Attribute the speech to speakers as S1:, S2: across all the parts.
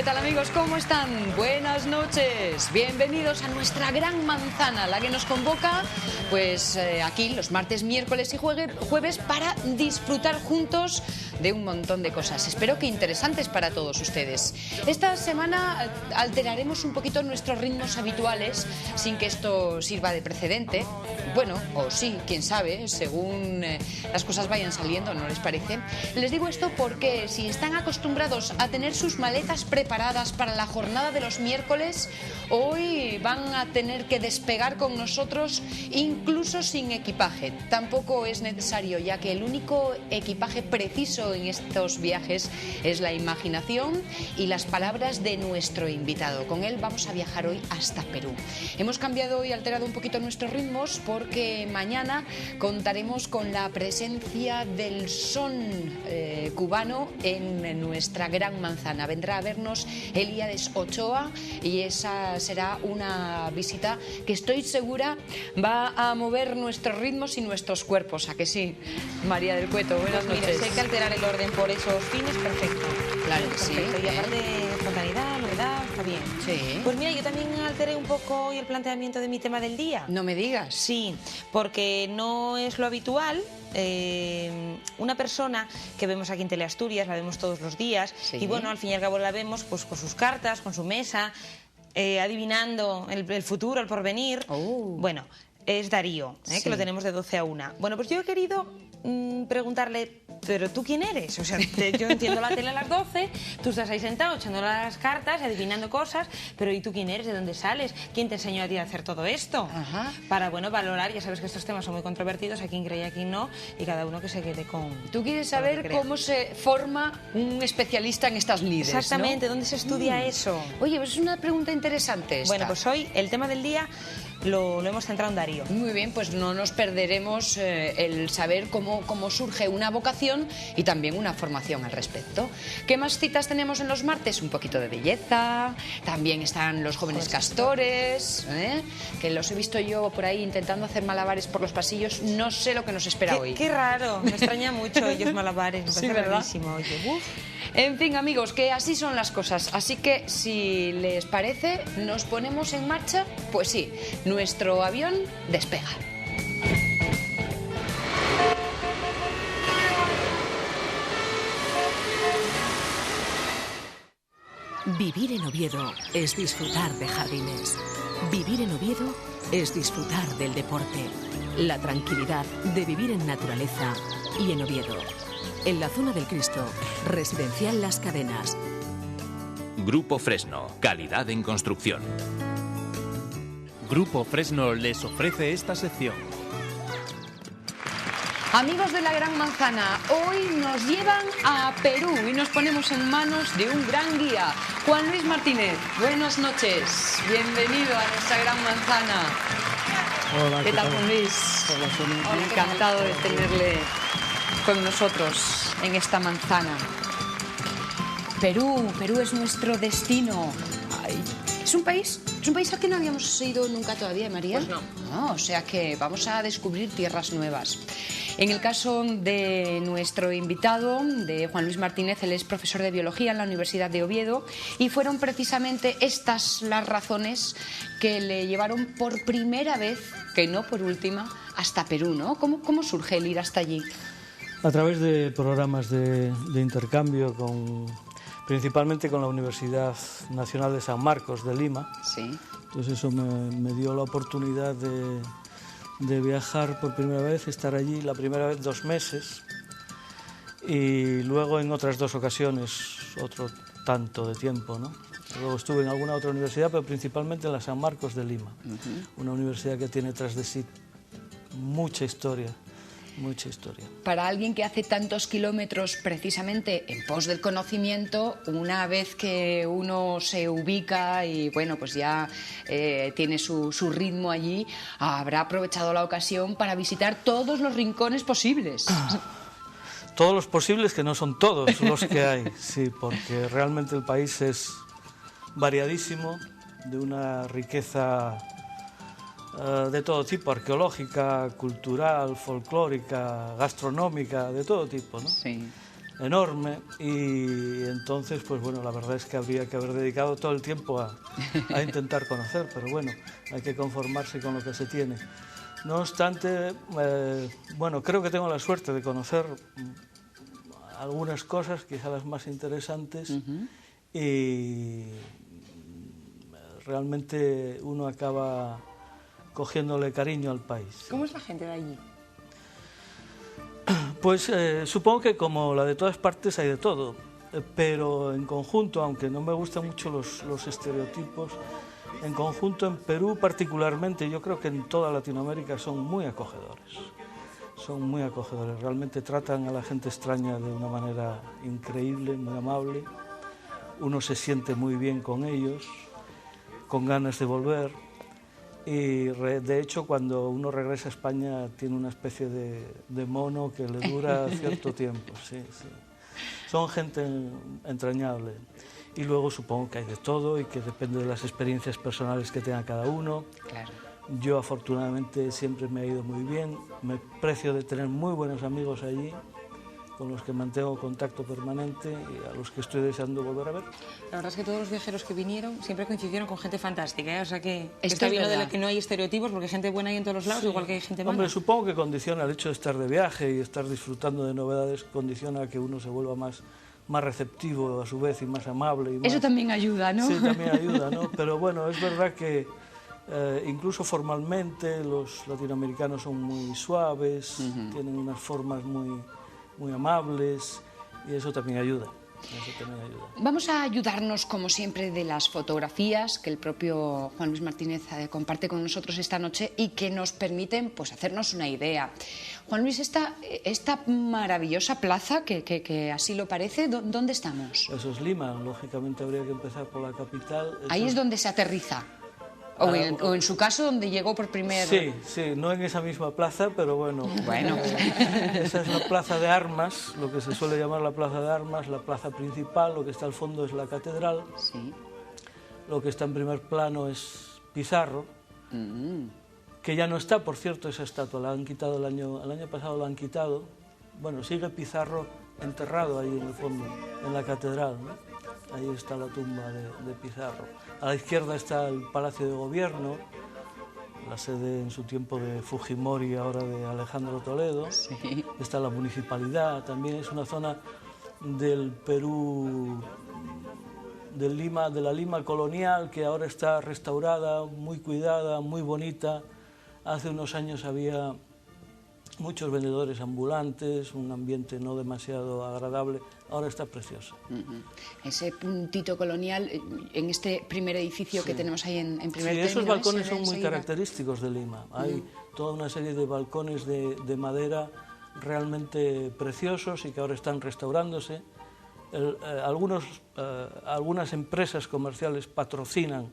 S1: ¿Qué tal, amigos? ¿Cómo están? Buenas noches. Bienvenidos a nuestra gran manzana, la que nos convoca pues aquí los martes, miércoles y jueves para disfrutar juntos de un montón de cosas. Espero que interesantes para todos ustedes. Esta semana alteraremos un poquito nuestros ritmos habituales sin que esto sirva de precedente. Bueno, o sí, quién sabe, según las cosas vayan saliendo, ¿no les parece? Les digo esto porque si están acostumbrados a tener sus maletas preparadas para la jornada de los miércoles, hoy van a tener que despegar con nosotros incluso sin equipaje. Tampoco es necesario, ya que el único equipaje preciso en estos viajes es la imaginación y las palabras de nuestro invitado. Con él vamos a viajar hoy hasta Perú. Hemos cambiado y alterado un poquito nuestros ritmos porque mañana contaremos con la presencia del son cubano en nuestra gran manzana. Vendrá a vernos Elíades Ochoa y esa será una visita que estoy segura va a mover nuestros ritmos y nuestros cuerpos. ¿A que sí? María del Cueto, buenas noches.
S2: Mira, si hay que alterar el orden por esos fines, perfecto.
S1: Claro que sí.
S2: Y aparte de espontaneidad, novedad, está bien.
S1: Sí.
S2: Pues mira, yo también alteré un poco hoy el planteamiento de mi tema del día.
S1: No me digas.
S2: Sí, porque no es lo habitual. Una persona que vemos aquí en Teleasturias, la vemos todos los días,
S1: sí.
S2: Y bueno, al fin y al cabo la vemos pues con sus cartas, con su mesa, adivinando el futuro, el porvenir. Bueno, es Darío,
S1: sí.
S2: Que lo tenemos de 12 a 1. Bueno, pues yo he querido preguntarle, ¿pero tú quién eres? O sea, yo entiendo la tele a las 12, tú estás ahí sentado echando las cartas, adivinando cosas, pero ¿y tú quién eres? ¿De dónde sales? ¿Quién te enseñó a ti a hacer todo esto?
S1: Ajá.
S2: Para, bueno, valorar, ya sabes que estos temas son muy controvertidos, a quién cree y a quién no, y cada uno que se quede con...
S1: Tú quieres saber cómo se forma un especialista en estas lides,
S2: exactamente,
S1: ¿no?
S2: ¿Dónde se estudia eso?
S1: Oye, pues es una pregunta interesante esta.
S2: Bueno, pues hoy el tema del día lo hemos centrado en Darío.
S1: Muy bien, pues no nos perderemos el saber cómo surge una vocación y también una formación al respecto. ¿Qué más citas tenemos en los martes? Un poquito de belleza, también están los jóvenes castores, que los he visto yo por ahí intentando hacer malabares por los pasillos. No sé lo que nos espera hoy.
S2: Qué raro, me extraña mucho ellos malabares, me parece rarísimo. Oye,
S1: En fin, amigos, que así son las cosas. Así que, si les parece, nos ponemos en marcha. Pues sí, nuestro avión despega.
S3: Vivir en Oviedo es disfrutar de jardines. Vivir en Oviedo es disfrutar del deporte, la tranquilidad de vivir en naturaleza y en Oviedo. En la zona del Cristo, Residencial Las Cadenas.
S4: Grupo Fresno, calidad en construcción.
S5: Grupo Fresno les ofrece esta sección.
S1: Amigos de la Gran Manzana, hoy nos llevan a Perú y nos ponemos en manos de un gran guía, Juan Luis Martínez. Buenas noches, bienvenido a nuestra Gran Manzana.
S6: Hola,
S1: ¿Qué tal, Juan Luis?
S6: Hola, Sonia.
S1: Encantado de tenerle con nosotros en esta manzana. Perú es nuestro destino. Ay, ¿es un país al que no habíamos ido nunca todavía, María?
S2: Pues no.
S1: O sea que vamos a descubrir tierras nuevas. En el caso de nuestro invitado, de Juan Luis Martínez, él es profesor de biología en la Universidad de Oviedo y fueron precisamente estas las razones que le llevaron por primera vez, que no por última, hasta Perú, ¿no? ¿Cómo surge el ir hasta allí?
S6: A través de programas de intercambio, principalmente con la Universidad Nacional de San Marcos de Lima.
S1: Sí.
S6: Entonces eso me dio la oportunidad de viajar por primera vez, estar allí la primera vez 2 meses y luego en otras 2 ocasiones otro tanto de tiempo, ¿no? Luego estuve en alguna otra universidad, pero principalmente en la San Marcos de Lima, una universidad que tiene tras de sí mucha historia. Mucha historia.
S1: Para alguien que hace tantos kilómetros precisamente en pos del conocimiento, una vez que uno se ubica y bueno, pues ya tiene su ritmo allí, habrá aprovechado la ocasión para visitar todos los rincones posibles.
S6: Todos los posibles, que no son todos los que hay, sí, porque realmente el país es variadísimo, de una riqueza de todo tipo, arqueológica, cultural, folclórica, gastronómica, de todo tipo, ¿no?
S1: Sí.
S6: enorme, y entonces, pues bueno, la verdad es que habría que haber dedicado todo el tiempo a intentar conocer, pero bueno, hay que conformarse con lo que se tiene. No obstante, bueno, creo que tengo la suerte de conocer algunas cosas, quizá las más interesantes, y realmente uno acaba cogiéndole cariño al país.
S2: ¿Cómo es la gente de allí?
S6: Pues supongo que como la de todas partes hay de todo, pero en conjunto, aunque no me gustan mucho los estereotipos, en conjunto en Perú particularmente, yo creo que en toda Latinoamérica son muy acogedores. Son muy acogedores, realmente tratan a la gente extraña de una manera increíble, muy amable. Uno se siente muy bien con ellos, con ganas de volver. Y de hecho, cuando uno regresa a España tiene una especie de mono que le dura cierto tiempo. Sí, sí. Son gente entrañable. Y luego supongo que hay de todo y que depende de las experiencias personales que tenga cada uno.
S1: Claro.
S6: Yo afortunadamente siempre me ha ido muy bien. Me precio de tener muy buenos amigos allí, con los que mantengo contacto permanente y a los que estoy deseando volver a ver.
S2: La verdad es que todos los viajeros que vinieron siempre coincidieron con gente fantástica, ¿eh? O sea que
S1: Esto
S2: está
S1: es
S2: bien lo de
S1: verdad.
S2: que no hay estereotipos, porque hay gente buena hay en todos los lados, igual que hay gente mala.
S6: Hombre, supongo que condiciona el hecho de estar de viaje y estar disfrutando de novedades, condiciona a que uno se vuelva más receptivo a su vez y más amable. Y más...
S1: Eso también ayuda, ¿no?
S6: Sí, también ayuda, ¿no? Pero bueno, es verdad que incluso formalmente los latinoamericanos son muy suaves, tienen unas formas muy amables, y eso también ayuda. Eso también ayuda.
S1: Vamos a ayudarnos, como siempre, de las fotografías que el propio Juan Luis Martínez comparte con nosotros esta noche y que nos permiten, pues, hacernos una idea. Juan Luis, esta maravillosa plaza, que así lo parece, ¿dónde estamos?
S6: Eso es Lima, lógicamente habría que empezar por la capital.
S1: Ahí es donde se aterriza. O en su caso, donde llegó por primera vez.
S6: Sí, no en esa misma plaza, pero bueno.
S1: Bueno.
S6: Esa es la plaza de armas, lo que se suele llamar la plaza de armas, la plaza principal, lo que está al fondo es la catedral.
S1: Sí.
S6: Lo que está en primer plano es Pizarro, que ya no está, por cierto, esa estatua, la han quitado el año pasado, la han quitado. Bueno, sigue Pizarro enterrado ahí en el fondo, en la catedral, ¿no? Ahí está la tumba de Pizarro. A la izquierda está el Palacio de Gobierno, la sede en su tiempo de Fujimori, ahora de Alejandro Toledo.
S1: Sí.
S6: Está la municipalidad, también es una zona del Perú, de la Lima colonial, que ahora está restaurada, muy cuidada, muy bonita. Hace unos años había muchos vendedores ambulantes, un ambiente no demasiado agradable, ahora está preciosa.
S1: Ese puntito colonial en este primer edificio que tenemos ahí en primer término.
S6: Sí, esos balcones son muy
S1: enseguida.
S6: característicos de Lima. Hay toda una serie de balcones de madera realmente preciosos y que ahora están restaurándose. Algunas empresas comerciales patrocinan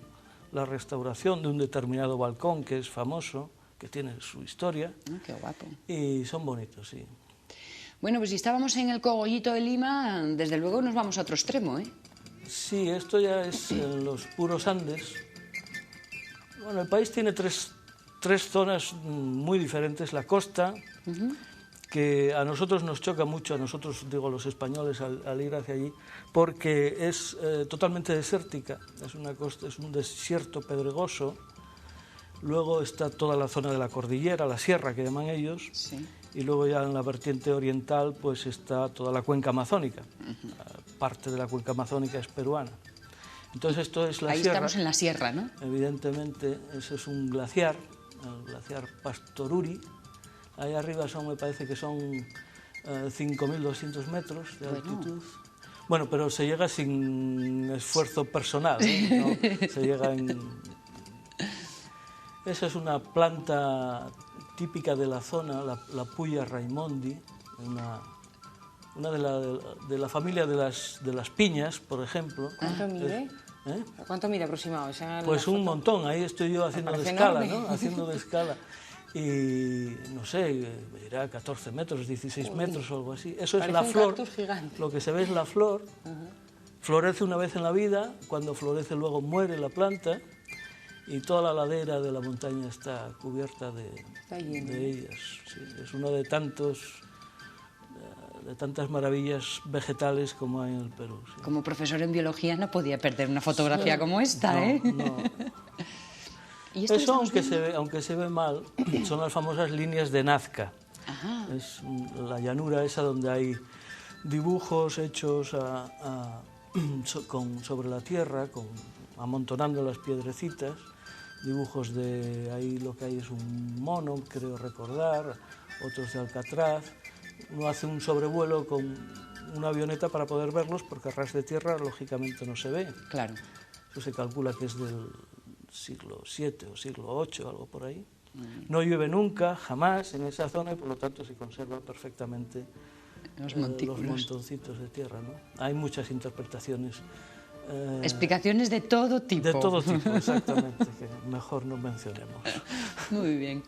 S6: la restauración de un determinado balcón que es famoso, que tiene su historia.
S1: Qué guapo.
S6: Y son bonitos, sí.
S1: Bueno, pues si estábamos en el Cogollito de Lima, desde luego nos vamos a otro extremo, ¿eh?
S6: Sí, esto ya es en los puros Andes. Bueno, el país tiene tres zonas muy diferentes. La costa, que a nosotros nos choca mucho, a nosotros, digo, los españoles, al ir hacia allí, porque es totalmente desértica. Es una costa, es un desierto pedregoso. Luego está toda la zona de la cordillera, la sierra que llaman ellos,
S1: Sí.
S6: y luego ya en la vertiente oriental pues está toda la cuenca amazónica. Parte de la cuenca amazónica es peruana. Entonces esto es la
S1: Ahí
S6: sierra.
S1: estamos en la sierra, ¿no?
S6: Evidentemente, ese es un glaciar, el glaciar Pastoruri. Ahí arriba me parece que son 5.200 metros de altitud. Bueno, pero se llega sin esfuerzo personal, ¿no? Se llega en... Esa es una planta típica de la zona, la Puya raimondi, una de la familia de las piñas, por ejemplo.
S2: ¿Cuánto mide?
S6: ¿Eh?
S2: ¿Cuánto mide aproximado?
S6: Pues un montón, ahí estoy yo haciendo de
S2: parece
S6: escala,
S2: enorme.
S6: ¿no? Haciendo de escala. Y no sé, irá 14 metros, 16 metros o algo así. Eso es
S2: Parece
S6: la
S2: un
S6: flor.
S2: cactus gigante.
S6: Lo que se ve es la flor. Florece una vez en la vida, cuando florece luego muere la planta y toda la ladera de la montaña está cubierta de
S2: lleno.
S6: ellas. Sí, es uno de tantos de tantas maravillas vegetales como hay en el Perú. Sí.
S1: Como profesor en biología no podía perder una fotografía como esta,
S6: No,
S1: ¿eh?
S6: no.
S1: ¿Y esto que
S6: Eso,
S1: estamos
S6: aunque se ve mal, son las famosas líneas de Nazca.
S1: Ajá.
S6: Es la llanura esa donde hay dibujos hechos sobre la tierra, amontonando las piedrecitas, dibujos de ahí lo que hay es un mono, creo recordar, otros de alcatraz. Uno hace un sobrevuelo con una avioneta para poder verlos, porque a ras de tierra lógicamente no se ve.
S1: Claro.
S6: Eso se calcula que es del siglo VII o siglo VIII, algo por ahí. No llueve nunca, jamás en esa zona, y por lo tanto se conserva perfectamente
S1: Los
S6: los
S1: montículos.
S6: montoncitos de tierra, ¿no? Hay muchas interpretaciones.
S1: Explicaciones de todo tipo.
S6: De todo tipo, exactamente, que mejor no mencionemos.
S1: Muy bien.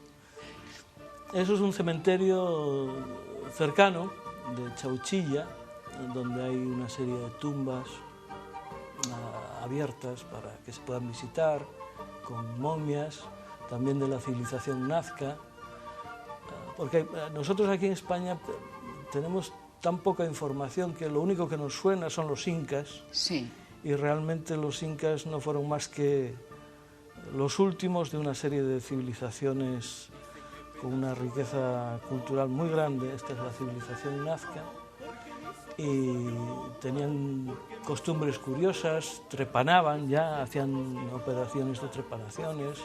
S6: Eso es un cementerio cercano de Chauchilla, donde hay una serie de tumbas abiertas para que se puedan visitar, con momias, también de la civilización nazca, porque nosotros aquí en España tenemos tan poca información que lo único que nos suena son los incas,
S1: Sí.
S6: y realmente los incas no fueron más que los últimos de una serie de civilizaciones con una riqueza cultural muy grande. Esta es la civilización nazca, y tenían costumbres curiosas, trepanaban ya, hacían operaciones de trepanaciones,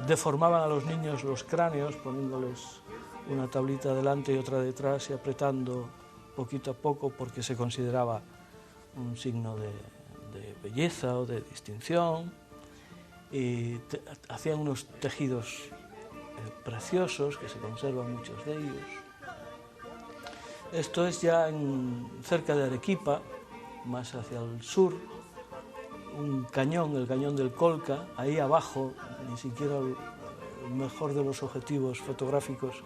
S6: deformaban a los niños los cráneos poniéndoles una tablita delante y otra detrás y apretando poquito a poco, porque se consideraba un signo de belleza o de distinción, y hacían unos tejidos preciosos que se conservan muchos de ellos. Esto es ya cerca de Arequipa, más hacia el sur, un cañón, el cañón del Colca, ahí abajo, ni siquiera el mejor de los objetivos fotográficos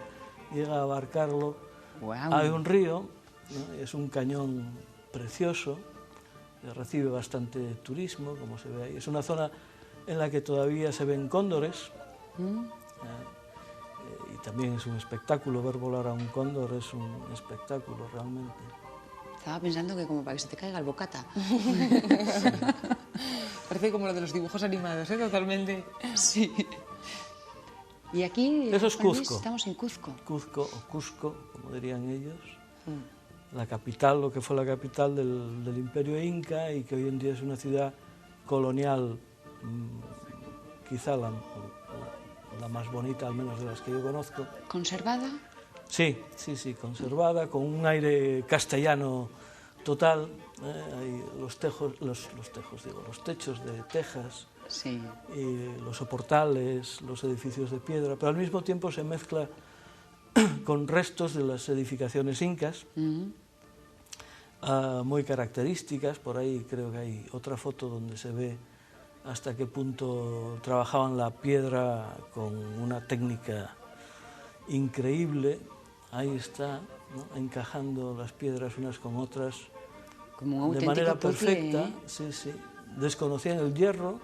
S6: llega a abarcarlo.
S1: Wow.
S6: Hay un río, ¿no? Es un cañón precioso, que recibe bastante turismo, como se ve ahí. Es una zona en la que todavía se ven cóndores, y también es un espectáculo, ver volar a un cóndor es un espectáculo realmente.
S1: Estaba pensando que como para que se te caiga el bocata.
S2: Parece como lo de los dibujos animados, ¿eh? Totalmente.
S1: Sí. Y aquí,
S6: Eso es
S1: Juan Luis,
S6: Cuzco.
S1: estamos en Cuzco.
S6: Cuzco, o Cusco, como dirían ellos, la capital, lo que fue la capital del Imperio Inca, y que hoy en día es una ciudad colonial, quizá la más bonita, al menos de las que yo conozco.
S1: ¿Conservada?
S6: Sí, conservada, con un aire castellano total. Hay los techos de tejas,
S1: Sí.
S6: y los soportales, los edificios de piedra, pero al mismo tiempo se mezcla con restos de las edificaciones incas, muy características. Por ahí creo que hay otra foto donde se ve hasta qué punto trabajaban la piedra con una técnica increíble. Ahí está, ¿no? Encajando las piedras unas con otras
S1: Como un
S6: de
S1: auténtico
S6: manera
S1: puzzle,
S6: perfecta.
S1: ¿eh?
S6: Sí. Desconocían el hierro,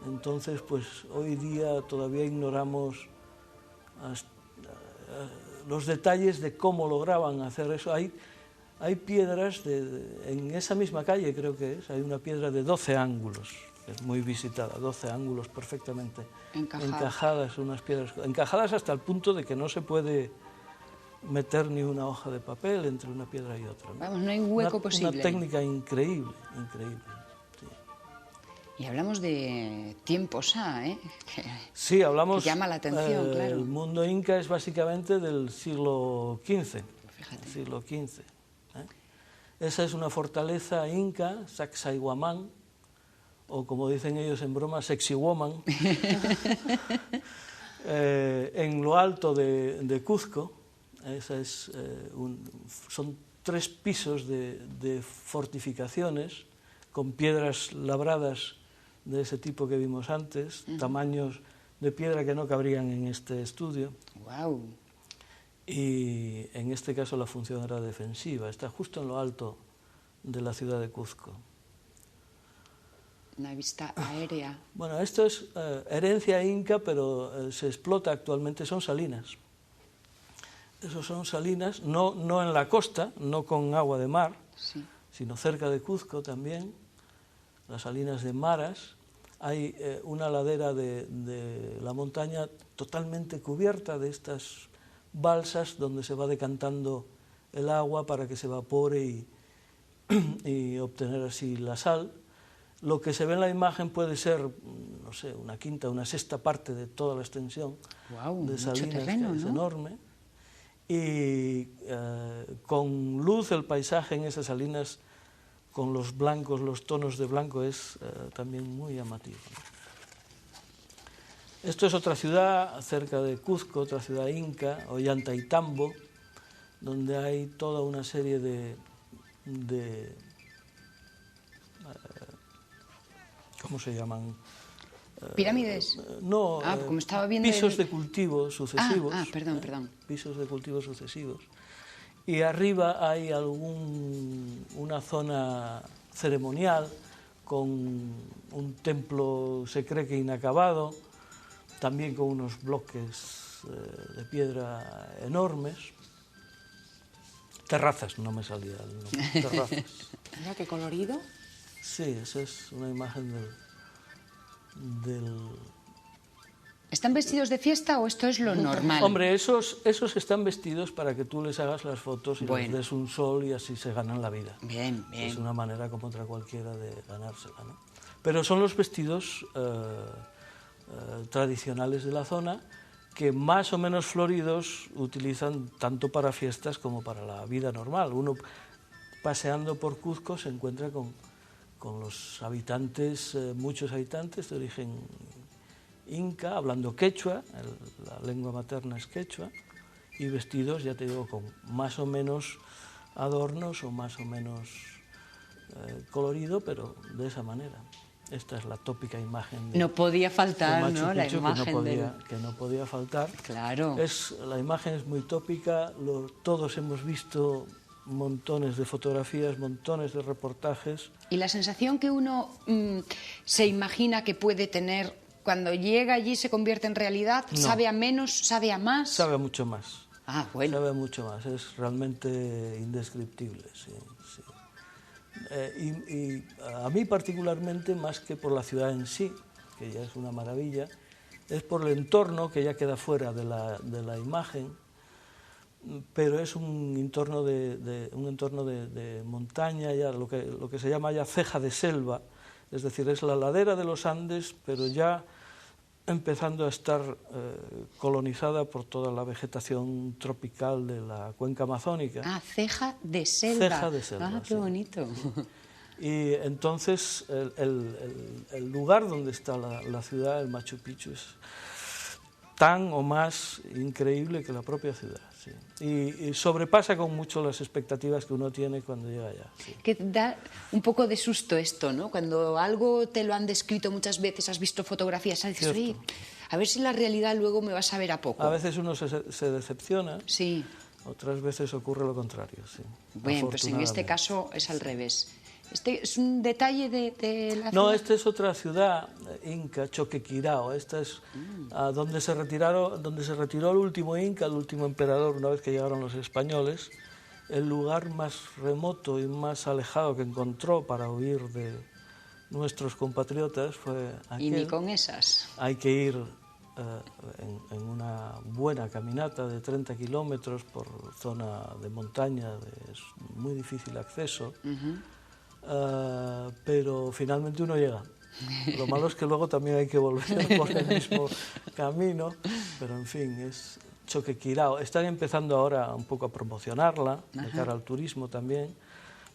S6: entonces pues hoy día todavía ignoramos los detalles de cómo lograban hacer eso. Hay piedras en esa misma calle, creo que es, hay una piedra de 12 ángulos, que es muy visitada, 12 ángulos perfectamente encajadas, unas piedras encajadas hasta el punto de que no se puede meter ni una hoja de papel entre una piedra y otra, ¿no?
S1: Vamos, no hay hueco posible.
S6: Una técnica increíble. Sí.
S1: Y hablamos de tiempos ¿eh?
S6: Sí, hablamos.
S1: Que llama la atención, claro.
S6: El mundo inca es básicamente del siglo XV.
S1: Fíjate.
S6: Siglo XV. Esa es una fortaleza inca, Sacsayhuamán, o como dicen ellos en broma, Sexy Woman, en lo alto de Cuzco. Esa es, son 3 pisos de fortificaciones con piedras labradas de ese tipo que vimos antes, tamaños de piedra que no cabrían en este estudio.
S1: Wow.
S6: Y en este caso la función era defensiva. Está justo en lo alto de la ciudad de Cuzco.
S1: Una vista aérea.
S6: Bueno, esto es herencia inca, pero se explota actualmente, son salinas. Esos son salinas, no en la costa, no con agua de mar,
S1: Sí.
S6: sino cerca de Cuzco también, las salinas de Maras. Hay una ladera de la montaña totalmente cubierta de estas balsas donde se va decantando el agua para que se evapore y obtener así la sal. Lo que se ve en la imagen puede ser, no sé, una quinta, una sexta parte de toda la extensión de Salinas,
S1: terreno,
S6: que es
S1: ¿no?
S6: enorme. Y con luz el paisaje en esas salinas, con los blancos, los tonos de blanco, es también muy llamativo, ¿no? Esto es otra ciudad cerca de Cuzco, otra ciudad inca, Ollantaytambo, donde hay toda una serie de ¿cómo se llaman?
S1: ¿Pirámides?
S6: No,
S1: como estaba viendo
S6: pisos de cultivo sucesivos.
S1: Perdón.
S6: Pisos de cultivo sucesivos. Y arriba hay una zona ceremonial con un templo, se cree que inacabado, también con unos bloques de piedra enormes. Terrazas, no me salía el nombre, terrazas.
S2: Mira qué colorido.
S6: Sí, esa es una imagen del...
S1: ¿Están vestidos de fiesta o esto es lo normal?
S6: Hombre, esos están vestidos para que tú les hagas las fotos y les des un sol y así se ganan la vida.
S1: Bien, bien.
S6: Es una manera como otra cualquiera de ganársela, ¿no? Pero son los vestidos tradicionales de la zona que más o menos floridos utilizan tanto para fiestas como para la vida normal. Uno paseando por Cuzco se encuentra con los habitantes, muchos habitantes de origen inca, hablando quechua, la lengua materna es quechua, y vestidos, ya te digo, con más o menos adornos o más o menos colorido, pero de esa manera. Esta es la tópica imagen de,
S1: no podía faltar,
S6: de Machu
S1: ¿no? La
S6: Picchu,
S1: imagen
S6: que no podía faltar.
S1: Claro.
S6: La imagen es muy tópica, todos hemos visto montones de fotografías, montones de reportajes.
S1: Y la sensación que uno se imagina que puede tener cuando llega allí se convierte en realidad,
S6: No.
S1: ¿sabe a menos, sabe a más?
S6: Sabe mucho más.
S1: Ah, bueno.
S6: Sabe mucho más, es realmente indescriptible, sí, sí. Y a mí particularmente, más que por la ciudad en sí, que ya es una maravilla, es por el entorno que ya queda fuera de la imagen, pero es un entorno de montaña, ya lo que se llama ya ceja de selva, es decir, es la ladera de los Andes, pero ya empezando a estar colonizada por toda la vegetación tropical de la cuenca amazónica.
S1: Ah, ceja de selva.
S6: Ceja de selva,
S1: Ah, qué
S6: sí.
S1: bonito.
S6: Y entonces el lugar donde está la ciudad, el Machu Picchu, es tan o más increíble que la propia ciudad. Sí. Y sobrepasa con mucho las expectativas que uno tiene cuando llega allá. Sí.
S1: Que da un poco de susto esto, ¿no? Cuando algo te lo han descrito muchas veces, has visto fotografías, dices,
S6: Cierto.
S1: oye, a ver si la realidad luego me va a saber a poco.
S6: A veces uno se decepciona,
S1: Sí.
S6: otras veces ocurre lo contrario. Sí.
S1: Bueno, pues en este
S6: Afortunadamente.
S1: caso es al revés. Este es un detalle de la
S6: No,
S1: ciudad.
S6: esta es otra ciudad inca, Choquequirao. Esta es donde se retiró el último inca, el último emperador, una vez que llegaron los españoles. El lugar más remoto y más alejado que encontró para huir de nuestros compatriotas fue
S1: Y ni
S6: aquel.
S1: con esas.
S6: Hay que ir en una buena caminata de 30 kilómetros por zona de montaña, es muy difícil acceso. Pero finalmente uno llega. Lo malo es que luego también hay que volver por el mismo camino, pero en fin, es Choquequirao. Están empezando ahora un poco a promocionarla, de cara al turismo también,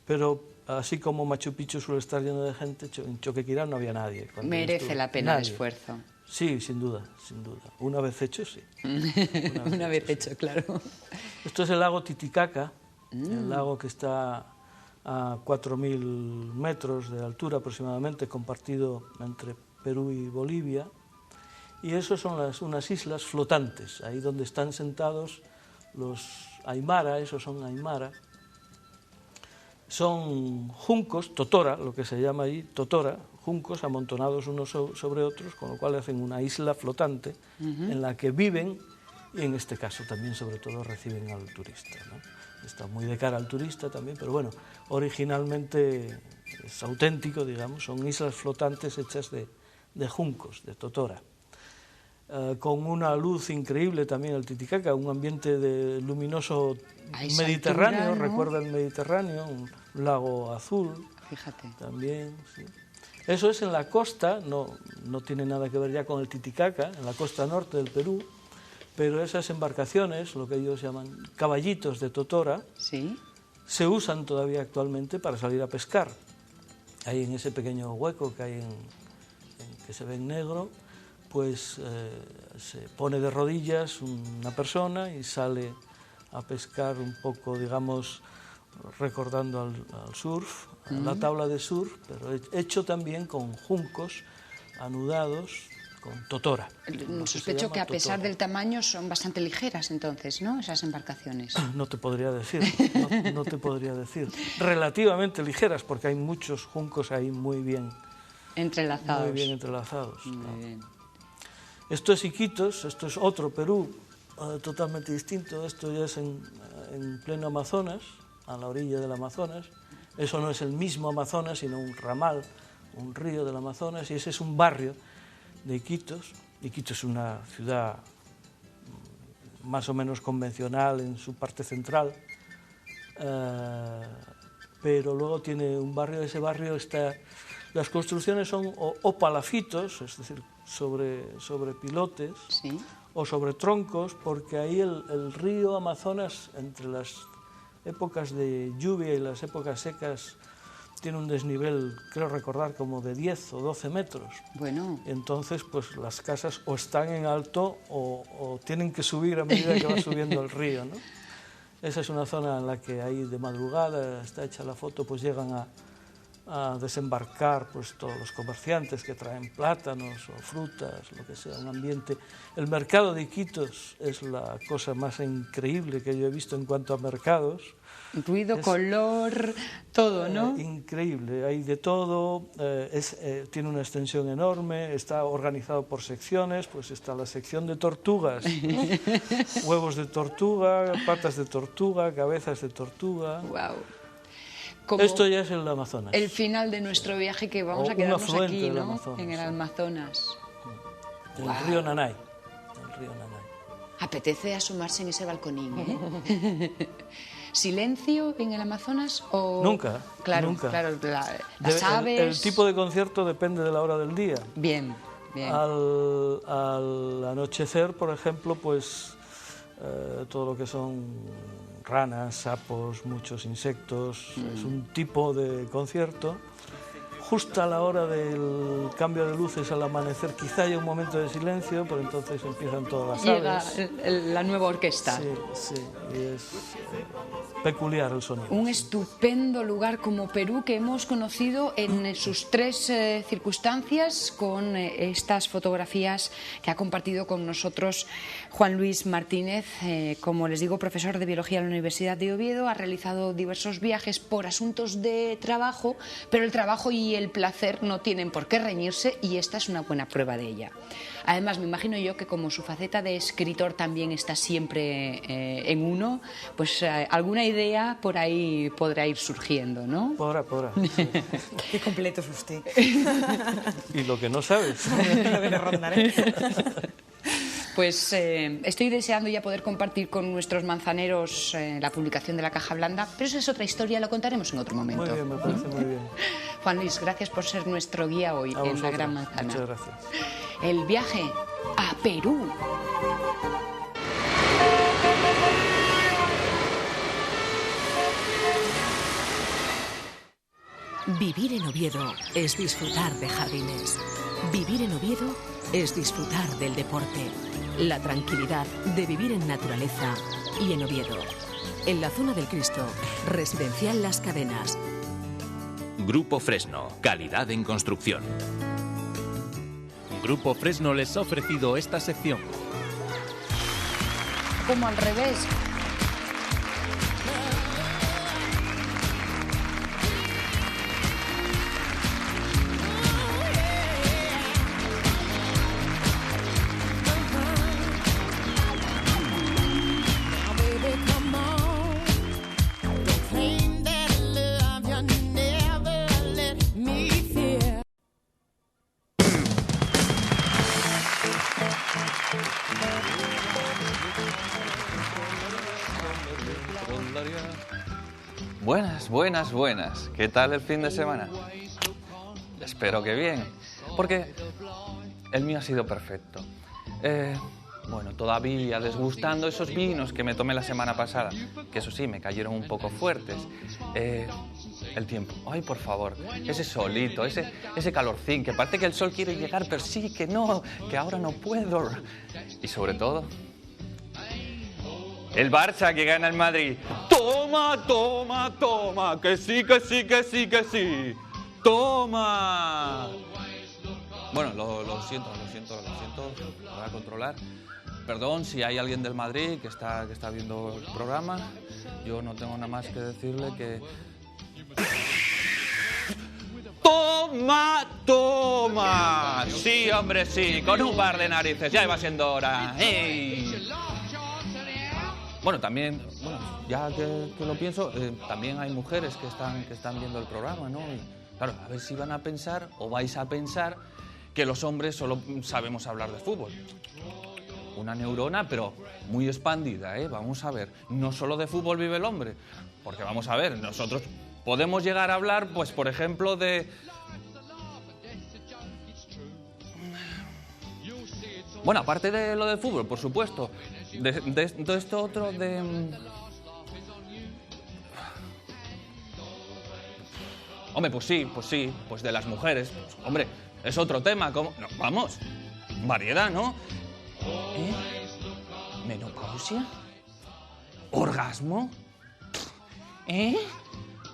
S6: pero así como Machu Picchu suele estar lleno de gente, en Choquequirao no había nadie. Cuando yo
S1: Merece
S6: estuve.
S1: la pena el
S6: Nadie.
S1: esfuerzo.
S6: Sí, sin duda, sin duda. Una vez hecho, sí.
S1: Una vez hecho, claro.
S6: Esto es el lago Titicaca, el lago que está a 4.000 metros de altura aproximadamente, compartido entre Perú y Bolivia. Y eso son unas islas flotantes, ahí donde están sentados los aymara, esos son aymara. Son juncos, totora, lo que se llama ahí, totora, juncos amontonados unos sobre otros, con lo cual hacen una isla flotante en la que viven y en este caso también sobre todo reciben al turista, ¿no? Está muy de cara al turista también, pero bueno, originalmente es auténtico, digamos, son islas flotantes hechas de juncos, de totora. Con una luz increíble también el Titicaca, un ambiente luminoso mediterráneo,
S1: altura, ¿no?
S6: Recuerda el Mediterráneo, un lago azul.
S1: Fíjate.
S6: También, sí. Eso es en la costa, no tiene nada que ver ya con el Titicaca, en la costa norte del Perú, pero esas embarcaciones, lo que ellos llaman caballitos de totora,
S1: Sí.
S6: se usan todavía actualmente para salir a pescar. Ahí en ese pequeño hueco que hay que se ve en negro, pues se pone de rodillas una persona y sale a pescar un poco, digamos, recordando al surf, a la tabla de surf, pero hecho también con juncos anudados con totora.
S1: Sospecho que a pesar del tamaño son bastante ligeras entonces, ¿no? Esas embarcaciones.
S6: No te podría decir, no te podría decir. Relativamente ligeras, porque hay muchos juncos ahí muy bien
S1: Entrelazados.
S6: Muy bien entrelazados.
S1: Muy
S6: ¿no?
S1: bien.
S6: Esto es Iquitos, esto es otro Perú totalmente distinto. Esto ya es en pleno Amazonas, a la orilla del Amazonas. Eso no es el mismo Amazonas, sino un ramal, un río del Amazonas, y ese es un barrio de Iquitos. Iquitos es una ciudad más o menos convencional en su parte central, pero luego tiene un barrio, ese barrio está... Las construcciones son o palafitos, es decir, sobre pilotes,
S1: Sí.
S6: o sobre troncos, porque ahí el río Amazonas, entre las épocas de lluvia y las épocas secas, tiene un desnivel, creo recordar, como de 10 o 12 metros.
S1: Bueno.
S6: Entonces, pues las casas o están en alto o tienen que subir a medida que va subiendo el río, ¿no? Esa es una zona en la que ahí de madrugada, está hecha la foto, pues llegan a desembarcar pues todos los comerciantes que traen plátanos o frutas, lo que sea, un ambiente. El mercado de Iquitos es la cosa más increíble que yo he visto en cuanto a mercados.
S1: Ruido, color, todo, ¿no?
S6: Increíble, hay de todo, tiene una extensión enorme, está organizado por secciones, pues está la sección de tortugas, ¿no? Huevos de tortuga, patas de tortuga, cabezas de tortuga.
S1: Wow.
S6: Esto ya es el Amazonas.
S1: El final de nuestro viaje, que vamos a quedarnos aquí, ¿no? En el Amazonas.
S6: En el río Nanay.
S1: Apetece asomarse en ese balconín, ¿eh? ¿Silencio en el Amazonas o...?
S6: Nunca,
S1: claro,
S6: nunca.
S1: Claro, las aves...
S6: El tipo de concierto depende de la hora del día.
S1: Bien, bien.
S6: Al anochecer, por ejemplo, pues todo lo que son ranas, sapos, muchos insectos, es un tipo de concierto. Justo a la hora del cambio de luces al amanecer quizá haya un momento de silencio, pero entonces empiezan todas las aves.
S1: Llega la nueva orquesta.
S6: Sí, y es peculiar el sonido.
S1: Un estupendo lugar como Perú que hemos conocido en sus tres circunstancias con estas fotografías que ha compartido con nosotros Juan Luis Martínez, como les digo, profesor de Biología en la Universidad de Oviedo. Ha realizado diversos viajes por asuntos de trabajo, pero el trabajo y el placer no tienen por qué reñirse y esta es una buena prueba de ella. Además, me imagino yo que como su faceta de escritor también está siempre en uno, pues alguna idea por ahí podrá ir surgiendo, ¿no?
S6: Podrá. Sí.
S2: Qué completo es usted.
S6: Y lo que no sabes.
S2: Lo que le rondaré.
S1: Pues estoy deseando ya poder compartir con nuestros manzaneros la publicación de La Caja Blanda, pero esa es otra historia, lo contaremos en otro momento.
S6: Muy bien, me parece muy bien.
S1: Juan Luis, gracias por ser nuestro guía hoy en La Gran Manzana.
S6: Muchas gracias.
S1: El viaje a Perú.
S3: Vivir en Oviedo es disfrutar de jardines. Vivir en Oviedo es disfrutar del deporte, la tranquilidad de vivir en naturaleza y en Oviedo. En la zona del Cristo, Residencial Las Cadenas.
S4: Grupo Fresno, calidad en construcción.
S5: Grupo Fresno les ha ofrecido esta sección.
S1: Como al revés.
S7: Buenas, buenas, buenas. ¿Qué tal el fin de semana? Espero que bien, porque el mío ha sido perfecto. Bueno, todavía desgustando esos vinos que me tomé la semana pasada, que eso sí, me cayeron un poco fuertes. El tiempo, ay, por favor, ese solito, ese calorcín, que parece que el sol quiere llegar, pero sí, que no, que ahora no puedo. Y sobre todo, el Barça que gana el Madrid. Toma, toma, toma, que sí, que sí, que sí, que sí. Toma. Bueno, lo siento, lo voy a controlar. Perdón si hay alguien del Madrid que está viendo el programa. Yo no tengo nada más que decirle que... ¡Toma, toma! Sí, hombre, sí, con un par de narices, ya iba siendo hora. ¡Ey! Bueno, también, ya que lo pienso, también hay mujeres que están viendo el programa, ¿no? Y, claro, a ver si van a pensar o vais a pensar que los hombres solo sabemos hablar de fútbol. Una neurona, pero muy expandida, ¿eh? Vamos a ver, no solo de fútbol vive el hombre, porque vamos a ver, nosotros podemos llegar a hablar, pues, por ejemplo, de... Bueno, aparte de lo de fútbol, por supuesto, de esto otro, de... Hombre, pues sí, pues de las mujeres, pues, hombre, es otro tema, ¿cómo? No, vamos, variedad, ¿no? ¿Menopausia? ¿Orgasmo?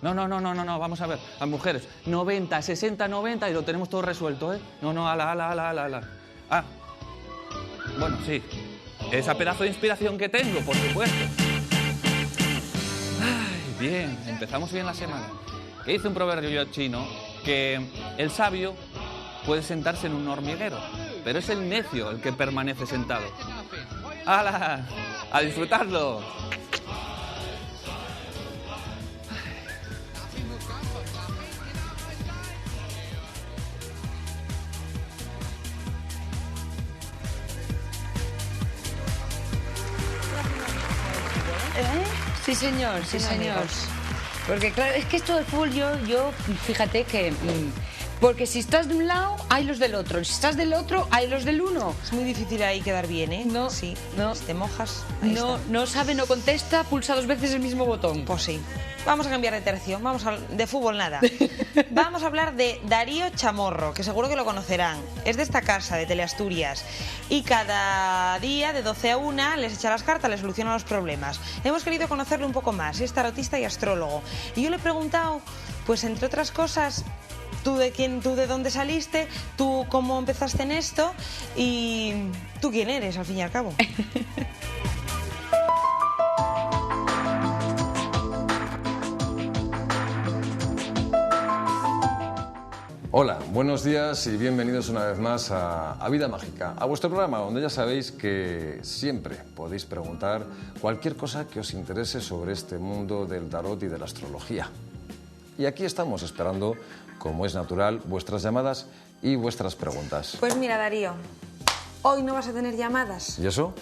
S7: No, vamos a ver, las mujeres, 90, 60, 90 y lo tenemos todo resuelto, ¿eh? No, ala. Ah, bueno, sí, esa pedazo de inspiración que tengo, por supuesto. Ay, bien, empezamos bien la semana. Que dice un proverbio chino que el sabio puede sentarse en un hormiguero, pero es el necio el que permanece sentado. ¡Hala! ¡A disfrutarlo!
S1: Sí, señor, sí, señor. Porque claro, es que esto del fútbol yo fíjate que... porque si estás de un lado, hay los del otro. Si estás del otro, hay los del uno.
S2: Es muy difícil ahí quedar bien, ¿eh?
S1: No,
S2: sí,
S1: no.
S2: Si te mojas,
S1: No sabe, no contesta, pulsa 2 veces el mismo botón.
S2: Pues sí. Vamos a cambiar de tercio, de fútbol nada. Vamos a hablar de Darío Chamorro, que seguro que lo conocerán. Es de esta casa, de Teleasturias. Y cada día, de 12 a 1, les echa las cartas, les soluciona los problemas. Hemos querido conocerle un poco más. Es tarotista y astrólogo. Y yo le he preguntado, pues entre otras cosas... ¿Tú de dónde saliste? ¿Tú cómo empezaste en esto? ¿Y tú quién eres, al fin y al cabo?
S8: Hola, buenos días y bienvenidos una vez más a Vida Mágica, a vuestro programa donde ya sabéis que siempre podéis preguntar cualquier cosa que os interese sobre este mundo del tarot y de la astrología. Y aquí estamos esperando, como es natural, vuestras llamadas y vuestras preguntas.
S2: Pues mira, Darío, hoy no vas a tener llamadas.
S8: ¿Y eso?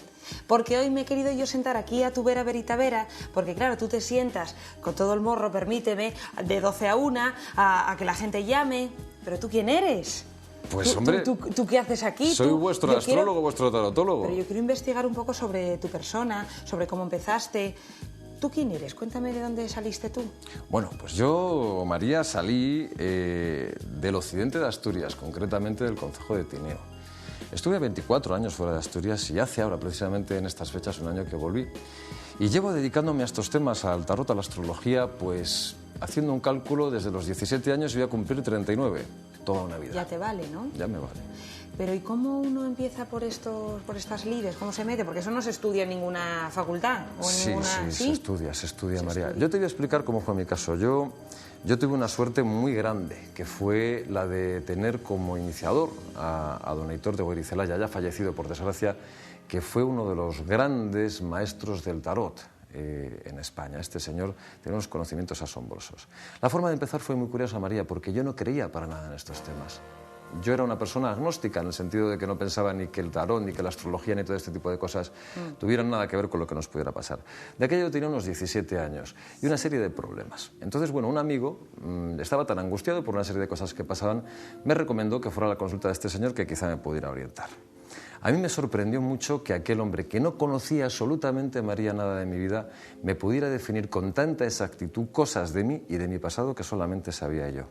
S2: Porque hoy me he querido yo sentar aquí a tu vera, verita, vera, porque claro, tú te sientas con todo el morro, permíteme, de 12 a 1, a que la gente llame. ¿Pero tú quién eres?
S8: Pues hombre,
S2: ¿tú qué haces aquí?
S8: Soy vuestro astrólogo, vuestro tarotólogo.
S2: Pero yo quiero investigar un poco sobre tu persona, sobre cómo empezaste. ¿Tú quién eres? Cuéntame de dónde saliste tú.
S8: Bueno, pues yo, María, salí del occidente de Asturias, concretamente del concejo de Tineo. Estuve 24 años fuera de Asturias y hace ahora, precisamente en estas fechas, un año que volví. Y llevo dedicándome a estos temas, al tarot, a la astrología, pues haciendo un cálculo desde los 17 años y voy a cumplir 39, toda una vida.
S2: Ya te vale, ¿no?
S8: Ya me vale.
S2: Pero ¿y cómo uno empieza por estas lides? ¿Cómo se mete? Porque eso no se estudia en ninguna facultad. O en ninguna...
S8: Se estudia, María. Yo te voy a explicar cómo fue mi caso. Yo tuve una suerte muy grande, que fue la de tener como iniciador a don Heitor de Goirizelaya, ya fallecido por desgracia, que fue uno de los grandes maestros del tarot en España. Este señor tiene unos conocimientos asombrosos. La forma de empezar fue muy curiosa, María, porque yo no creía para nada en estos temas. yo era una persona agnóstica, en el sentido de que no pensaba ni que el tarot, ni que la astrología, ni todo este tipo de cosas tuvieran nada que ver con lo que nos pudiera pasar. De aquello tenía unos 17 años y una serie de problemas. Entonces, bueno, un amigo estaba tan angustiado por una serie de cosas que pasaban, me recomendó que fuera a la consulta de este señor, que quizá me pudiera orientar. A mí me sorprendió mucho que aquel hombre, que no conocía absolutamente, María, nada de mi vida, me pudiera definir con tanta exactitud cosas de mí y de mi pasado que solamente sabía yo.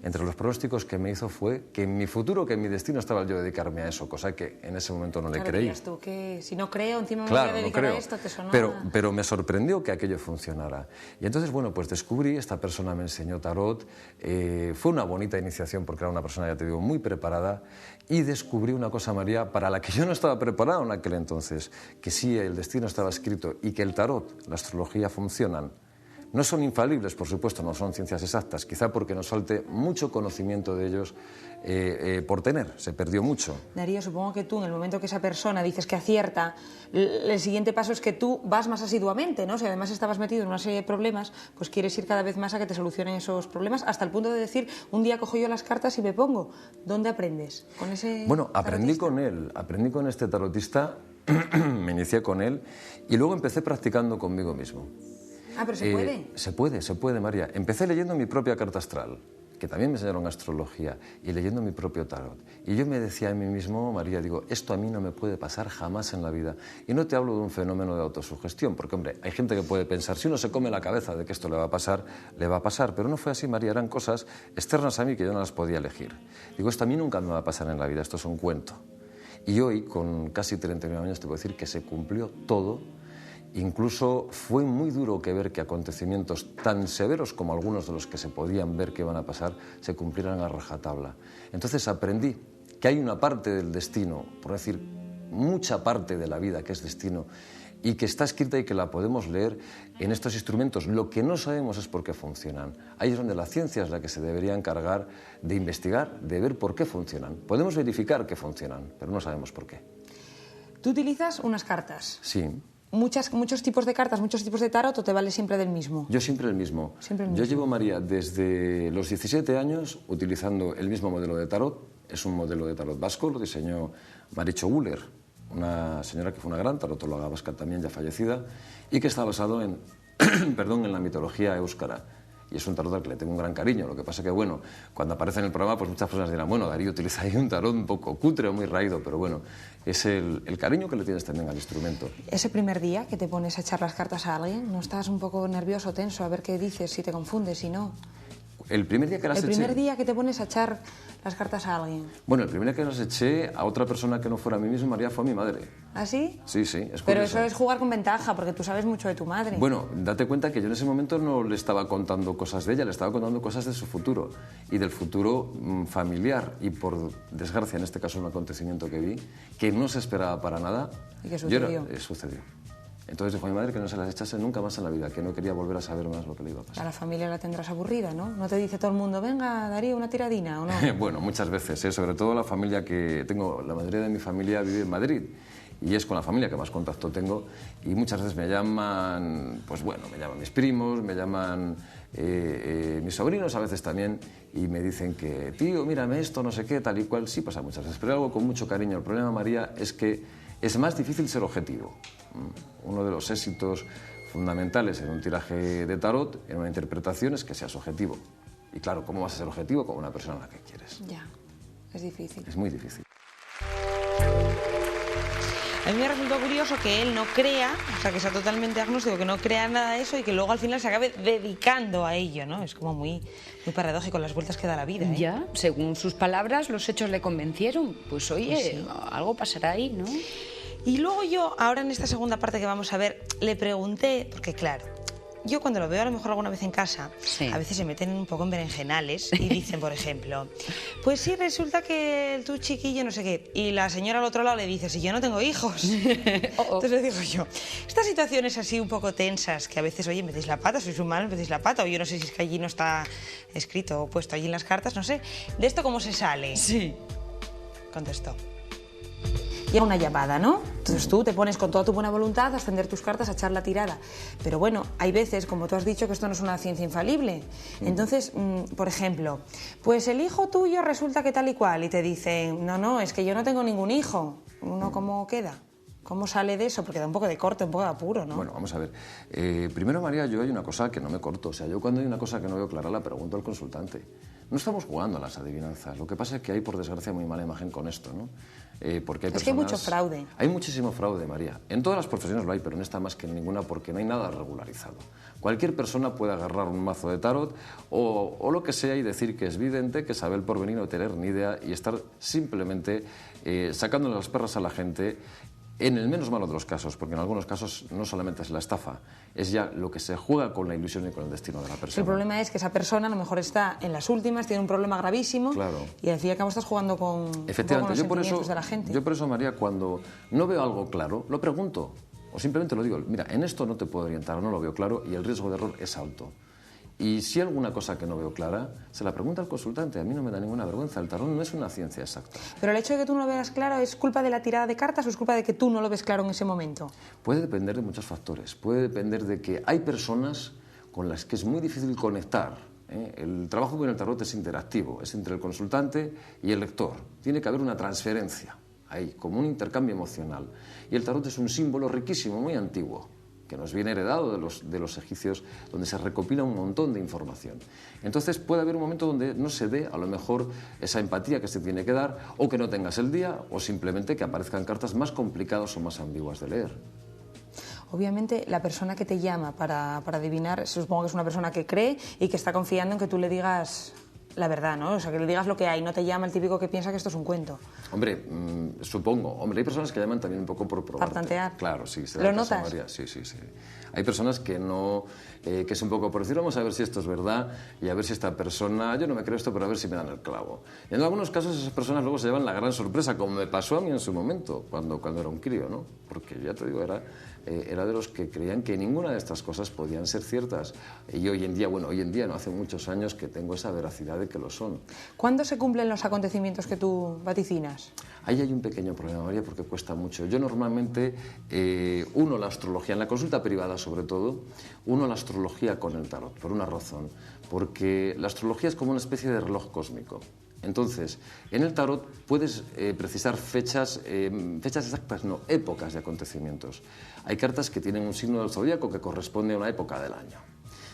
S8: Entre los pronósticos que me hizo fue que en mi futuro, que en mi destino estaba yo dedicarme a eso, cosa que en ese momento no le creí.
S2: Tú que si no creo, encima me
S8: Claro,
S2: voy a dedicar a esto, te sonaba...
S8: Pero me sorprendió que aquello funcionara. Y entonces, bueno, pues descubrí, esta persona me enseñó tarot, fue una bonita iniciación porque era una persona, ya te digo, muy preparada, y descubrí una cosa, María, para la que yo no estaba preparado en aquel entonces, que sí, el destino estaba escrito y que el tarot, la astrología funcionan. No son infalibles, por supuesto, no son ciencias exactas, quizá porque nos falte mucho conocimiento de ellos por tener, se perdió mucho.
S2: Darío, supongo que tú, en el momento que esa persona dices que acierta, el siguiente paso es que tú vas más asiduamente, ¿no? Si además estabas metido en una serie de problemas, pues quieres ir cada vez más a que te solucionen esos problemas, hasta el punto de decir, un día cojo yo las cartas y me pongo. ¿Dónde aprendes? ¿Con ese
S8: Bueno, aprendí
S2: tarotista?
S8: con él, aprendí con este tarotista, me inicié con él y luego empecé practicando conmigo mismo.
S2: Ah, pero se puede.
S8: Se puede, María. Empecé leyendo mi propia carta astral, que también me enseñaron astrología, y leyendo mi propio tarot. Y yo me decía a mí mismo, María, digo, esto a mí no me puede pasar jamás en la vida. Y no te hablo de un fenómeno de autosugestión, porque, hombre, hay gente que puede pensar, si uno se come la cabeza de que esto le va a pasar, pero no fue así, María, eran cosas externas a mí que yo no las podía elegir. Digo, esto a mí nunca me va a pasar en la vida, esto es un cuento. Y hoy, con casi 39 años, te puedo decir que se cumplió todo. Incluso fue muy duro que ver que acontecimientos tan severos como algunos de los que se podían ver que iban a pasar se cumplieran a rajatabla. Entonces aprendí que hay una parte del destino, por decir, mucha parte de la vida que es destino y que está escrita y que la podemos leer en estos instrumentos. Lo que no sabemos es por qué funcionan. Ahí es donde la ciencia es la que se debería encargar de investigar, de ver por qué funcionan. Podemos verificar que funcionan, pero no sabemos por qué.
S2: ¿Tú utilizas unas cartas?
S8: Sí.
S2: ¿Muchos tipos de cartas, muchos tipos de tarot o te vale siempre del mismo?
S8: Yo siempre el mismo. Yo llevo, María, desde los 17 años utilizando el mismo modelo de tarot. Es un modelo de tarot vasco, lo diseñó Maricho Guller, una señora que fue una gran tarotóloga vasca también ya fallecida y que está basado en, en la mitología éuskara. Y es un tarot al que le tengo un gran cariño. Lo que pasa que, bueno, cuando aparece en el programa, pues muchas personas dirán, bueno, Darío utiliza ahí un tarot un poco cutre o muy raído, pero bueno, es el cariño que le tienes también al instrumento.
S2: Ese primer día que te pones a echar las cartas a alguien, ¿no estás un poco nervioso, tenso, a ver qué dices, si te confundes, si no?
S8: El primer día que las eché...
S2: El primer día que te pones a echar las cartas a alguien.
S8: Bueno, el primer día que las eché a otra persona que no fuera a mí mismo, María, fue a mi madre.
S2: ¿Ah, sí?
S8: Sí, es curioso.
S2: Pero eso es jugar con ventaja, porque tú sabes mucho de tu madre.
S8: Bueno, date cuenta que yo en ese momento no le estaba contando cosas de ella, le estaba contando cosas de su futuro y del futuro familiar. Y por desgracia, en este caso, un acontecimiento que vi, que no se esperaba para nada.
S2: ¿Y qué sucedió?
S8: Sucedió. Entonces dijo a mi madre que no se las echase nunca más en la vida, que no quería volver a saber más lo que le iba a pasar.
S2: A la familia la tendrás aburrida, ¿no? ¿No te dice todo el mundo, venga, Darío, una tiradina, o no?
S8: Bueno, muchas veces, sobre todo la familia que tengo, la mayoría de mi familia vive en Madrid y es con la familia que más contacto tengo y muchas veces me llaman, pues bueno, me llaman mis primos, me llaman mis sobrinos a veces también y me dicen que, tío, mírame esto, no sé qué, tal y cual. Sí pasa muchas veces, pero algo con mucho cariño. El problema, María, es que es más difícil ser objetivo. Uno de los éxitos fundamentales en un tiraje de tarot, en una interpretación, es que seas objetivo. Y claro, ¿cómo vas a ser objetivo con una persona a la que quieres?
S2: Ya, es difícil.
S8: Es muy difícil.
S2: A mí me resultó curioso que él no crea, o sea, que sea totalmente agnóstico, que no crea nada de eso y que luego al final se acabe dedicando a ello, ¿no? Es como muy paradójico las vueltas que da la vida, ¿eh?
S1: Ya, según sus palabras, los hechos le convencieron. Pues oye,
S2: Pues sí.
S1: algo pasará ahí, ¿no?
S2: Y luego yo, ahora en esta segunda parte que vamos a ver, le pregunté, porque claro, yo cuando lo veo a lo mejor alguna vez en casa,
S1: Sí.
S2: a veces se meten un poco en berenjenales y dicen, por ejemplo, pues sí, resulta que tu chiquillo no sé qué, y la señora al otro lado le dice, si yo no tengo hijos. Entonces le digo yo, estas situaciones así un poco tensas, que a veces, oye, metéis la pata, sois humanos, metéis la pata, o yo no sé si es que allí no está escrito o puesto allí en las cartas, no sé, ¿de esto cómo se sale?
S1: Sí.
S2: Contestó. llega una llamada, ¿no? Entonces tú te pones con toda tu buena voluntad a extender tus cartas, a echar la tirada. Pero bueno, hay veces, como tú has dicho, que esto no es una ciencia infalible. Entonces, por ejemplo, pues el hijo tuyo resulta que tal y cual, y te dicen, no, es que yo no tengo ningún hijo. ¿Uno cómo queda? ¿Cómo sale de eso? Porque da un poco de corte, un poco de apuro, ¿no?
S8: Bueno, vamos a ver. Primero, María, yo hay una cosa que no me corto. O sea, yo cuando hay una cosa que no veo clara la pregunto al consultante. No estamos jugando a las adivinanzas. Lo que pasa es que hay, por desgracia, muy mala imagen con esto, ¿no? Porque hay personas...
S2: que hay mucho fraude.
S8: Hay muchísimo fraude, María. En todas las profesiones lo hay, pero en esta más que en ninguna porque no hay nada regularizado. Cualquier persona puede agarrar un mazo de tarot o lo que sea y decir que es vidente, que sabe el porvenir, no tener ni idea y estar simplemente sacándole las perras a la gente. En el menos malo de los casos, porque en algunos casos no solamente es la estafa, es ya lo que se juega con la ilusión y con el destino de la persona.
S2: El problema es que esa persona a lo mejor está en las últimas, tiene un problema gravísimo,
S8: claro.
S2: Y al fin y al cabo estás jugando con,
S8: efectivamente,
S2: los sentimientos de la gente.
S8: Yo por eso, María, cuando no veo algo claro, lo pregunto. O simplemente lo digo, mira, en esto no te puedo orientar, no lo veo claro y el riesgo de error es alto. Y si hay alguna cosa que no veo clara, se la pregunta al consultante. A mí no me da ninguna vergüenza. El tarot no es una ciencia exacta.
S2: Pero el hecho de que tú no lo veas claro, ¿es culpa de la tirada de cartas o es culpa de que tú no lo ves claro en ese momento?
S8: Puede depender de muchos factores. Puede depender de que hay personas con las que es muy difícil conectar. El trabajo con el tarot es interactivo, es entre el consultante y el lector. Tiene que haber una transferencia ahí, como un intercambio emocional. Y el tarot es un símbolo riquísimo, muy antiguo, que nos viene heredado de los egipcios, donde se recopila un montón de información. Entonces puede haber un momento donde no se dé a lo mejor esa empatía que se tiene que dar, o que no tengas el día, o simplemente que aparezcan cartas más complicadas o más ambiguas de leer.
S2: Obviamente la persona que te llama para adivinar, supongo que es una persona que cree y que está confiando en que tú le digas la verdad, ¿no? O sea, que le digas lo que hay, no te llama el típico que piensa que esto es un cuento.
S8: Hombre, supongo. Hombre, hay personas que llaman también un poco por probarte.
S2: ¿Para tantear?
S8: Claro, sí.
S2: ¿Lo notas?
S8: María. Sí. Hay personas que no... que es un poco por decir, vamos a ver si esto es verdad y a ver si esta persona... Yo no me creo esto, pero a ver si me dan el clavo. Y en algunos casos esas personas luego se llevan la gran sorpresa, como me pasó a mí en su momento, cuando era un crío, ¿no? Porque ya te digo, era de los que creían que ninguna de estas cosas podían ser ciertas. Y hoy en día, no hace muchos años que tengo esa veracidad de que lo son.
S2: ¿Cuándo se cumplen los acontecimientos que tú vaticinas?
S8: Ahí hay un pequeño problema, María, porque cuesta mucho. Yo normalmente uno la astrología, en la consulta privada sobre todo, uno la astrología con el tarot, por una razón. Porque la astrología es como una especie de reloj cósmico. Entonces, en el tarot puedes precisar fechas exactas, no, épocas de acontecimientos. Hay cartas que tienen un signo del zodíaco que corresponde a una época del año.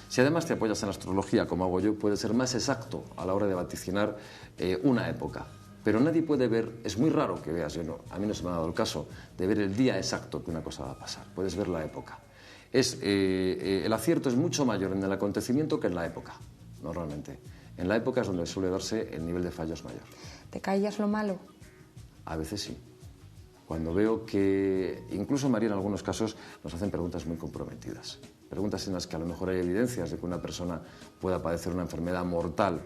S8: Si además te apoyas en la astrología, como hago yo, puede ser más exacto a la hora de vaticinar una época. Pero nadie puede ver, es muy raro que veas, a mí no se me ha dado el caso, de ver el día exacto que una cosa va a pasar. Puedes ver la época. El acierto es mucho mayor en el acontecimiento que en la época, normalmente. En la época es donde suele darse el nivel de fallos mayor.
S2: ¿Te callas lo malo?
S8: A veces sí. Cuando veo que, incluso María, en algunos casos, nos hacen preguntas muy comprometidas. Preguntas en las que a lo mejor hay evidencias de que una persona pueda padecer una enfermedad mortal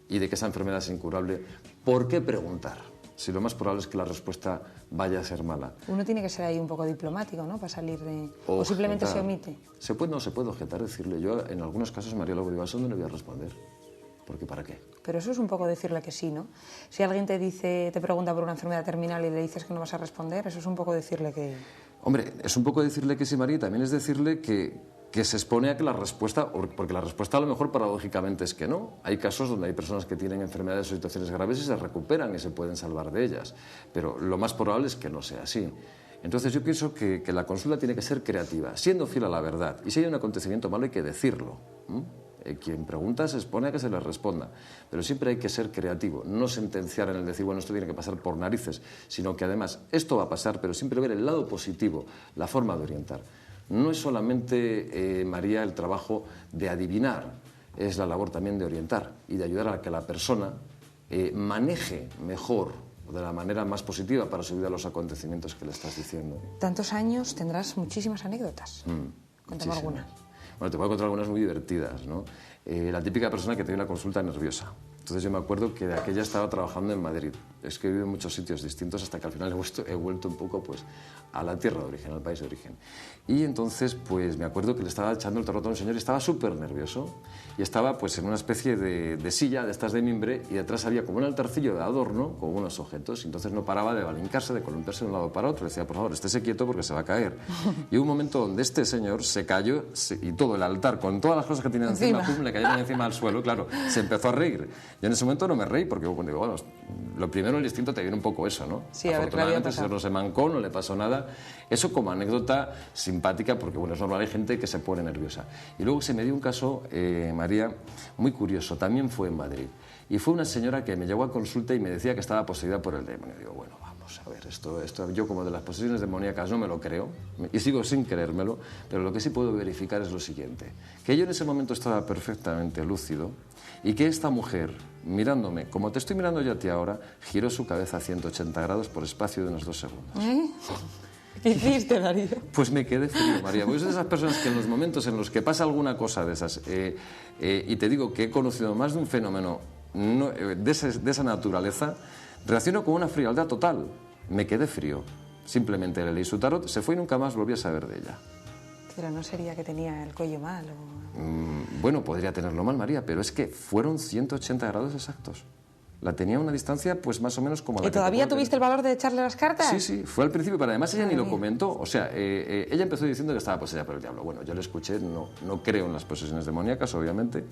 S8: y de que esa enfermedad es incurable. ¿Por qué preguntar? Si lo más probable es que la respuesta vaya a ser mala.
S2: Uno tiene que ser ahí un poco diplomático, ¿no? Para salir de... O simplemente se omite.
S8: No se puede objetar, decirle. Yo, en algunos casos, María, luego digo, ¿a eso no le voy a responder? Porque ¿para qué?
S2: Pero eso es un poco decirle que sí, ¿no? Si alguien te pregunta por una enfermedad terminal y le dices que no vas a responder, eso es un poco decirle que...
S8: Hombre, es un poco decirle que sí, María, y también es decirle que se expone a que la respuesta, porque la respuesta a lo mejor paradójicamente es que no. Hay casos donde hay personas que tienen enfermedades o situaciones graves y se recuperan y se pueden salvar de ellas, pero lo más probable es que no sea así. Entonces yo pienso que la consulta tiene que ser creativa, siendo fiel a la verdad. Y si hay un acontecimiento malo hay que decirlo. Quien pregunta se expone a que se le responda, pero siempre hay que ser creativo, no sentenciar en el decir, bueno, esto tiene que pasar por narices, sino que además esto va a pasar, pero siempre ver el lado positivo, la forma de orientar. No es solamente, María, el trabajo de adivinar, es la labor también de orientar y de ayudar a que la persona maneje mejor, de la manera más positiva para su vida, los acontecimientos que le estás diciendo.
S2: Tantos años, tendrás muchísimas anécdotas. Cuéntame algunas.
S8: Bueno, te voy a contar algunas muy divertidas, ¿no? La típica persona que tiene una consulta nerviosa. Entonces yo me acuerdo que de aquella estaba trabajando en Madrid Es que he vivido en muchos sitios distintos hasta que al final he vuelto un poco pues, a la tierra de origen, al país de origen. Y entonces pues me acuerdo que le estaba echando el tarrote a un señor y estaba súper nervioso. Y estaba pues en una especie de silla de estas de mimbre y detrás había como un altarcillo de adorno con unos objetos. Y entonces no paraba de balincarse, de columpiarse de un lado para otro. Le decía, por favor, estése quieto porque se va a caer. Y hubo un momento donde este señor se cayó y todo el altar, con todas las cosas que tenía encima, pum, le cayeron encima al suelo, claro. Se empezó a reír. Yo en ese momento no me reí porque digo, bueno, lo primero el instinto te viene un poco eso, ¿no?
S2: Sí, a ver,
S8: afortunadamente el señor no se mancó, no le pasó nada. Eso como anécdota simpática porque, bueno, es normal, hay gente que se pone nerviosa. Y luego se me dio un caso, María, muy curioso, también fue en Madrid. Y fue una señora que me llegó a consulta y me decía que estaba poseída por el demonio. Digo, bueno, vamos a ver, esto yo como de las posesiones demoníacas no me lo creo, y sigo sin creérmelo, pero lo que sí puedo verificar es lo siguiente, que yo en ese momento estaba perfectamente lúcido y que esta mujer, mirándome, como te estoy mirando yo a ti ahora, giró su cabeza a 180 grados por espacio de unos 2 segundos.
S2: ¿Qué hiciste, Darío?
S8: Pues me quedé frío, María, porque soy de esas personas que en los momentos en los que pasa alguna cosa de esas, y te digo que he conocido más de un fenómeno de esa naturaleza, reacciono con una frialdad total. Me quedé frío. Simplemente le leí su tarot, se fue y nunca más volví a saber de ella.
S2: Pero no sería que tenía el cuello mal o...
S8: Bueno, podría tenerlo mal, María, pero es que fueron 180 grados exactos. La tenía a una distancia, pues más o menos como la
S2: ¿Y
S8: que
S2: todavía
S8: te
S2: tuviste el valor de echarle las cartas?
S8: Sí, sí, fue al principio, pero además ella ni lo comentó. O sea, ella empezó diciendo que estaba poseída por el diablo. Bueno, yo le escuché, no creo en las posesiones demoníacas, obviamente.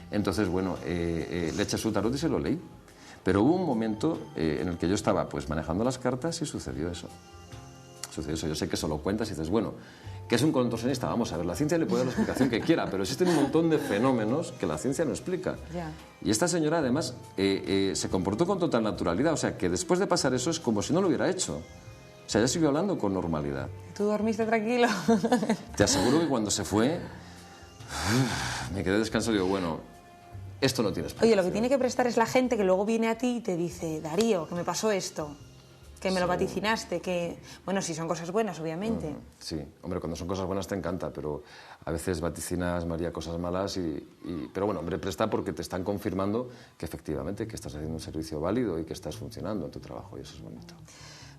S8: Entonces, bueno, le eché su tarot y se lo leí. Pero hubo un momento en el que yo estaba pues manejando las cartas y sucedió eso. Sucedió eso. Yo sé que eso lo cuentas y dices, bueno, ¿qué es un contorsionista? Vamos a ver, la ciencia le puede dar la explicación que quiera, pero existen un montón de fenómenos que la ciencia no explica.
S2: Ya.
S8: Y esta señora, además, se comportó con total naturalidad. O sea, que después de pasar eso es como si no lo hubiera hecho. O sea, ella siguió hablando con normalidad.
S2: ¿Tú dormiste tranquilo?
S8: Te aseguro que cuando se fue, me quedé descansado y digo, bueno, esto no tiene explicación.
S2: Oye, lo que tiene que prestar es la gente que luego viene a ti y te dice, Darío, que me pasó esto, que me lo vaticinaste, que... Bueno, si son cosas buenas, obviamente.
S8: Sí, hombre, cuando son cosas buenas te encanta, pero a veces vaticinas, María, cosas malas pero bueno, hombre, presta porque te están confirmando que efectivamente que estás haciendo un servicio válido y que estás funcionando en tu trabajo y eso es bonito.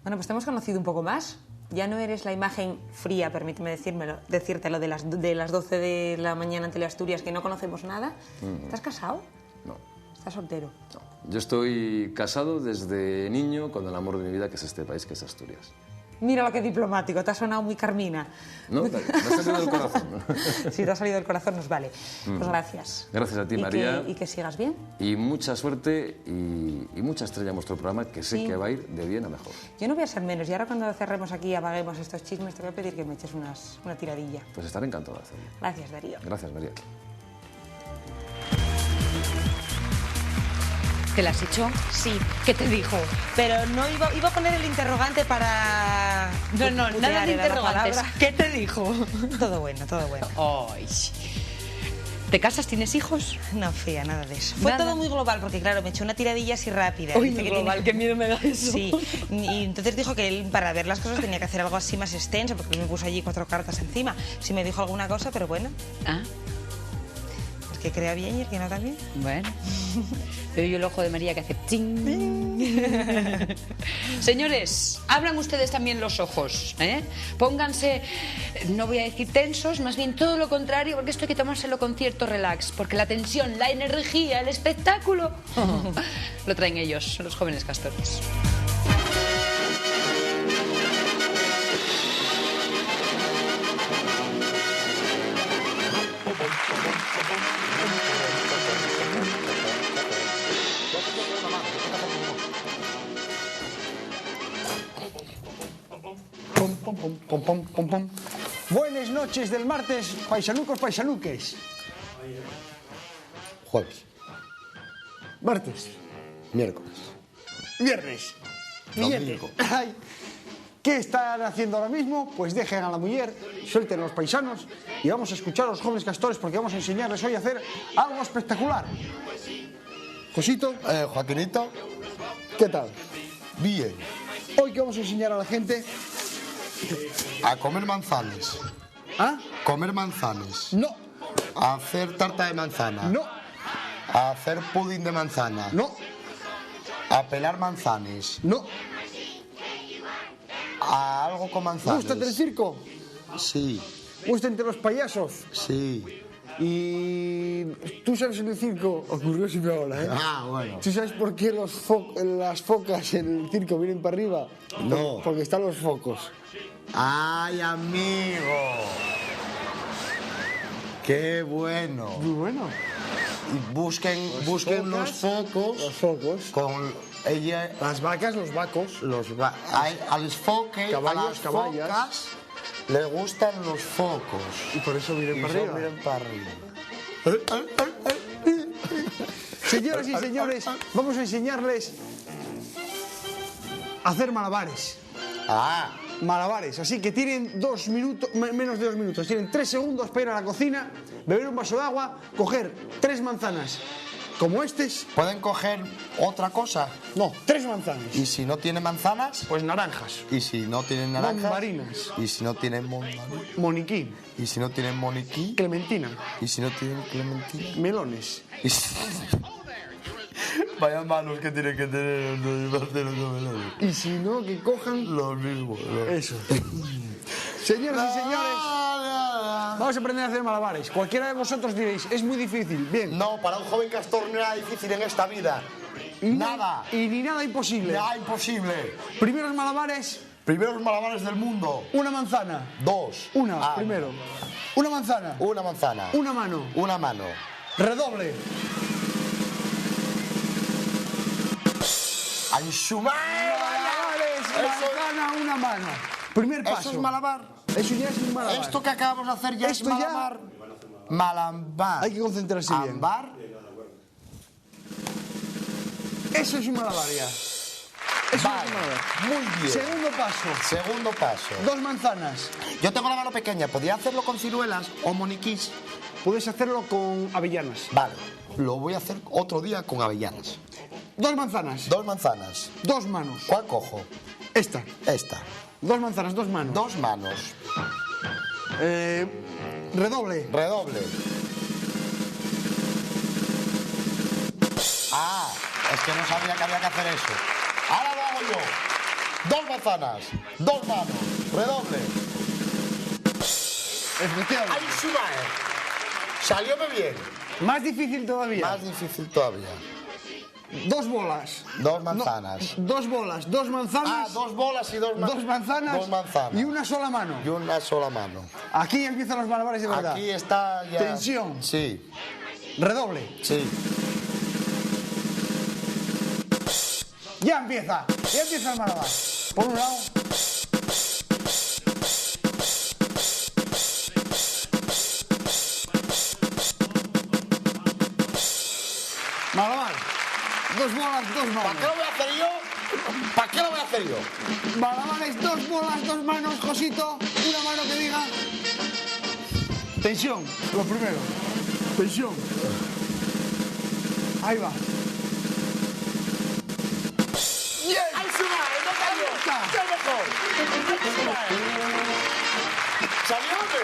S2: Bueno, pues te hemos conocido un poco más. Ya no eres la imagen fría, permíteme decírtelo, de las 12 de la mañana en Teleasturias, que no conocemos nada. ¿Estás casado?
S8: No.
S2: ¿Estás soltero?
S8: No. Yo estoy casado desde niño con el amor de mi vida, que es este país, que es Asturias.
S2: Mira lo que diplomático, te ha sonado muy Carmina.
S8: No, me ha salido del corazón.
S2: Si te ha salido del corazón, nos vale. Pues gracias.
S8: Gracias a ti, María.
S2: Y que sigas bien.
S8: Y mucha suerte y mucha estrella en vuestro programa, que sé que va a ir de bien a mejor.
S2: Yo no voy a ser menos. Y ahora cuando cerremos aquí y apaguemos estos chismes, te voy a pedir que me eches una tiradilla.
S8: Pues estaré encantado de hacerlo.
S2: Gracias, Darío.
S8: Gracias, María.
S1: ¿Te la has hecho?
S2: Sí.
S1: ¿Qué te dijo?
S2: Pero no iba a poner el interrogante para...
S1: No, nada de interrogantes. ¿Qué te dijo?
S2: Todo bueno, todo bueno.
S1: Ay. ¿Te casas? ¿Tienes hijos?
S2: No, fía, nada de eso. Fue todo muy global, porque claro, me echó una tiradilla así rápida.
S1: Uy, muy global, qué miedo me da eso.
S2: Sí, y entonces dijo que él, para ver las cosas, tenía que hacer algo así más extenso, porque él me puso allí 4 cartas encima. Sí me dijo alguna cosa, pero bueno.
S1: Ah.
S2: El que crea bien y el que no también.
S1: Bueno. Veo yo el ojo de María que hace ching. Señores, abran ustedes también los ojos, ¿eh? Pónganse, no voy a decir tensos, más bien todo lo contrario, porque esto hay que tomárselo con cierto relax, porque la tensión, la energía, el espectáculo, lo traen ellos, los jóvenes castores.
S9: Buenas noches del martes, paisanucos, paisanuques.
S10: Jueves.
S9: Martes.
S10: Miércoles.
S9: Viernes.
S10: Domingo.
S9: Ay, ¿qué están haciendo ahora mismo? Pues dejen a la mujer, suelten a los paisanos y vamos a escuchar a los jóvenes castores porque vamos a enseñarles hoy a hacer algo espectacular. Josito.
S10: Joaquinito.
S9: ¿Qué tal?
S10: Bien.
S9: Hoy que vamos a enseñar a la gente...
S10: A comer manzanas.
S9: ¿Ah?
S10: Comer manzanas.
S9: No.
S10: A hacer tarta de manzana.
S9: No.
S10: A hacer pudín de manzana.
S9: No.
S10: A pelar manzanes.
S9: No.
S10: A algo con manzanes.
S9: ¿Gústate el circo?
S10: Sí,
S9: ¿Gusta entre los payasos?
S10: sí.
S9: Y tú sabes en el circo, ocurrióseme ahora, ¿eh?
S10: Ah, bueno.
S9: ¿Tú sabes por qué las focas en el circo vienen para arriba?
S10: No.
S9: Porque están los focos.
S10: ¡Ay, amigo! ¡Qué bueno!
S9: Muy bueno.
S10: Y busquen los focos.
S9: Los focos.
S10: Con ella.
S9: Las vacas, los vacos.
S10: A los foques,
S9: Caballos,
S10: a las
S9: caballas.
S10: focas le gustan los focos.
S9: Y por eso vienen
S10: Y
S9: para
S10: eso
S9: arriba.
S10: miren para arriba.
S9: Señoras y señores, vamos a enseñarles a hacer malabares.
S10: Ah,
S9: Malabares, así que tienen 2 minutos, menos de 2 minutos, tienen 3 segundos para ir a la cocina, beber un vaso de agua, coger 3 manzanas como estos.
S10: ¿pueden coger otra cosa?
S9: No, 3 manzanas.
S10: ¿Y si no tiene manzanas?
S9: Pues naranjas,
S10: ¿Y si no tienen naranjas?
S9: mandarinas,
S10: ¿Y si no tienen mandarinas?
S9: moniquí,
S10: ¿Y si no tienen moniquí?
S9: clementina,
S10: ¿Y si no tienen clementina?
S9: melones.
S10: ¿Y si... Vaya manos que tienen que tener los melones.
S9: Y si no, que cojan
S10: Los mismos.
S9: eso. Señoras y señores, vamos a aprender a hacer malabares. Cualquiera de vosotros diréis, es muy difícil. Bien.
S10: No, para un joven castor no era difícil en esta vida. Nada.
S9: Y ni nada imposible.
S10: Nada imposible.
S9: Primeros malabares,
S10: Primeros malabares del mundo.
S9: una manzana.
S10: 2.
S9: Una, primero. Una manzana.
S10: Una manzana.
S9: Una mano.
S10: Una mano.
S9: Redoble.
S10: ¡Anshumar!
S9: Malabares, manzana, una mano. Primer paso.
S10: Eso es malabar.
S9: Eso ya es un malabar.
S10: Esto que acabamos de hacer ya
S9: Esto
S10: es
S9: ya-
S10: malabar. Malabar.
S9: Hay que concentrarse bien.
S10: Ambar.
S9: Eso es un malabar ya. Eso
S10: Vale.
S9: es un malabar.
S10: Muy bien.
S9: Segundo paso.
S10: Segundo paso.
S9: 2 manzanas.
S10: Yo tengo la mano pequeña. ¿Podría hacerlo con ciruelas o moniquís?
S9: Puedes hacerlo con avellanas.
S10: Vale. Lo voy a hacer otro día con avellanas.
S9: 2 manzanas.
S10: 2 manzanas.
S9: 2 manos.
S10: ¿Cuál cojo?
S9: Esta.
S10: Esta.
S9: 2 manzanas, 2 manos.
S10: 2 manos.
S9: Redoble.
S10: Redoble. Ah, es que no sabía que había que hacer eso. Ahora lo hago yo. 2 manzanas. 2 manos. Redoble.
S9: Efectivamente.
S10: ¡Ay, Sumae! Salióme bien.
S9: Más difícil todavía.
S10: Más difícil todavía.
S9: 2 bolas.
S10: 2 manzanas.
S9: 2 bolas, 2 manzanas.
S10: Ah, 2 bolas y 2
S9: 2 manzanas.
S10: 2 manzanas.
S9: Y una sola mano.
S10: Y una sola mano.
S9: Aquí empiezan los malabares de verdad.
S10: Aquí está ya.
S9: Tensión.
S10: Sí,
S9: Redoble.
S10: sí.
S9: Ya empieza. Ya empieza el malabar. Por un lado. Malabar. 2 bolas, 2
S10: ¿Para
S9: manos.
S10: qué lo voy a hacer yo? ¿Para qué lo voy a hacer yo?
S9: Malabares, 2 bolas, 2 manos, Josito. Una mano que diga. Tensión, lo primero. Tensión. Ahí va.
S10: ¡Bien! ¡Ay, Sumae! ¡No cayó!
S9: está.
S10: ¡Qué mejor! ¡Ay, Sumae! ¿Salióme?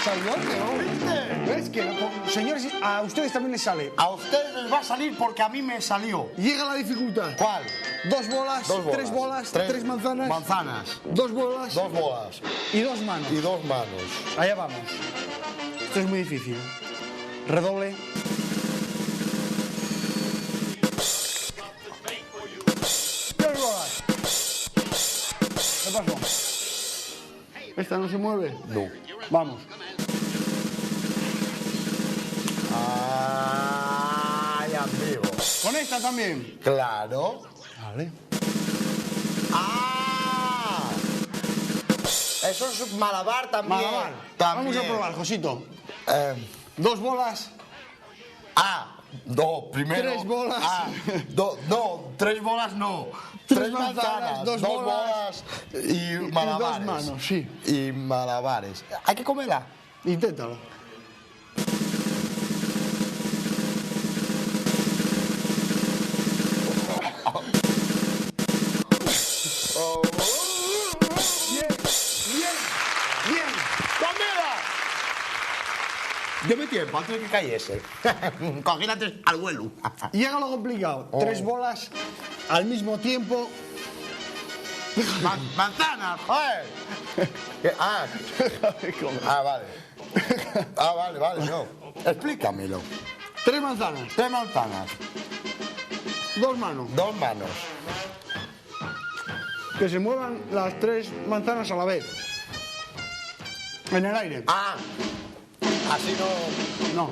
S9: Salió, ¿no?
S10: ¿Viste?
S9: ¿Ves que, señores, a ustedes también les sale?
S10: A ustedes les va a salir porque a mí me salió.
S9: Llega la dificultad.
S10: ¿Cuál?
S9: 2 bolas,
S10: 2 bolas.
S9: 3 bolas, 3 manzanas,
S10: Manzanas.
S9: 2 bolas
S10: 2 bolas.
S9: y 2 manos.
S10: Y 2 manos.
S9: Allá vamos. Esto es muy difícil. Redoble. ¡3 bolas! ¿Qué pasó? ¿Esta no se mueve?
S10: No.
S9: Vamos.
S10: ¡Ay, amigo!
S9: Con esta también.
S10: Claro.
S9: Vale.
S10: ¡Ah! Eso es malabar también.
S9: Malabar.
S10: También.
S9: Vamos a probar, Josito.
S10: 2
S9: bolas.
S10: No, primero.
S9: 3 bolas.
S10: No, 3 bolas no. 3 manzanas, 2 bolas y malabares.
S9: Y 2 manos, sí.
S10: Y malabares. ¿Hay que comerla?
S9: Inténtalo. Bien, bien, bien.
S10: ¡Comida! Deme tiempo antes de que cayese. Cogí antes al vuelo.
S9: Llega lo complicado. 3 bolas al mismo tiempo...
S10: Manzanas, joder. Vale. Vale, no. Explícamelo.
S9: 3 manzanas.
S10: 3 manzanas.
S9: 2 manos.
S10: 2 manos.
S9: Que se muevan las 3 manzanas a la vez. En el aire.
S10: Así no...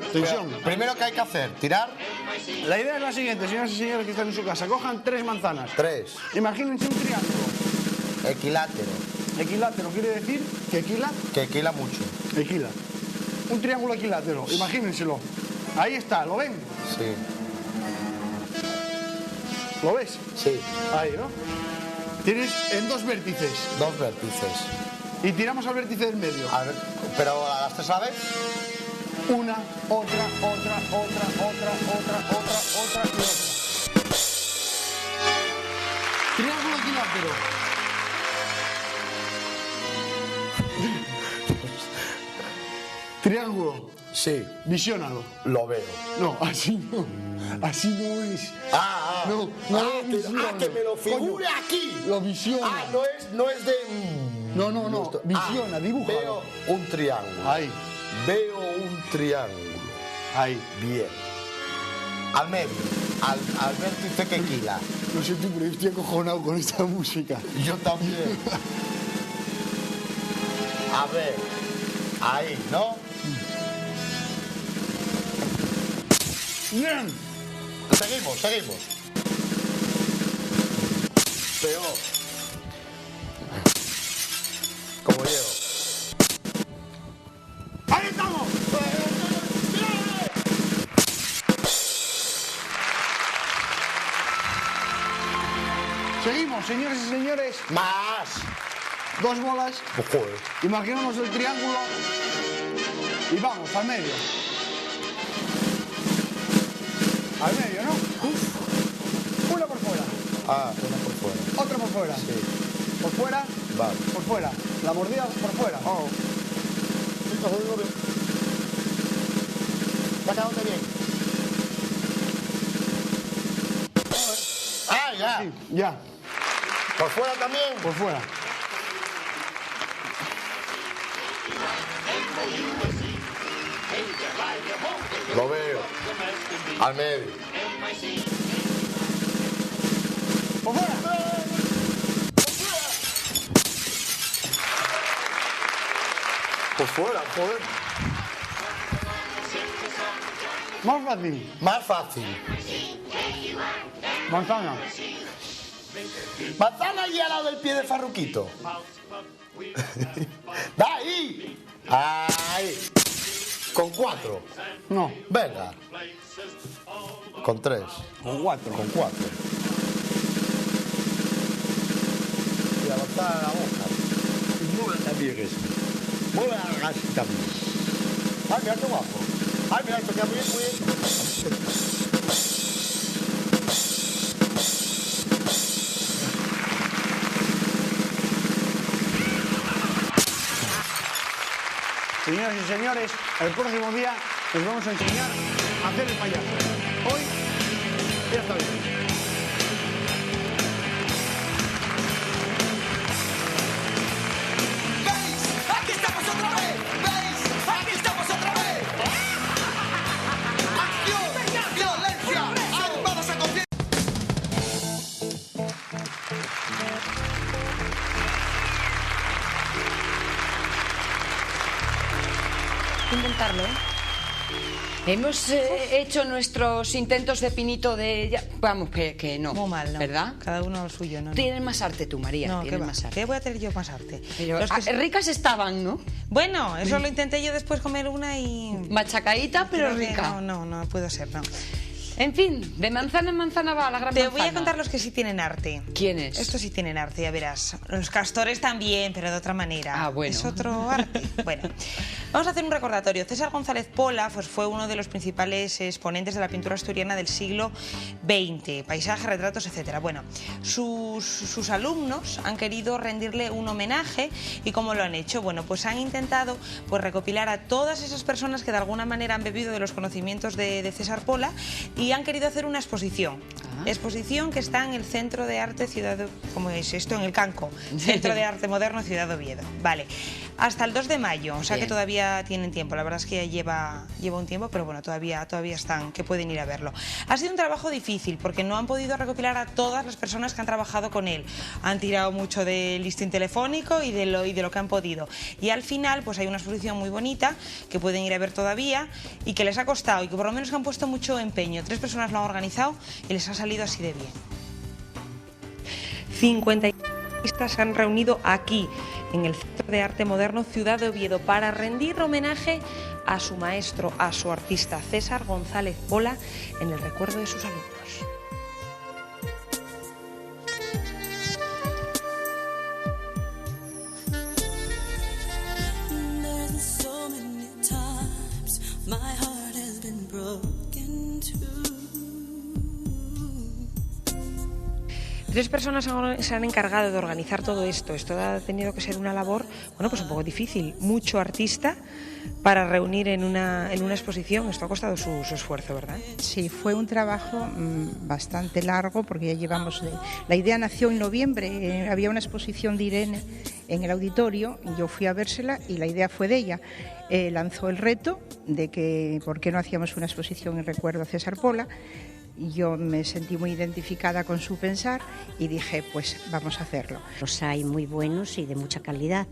S9: Atención.
S10: Primero, ¿qué hay que hacer? ¿Tirar?
S9: La idea es la siguiente, señoras y señores que están en su casa. Cojan 3 manzanas.
S10: 3.
S9: Imagínense un triángulo.
S10: Equilátero.
S9: Equilátero quiere decir que equila.
S10: Que equila mucho.
S9: Equila. Un triángulo equilátero, imagínenselo. Ahí está, ¿lo ven?
S10: Sí.
S9: ¿Lo ves?
S10: Sí.
S9: Ahí, ¿no? Tienes en 2 vértices.
S10: 2 vértices.
S9: Y tiramos al vértice del medio.
S10: A ver, pero a las 3 a la vez.
S9: Una, otra y otra. Triángulo equilátero. Triángulo.
S10: Sí.
S9: Visiónalo.
S10: Lo veo.
S9: No, así no. Así no es. No lo visiona.
S10: Que me lo figure
S9: Coño,
S10: aquí.
S9: Lo visiona.
S10: No es de...
S9: No. Visiona, dibuja.
S10: Veo un triángulo.
S9: Ahí.
S10: Veo un triángulo.
S9: Ahí.
S10: Bien. Al medio. Al vértice que equila.
S9: No sé tú, pero yo estoy acojonado con esta música.
S10: Yo también. A ver. Ahí, ¿no?
S9: Bien.
S10: Seguimos. Peor. Como llego.
S9: ¡Ahí estamos! Seguimos, señores y señores.
S10: Más.
S9: 2 bolas.
S10: Joder.
S9: Imaginamos el triángulo. Y vamos, al medio. Al medio, ¿no? Una por fuera.
S10: Una por fuera.
S9: Otra por fuera.
S10: Sí.
S9: Por fuera.
S10: Vale.
S9: Por fuera. La mordida por fuera.
S10: ¿Te ha quedado bien? Ya.
S9: Sí, ya.
S10: ¿Por fuera también?
S9: Por fuera.
S10: Lo veo. Al medio.
S9: Por fuera.
S10: Por fuera, joder.
S9: Más fácil.
S10: Más fácil.
S9: Manzana.
S10: Manzana y al lado del pie de Farruquito. ¡Da ahí! ¡Ahí! Con 4.
S9: No.
S10: Venga. Con 3.
S9: Con 4.
S10: Con 4. Y avanzar a la boca. Y mueve también eso. Mueve la gasa también. ¡Ay, mira qué guapo! ¡Ay, mira, esto queda muy bien!
S9: Señoras y señores, el próximo día les vamos a enseñar a hacer el payaso. Hoy ya está bien.
S11: ¡Aquí estamos otra vez! ¿Veis? ¡Aquí estamos otra vez! ¡Acción! ¡Violencia! ¡Armados a conciencia!
S2: Intentarlo, ¿eh?
S1: Hemos hecho nuestros intentos de pinito de... vamos, que no.
S2: Muy mal, ¿no?
S1: ¿Verdad?
S2: Cada uno lo suyo, ¿no?
S1: Tienes más arte tú, María.
S2: No,
S1: tienes
S2: ¿qué
S1: más
S2: va?
S1: arte.
S2: ¿Qué voy a tener yo más arte?
S1: Pero,
S2: Los que
S1: ricas estaban, ¿no?
S2: Bueno, eso lo intenté yo después comer una y...
S1: Machacadita, pero
S2: Creo que
S1: rica.
S2: No puedo ser, no.
S1: En fin, de manzana en manzana va la gran
S2: Te
S1: manzana.
S2: voy a contar los que sí tienen arte.
S1: ¿Quiénes?
S2: Estos sí tienen arte, ya verás. Los castores también, pero de otra manera.
S1: Ah, bueno.
S2: Es otro arte. Bueno, vamos a hacer un recordatorio. César González Pola pues, fue uno de los principales exponentes de la pintura asturiana del siglo XX. Paisajes, retratos, etcétera. Bueno, sus alumnos han querido rendirle un homenaje. ¿Y cómo lo han hecho? Bueno, pues han intentado pues, recopilar a todas esas personas que de alguna manera han bebido de los conocimientos de César Pola y han querido hacer una exposición. Exposición que está en el Centro de Arte Ciudad... ¿Cómo es esto? En el Canco. Centro de Arte Moderno Ciudad Oviedo. Vale. Hasta el 2 de mayo, o sea
S1: Bien.
S2: que todavía tienen tiempo. La verdad es que ya lleva un tiempo, pero bueno, todavía están, que pueden ir a verlo. Ha sido un trabajo difícil porque no han podido recopilar a todas las personas que han trabajado con él. Han tirado mucho del listín telefónico y de lo que han podido. Y al final, pues hay una exposición muy bonita que pueden ir a ver todavía y que les ha costado y que por lo menos han puesto mucho empeño. 3 personas lo han organizado y les ha salido así de bien. 50 artistas se han reunido aquí, en el Centro de Arte Moderno Ciudad de Oviedo, para rendir homenaje a su maestro, a su artista César González Pola, en el recuerdo de sus alumnos. Tres personas se han encargado de organizar todo esto. Esto ha tenido que ser una labor, bueno, pues un poco difícil. Mucho artista para reunir en una exposición. Esto ha costado su esfuerzo, ¿verdad?
S12: Sí, fue un trabajo bastante largo porque ya llevamos... La idea nació en noviembre. Había una exposición de Irene en el auditorio. Yo fui a vérsela y la idea fue de ella. Lanzó el reto de que por qué no hacíamos una exposición en recuerdo a César Pola. Yo me sentí muy identificada con su pensar y dije, pues vamos a hacerlo.
S13: Los hay muy buenos y de mucha calidad.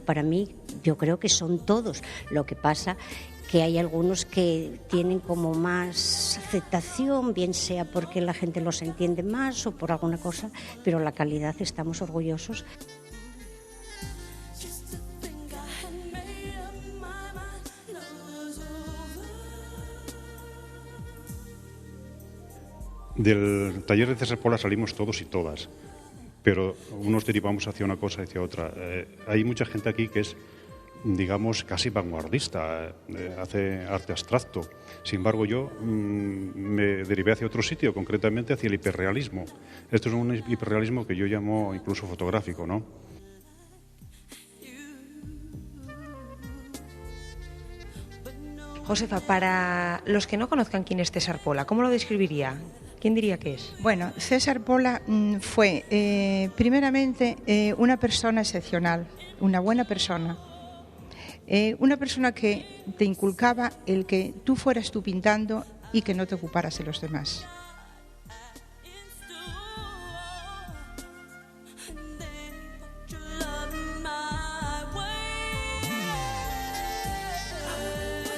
S13: Para mí, yo creo que son todos. Lo que pasa que hay algunos que tienen como más aceptación, bien sea porque la gente los entiende más o por alguna cosa, pero la calidad estamos orgullosos.
S14: Del taller de César Pola salimos todos y todas, pero unos derivamos hacia una cosa y hacia otra. Hay mucha gente aquí que es, digamos, casi vanguardista, hace arte abstracto. Sin embargo, yo me derivé hacia otro sitio, concretamente hacia el hiperrealismo. Esto es un hiperrealismo que yo llamo incluso fotográfico, ¿no?
S2: Josefa, para los que no conozcan quién es César Pola, ¿cómo lo describiría? ¿Quién diría que es?
S12: Bueno, César Pola fue primeramente una persona excepcional, una buena persona. Una persona que te inculcaba el que tú fueras tú pintando y que no te ocuparas de los demás.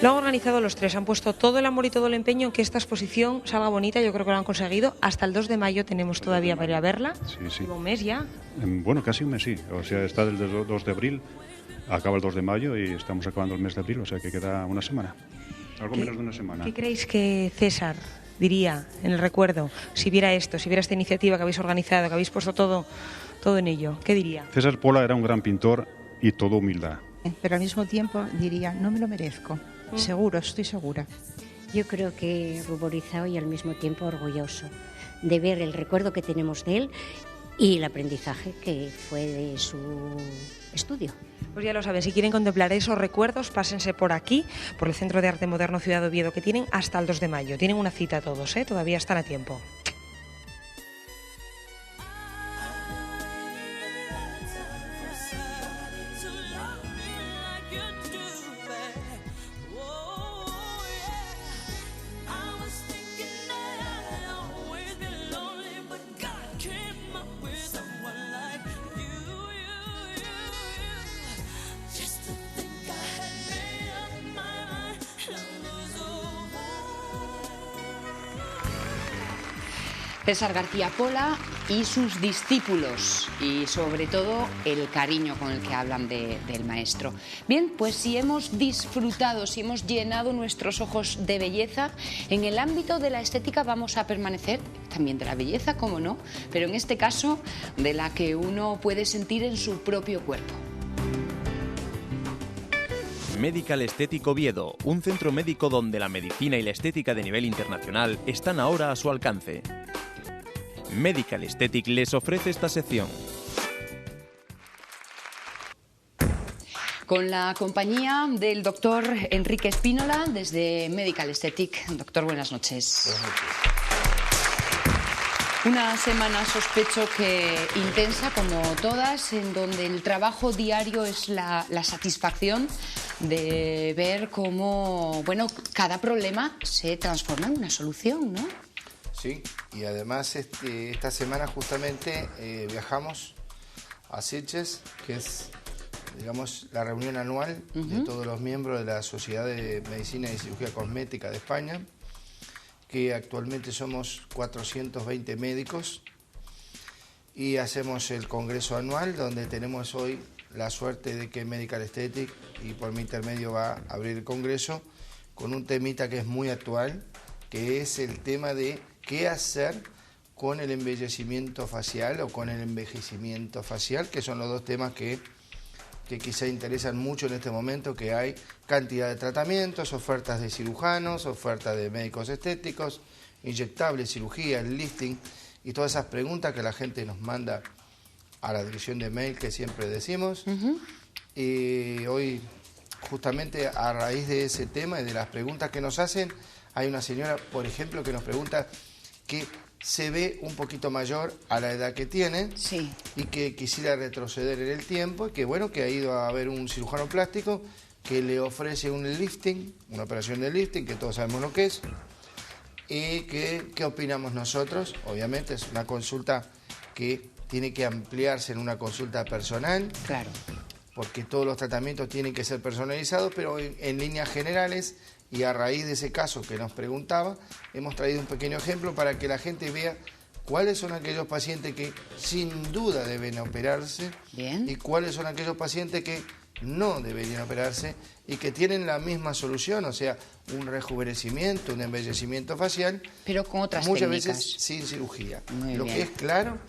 S2: Lo han organizado los tres, han puesto todo el amor y todo el empeño en que esta exposición salga bonita. Yo creo que lo han conseguido. Hasta el 2 de mayo tenemos todavía para ir a verla.
S14: Sí.
S2: Lleva un mes ya.
S14: Bueno, casi un mes, sí. O sea, está desde el 2 de abril, acaba el 2 de mayo y estamos acabando el mes de abril, o sea que queda una semana. Algo menos de una semana.
S2: ¿Qué creéis que César diría en el recuerdo si viera esto, si viera esta iniciativa que habéis organizado, que habéis puesto todo en ello? ¿Qué diría?
S14: César Pola era un gran pintor y todo humildad.
S12: Pero al mismo tiempo diría, no me lo merezco. Seguro, estoy segura.
S13: Yo creo que ruborizado y al mismo tiempo orgulloso de ver el recuerdo que tenemos de él y el aprendizaje que fue de su estudio.
S2: Pues ya lo saben, si quieren contemplar esos recuerdos, pásense por aquí, por el Centro de Arte Moderno Ciudad de Oviedo, que tienen hasta el 2 de mayo. Tienen una cita todos, todavía están a tiempo.
S1: César García Pola y sus discípulos, y sobre todo el cariño con el que hablan del maestro. Bien, pues si hemos disfrutado, si hemos llenado nuestros ojos de belleza, en el ámbito de la estética vamos a permanecer, también de la belleza, cómo no, pero en este caso de la que uno puede sentir en su propio cuerpo.
S5: Medical Estético Oviedo, un centro médico donde la medicina y la estética de nivel internacional están ahora a su alcance. Medical Aesthetic les ofrece esta sección.
S1: Con la compañía del doctor Enrique Espínola desde Medical Aesthetic. Doctor, buenas noches.
S15: Buenas noches.
S1: Una semana, sospecho que intensa como todas, en donde el trabajo diario es la satisfacción de ver cómo, bueno, cada problema se transforma en una solución, ¿no?
S15: Sí, y además esta semana justamente viajamos a Sitges, que es, digamos, la reunión anual de todos los miembros de la Sociedad de Medicina y Cirugía Cosmética de España, que actualmente somos 420 médicos, y hacemos el congreso anual, donde tenemos hoy la suerte de que Medical Aesthetic, y por mi intermedio va a abrir el congreso, con un temita que es muy actual, que es el tema de qué hacer con el embellecimiento facial o con el envejecimiento facial, que son los dos temas que quizá interesan mucho en este momento, que hay cantidad de tratamientos, ofertas de cirujanos, ofertas de médicos estéticos, inyectables, cirugía, el lifting, y todas esas preguntas que la gente nos manda a la dirección de mail que siempre decimos. Y hoy, justamente a raíz de ese tema y de las preguntas que nos hacen, hay una señora, por ejemplo, que nos pregunta que se ve un poquito mayor a la edad que tiene,
S1: sí,
S15: y que quisiera retroceder en el tiempo, y que bueno, que ha ido a ver un cirujano plástico que le ofrece un lifting, una operación de lifting, que todos sabemos lo que es, y que, ¿qué opinamos nosotros? Obviamente es una consulta que tiene que ampliarse en una consulta personal,
S1: claro,
S15: porque todos los tratamientos tienen que ser personalizados, pero en líneas generales, y a raíz de ese caso que nos preguntaba, hemos traído un pequeño ejemplo para que la gente vea cuáles son aquellos pacientes que sin duda deben operarse.
S1: Bien.
S15: Y cuáles son aquellos pacientes que no deberían operarse y que tienen la misma solución, o sea, un rejuvenecimiento, un embellecimiento facial,
S1: pero con otras
S15: muchas
S1: técnicas.
S15: veces sin cirugía.
S1: Muy
S15: Lo
S1: bien.
S15: que es claro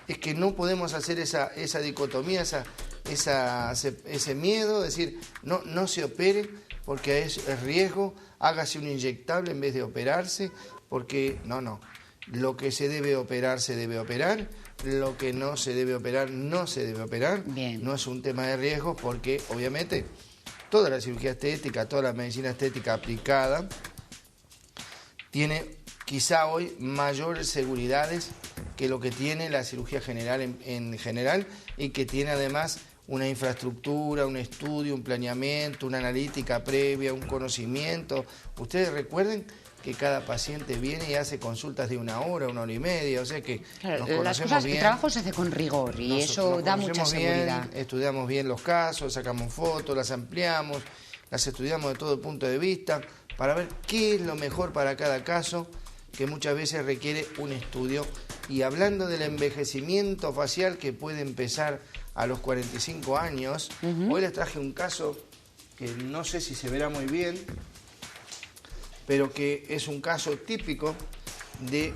S15: es que no podemos hacer esa dicotomía, ese miedo, decir, no se opere porque es riesgo, hágase un inyectable en vez de operarse, porque no. Lo que se debe operar, se debe operar, lo que no se debe operar, no se debe operar.
S1: Bien.
S15: No es un tema de riesgo porque, obviamente, toda la cirugía estética, toda la medicina estética aplicada tiene quizá hoy mayores seguridades que lo que tiene la cirugía general en general, y que tiene además una infraestructura, un estudio, un planeamiento, una analítica previa, un conocimiento. Ustedes recuerden que cada paciente viene y hace consultas de 1 hora, 1 hora y media, o sea que
S1: claro,
S15: nos
S1: las
S15: conocemos
S1: cosas,
S15: bien.
S1: el trabajo se hace con rigor y eso da mucha seguridad.
S15: Bien, estudiamos bien los casos, sacamos fotos, las ampliamos, las estudiamos de todo punto de vista para ver qué es lo mejor para cada caso, que muchas veces requiere un estudio. Y hablando del envejecimiento facial, que puede empezar a los 45 años, hoy les traje un caso que no sé si se verá muy bien, pero que es un caso típico de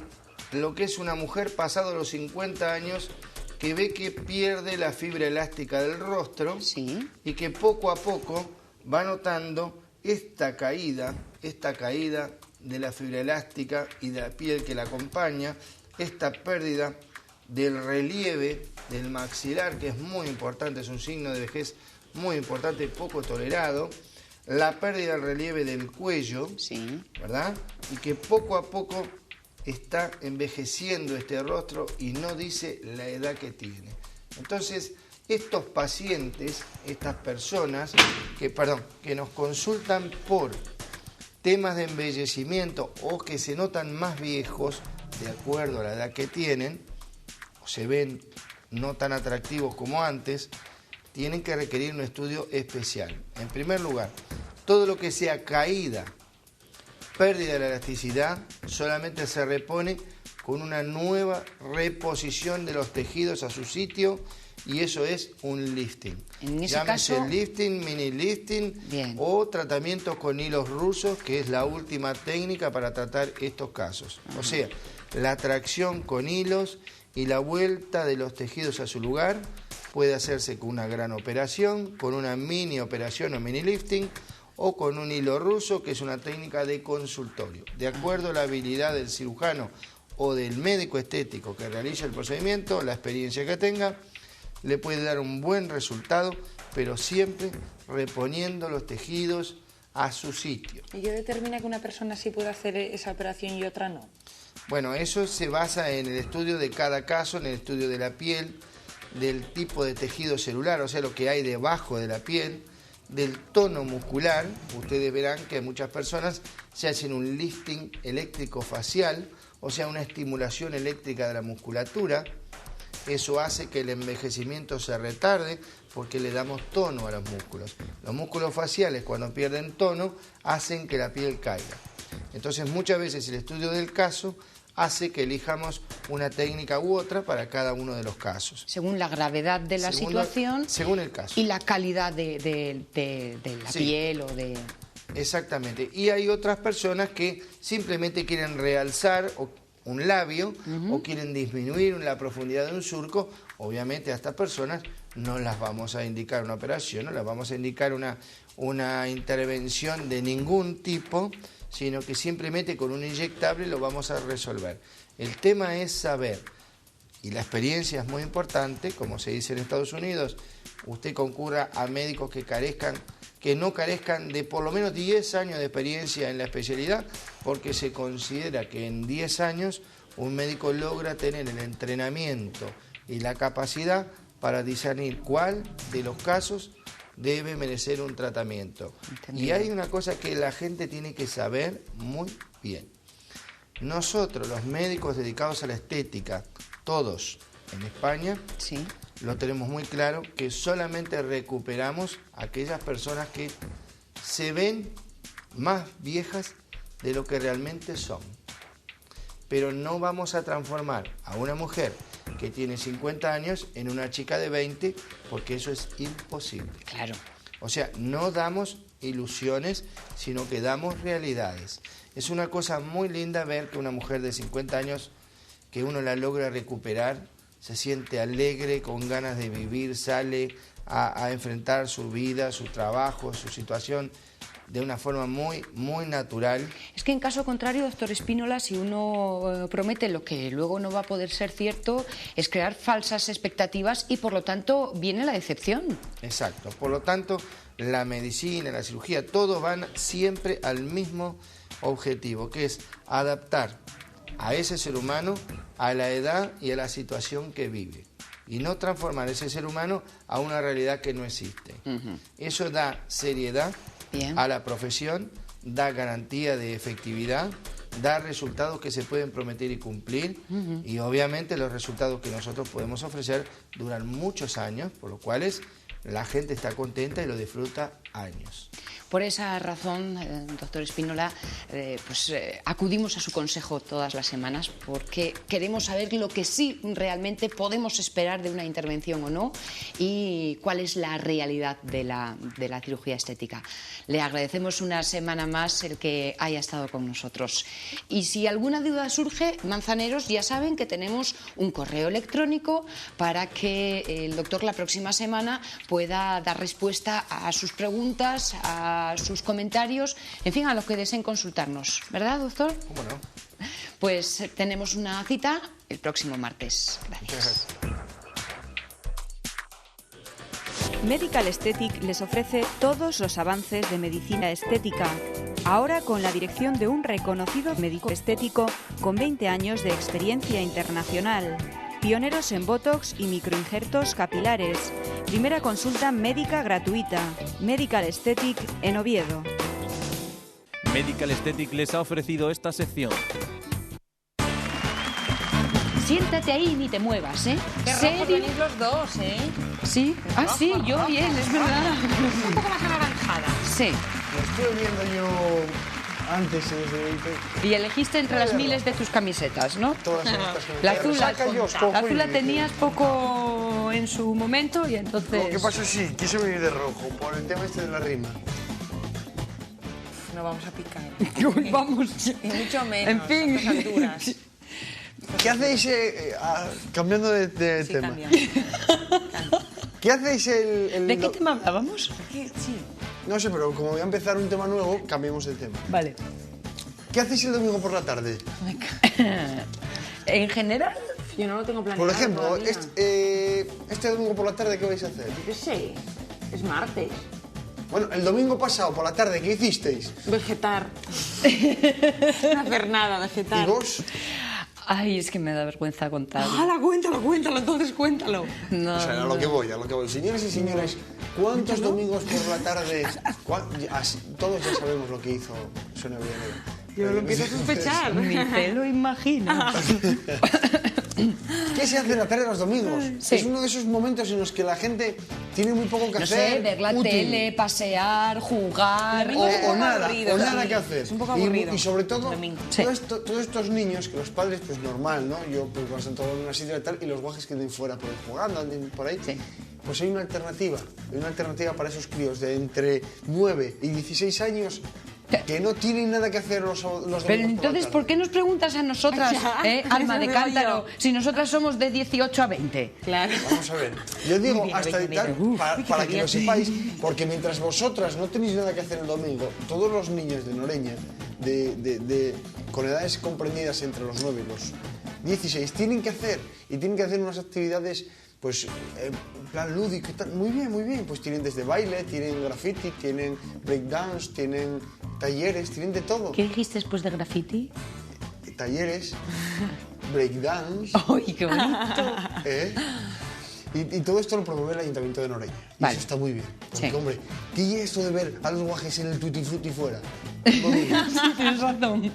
S15: lo que es una mujer pasado los 50 años que ve que pierde la fibra elástica del rostro,
S1: sí,
S15: y que poco a poco va notando esta caída de la fibra elástica y de la piel que la acompaña, esta pérdida del relieve del maxilar, que es muy importante, es un signo de vejez muy importante, poco tolerado, la pérdida del relieve del cuello,
S1: sí,
S15: ¿verdad? Y que poco a poco está envejeciendo este rostro y no dice la edad que tiene. Entonces, estos pacientes, estas personas que nos consultan por temas de embellecimiento o que se notan más viejos de acuerdo a la edad que tienen, o se ven no tan atractivos como antes, tienen que requerir un estudio especial. En primer lugar, todo lo que sea caída pérdida de la elasticidad, solamente se repone con una nueva reposición de los tejidos a su sitio, y eso es un lifting.
S1: En ese
S15: Llámese
S1: caso,
S15: lifting, mini lifting o tratamientos con hilos rusos, que es la última técnica para tratar estos casos. O sea, la tracción con hilos y la vuelta de los tejidos a su lugar puede hacerse con una gran operación, con una mini operación o mini lifting, o con un hilo ruso, que es una técnica de consultorio. De acuerdo a la habilidad del cirujano o del médico estético que realiza el procedimiento, la experiencia que tenga, le puede dar un buen resultado, pero siempre reponiendo los tejidos a su sitio.
S2: ¿Y qué determina que una persona sí puede hacer esa operación y otra no?
S15: Bueno, eso se basa en el estudio de cada caso, en el estudio de la piel, del tipo de tejido celular, o sea, lo que hay debajo de la piel, del tono muscular. Ustedes verán que muchas personas se hacen un lifting eléctrico facial, o sea, una estimulación eléctrica de la musculatura. Eso hace que el envejecimiento se retarde porque le damos tono a los músculos. Los músculos faciales, cuando pierden tono, hacen que la piel caiga. Entonces, muchas veces el estudio del caso hace que elijamos una técnica u otra para cada uno de los casos.
S1: Según la gravedad de la situación.
S15: Según el caso.
S1: Y la calidad de la piel o de...
S15: Exactamente. Y hay otras personas que simplemente quieren realzar un labio o quieren disminuir la profundidad de un surco. Obviamente a estas personas no las vamos a indicar una operación, no las vamos a indicar una intervención de ningún tipo, sino que simplemente con un inyectable lo vamos a resolver. El tema es saber, y la experiencia es muy importante, como se dice en Estados Unidos, usted concurra a médicos que no carezcan de por lo menos 10 años de experiencia en la especialidad, porque se considera que en 10 años un médico logra tener el entrenamiento y la capacidad para discernir cuál de los casos debe merecer un tratamiento.
S1: Entendido.
S15: Y hay una cosa que la gente tiene que saber muy bien. Nosotros, los médicos dedicados a la estética, todos en España, lo tenemos muy claro, que solamente recuperamos a aquellas personas que se ven más viejas de lo que realmente son. Pero no vamos a transformar a una mujer que tiene 50 años en una chica de 20, porque eso es imposible.
S1: Claro.
S15: O sea, no damos ilusiones, sino que damos realidades. Es una cosa muy linda ver que una mujer de 50 años, que uno la logra recuperar, se siente alegre, con ganas de vivir, sale a enfrentar su vida, su trabajo, su situación de una forma muy, muy natural.
S1: Es que en caso contrario, doctor Espínola, si uno promete lo que luego no va a poder ser cierto, es crear falsas expectativas y por lo tanto viene la decepción.
S15: Exacto. Por lo tanto, la medicina, la cirugía, todos van siempre al mismo objetivo, que es adaptar a ese ser humano a la edad y a la situación que vive, y no transformar ese ser humano a una realidad que no existe. Eso da seriedad a la profesión, da garantía de efectividad, da resultados que se pueden prometer y cumplir, y obviamente los resultados que nosotros podemos ofrecer duran muchos años, por lo cual la gente está contenta y lo disfruta años.
S1: Por esa razón, doctor Espínola, acudimos a su consejo todas las semanas porque queremos saber lo que sí realmente podemos esperar de una intervención o no y cuál es la realidad de la cirugía estética. Le agradecemos una semana más el que haya estado con nosotros. Y si alguna duda surge, manzaneros, ya saben que tenemos un correo electrónico para que el doctor la próxima semana pueda dar respuesta a sus preguntas, a sus comentarios, en fin, a lo que deseen consultarnos. ¿Verdad, doctor?
S15: ¿Cómo no?
S1: Pues tenemos una cita el próximo martes. Gracias.
S16: Medical Aesthetic les ofrece todos los avances de medicina estética, ahora con la dirección de un reconocido médico estético con 20 años de experiencia internacional, pioneros en botox y microinjertos capilares, primera consulta médica gratuita, Medical Aesthetic en Oviedo.
S5: Medical Aesthetic les ha ofrecido esta sección.
S1: Siéntate ahí y ni te muevas, ¿eh?
S2: Qué rojos venís los dos, ¿eh?
S1: Sí. Sí, yo bien, es verdad.
S2: Un poco más anaranjada.
S1: Sí.
S9: Estoy viendo yo antes.
S1: Y elegiste entre las miles de tus camisetas, ¿no?
S9: Todas
S1: la azul, la azul la
S9: y
S1: tenías poco en su momento y entonces...
S9: Lo que pasa sí, quise venir de rojo por el tema este de la rima.
S2: No vamos a picar.
S1: Vamos.
S2: Y mucho menos.
S1: En fin.
S2: A estas alturas.
S9: ¿Qué hacéis, cambiando de tema? ¿Qué hacéis
S1: ¿De qué tema hablábamos?
S2: Sí.
S9: No sé, pero como voy a empezar un tema nuevo, cambiemos de tema.
S1: Vale.
S9: ¿Qué hacéis el domingo por la tarde?
S1: En general,
S2: yo no lo tengo planeado.
S9: Por ejemplo, este domingo por la tarde, ¿qué vais a hacer?
S2: Yo qué sé, es martes.
S9: Bueno, el domingo pasado por la tarde, ¿qué hicisteis?
S2: Vegetar. No hacer nada, vegetar.
S9: ¿Y vos?
S1: Ay, es que me da vergüenza contarlo.
S2: ¡Hala, cuéntalo, entonces cuéntalo!
S1: No,
S9: o sea, a lo que voy. Señores y señores, ¿cuántos domingos por la tarde? Todos ya sabemos lo que hizo Sonia Villanueva.
S2: Yo lo empiezo a sospechar.
S1: Ni te lo imaginas.
S9: ¿Qué se hace en la tarde los domingos?
S1: Sí.
S9: Es uno de esos momentos en los que la gente tiene muy poco que hacer.
S1: No sé, ver la tele, pasear, jugar...
S9: O nada que hacer.
S2: Es un poco aburrido.
S9: Y sobre todo,
S1: Sí.
S9: todos estos niños, que los padres, pues normal, ¿no? Yo pues pasan todo en una sitio y tal, y los guajes que anden fuera por ahí jugando, anden por ahí.
S1: Sí.
S9: Pues hay una alternativa para esos críos de entre 9 y 16 años que no tienen nada que hacer los domingos.
S1: Pero entonces, ¿por qué nos preguntas a nosotras, alma de cántaro, si nosotras somos de 18 a 20?
S2: Claro.
S9: Vamos a ver, yo digo
S2: Bien,
S9: hasta
S2: bien,
S9: tal,
S2: bien.
S9: para que lo sepáis, porque mientras vosotras no tenéis nada que hacer el domingo, todos los niños de Noreña, con edades comprendidas entre los 9 y los 16, tienen que hacer unas actividades pues en plan lúdico y tal. Muy bien, pues tienen desde baile, tienen graffiti, tienen breakdance, tienen talleres, tienen de todo.
S1: ¿Qué dijiste después de graffiti?
S9: Talleres, breakdance.
S1: ¡Ay, qué bonito!
S9: Y todo esto lo promueve el Ayuntamiento de Noreña. Y
S1: Vale.
S9: eso está muy bien. Porque,
S1: Sí.
S9: hombre, ¿qué es esto de ver a los guajes en el tutti frutti fuera?
S1: Sí, tienes razón.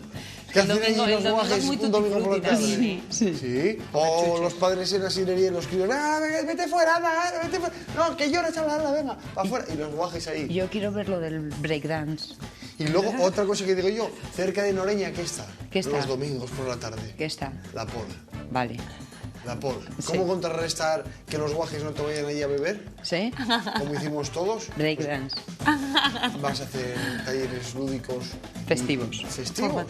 S9: ¿Qué hacen allí los guajes un domingo por la tarde?
S1: Sí.
S9: O los padres en la sirería y los críos, vete fuera, anda, vete fuera. No, que llora, chaval, venga, para afuera. Y los guajes ahí.
S1: Yo quiero ver lo del breakdance.
S9: Y luego, otra cosa que digo yo, cerca de Noreña, ¿qué está?
S1: ¿Qué está?
S9: Los domingos por la tarde.
S1: ¿Qué está?
S9: La Pola.
S1: Vale.
S9: La Pola.
S1: Sí.
S9: ¿Cómo contrarrestar que los guajes no te vayan allí a beber?
S1: ¿Sí?
S9: Como hicimos todos.
S1: Breakdance.
S9: Vas a hacer talleres lúdicos.
S1: Festivos.
S9: Festivos.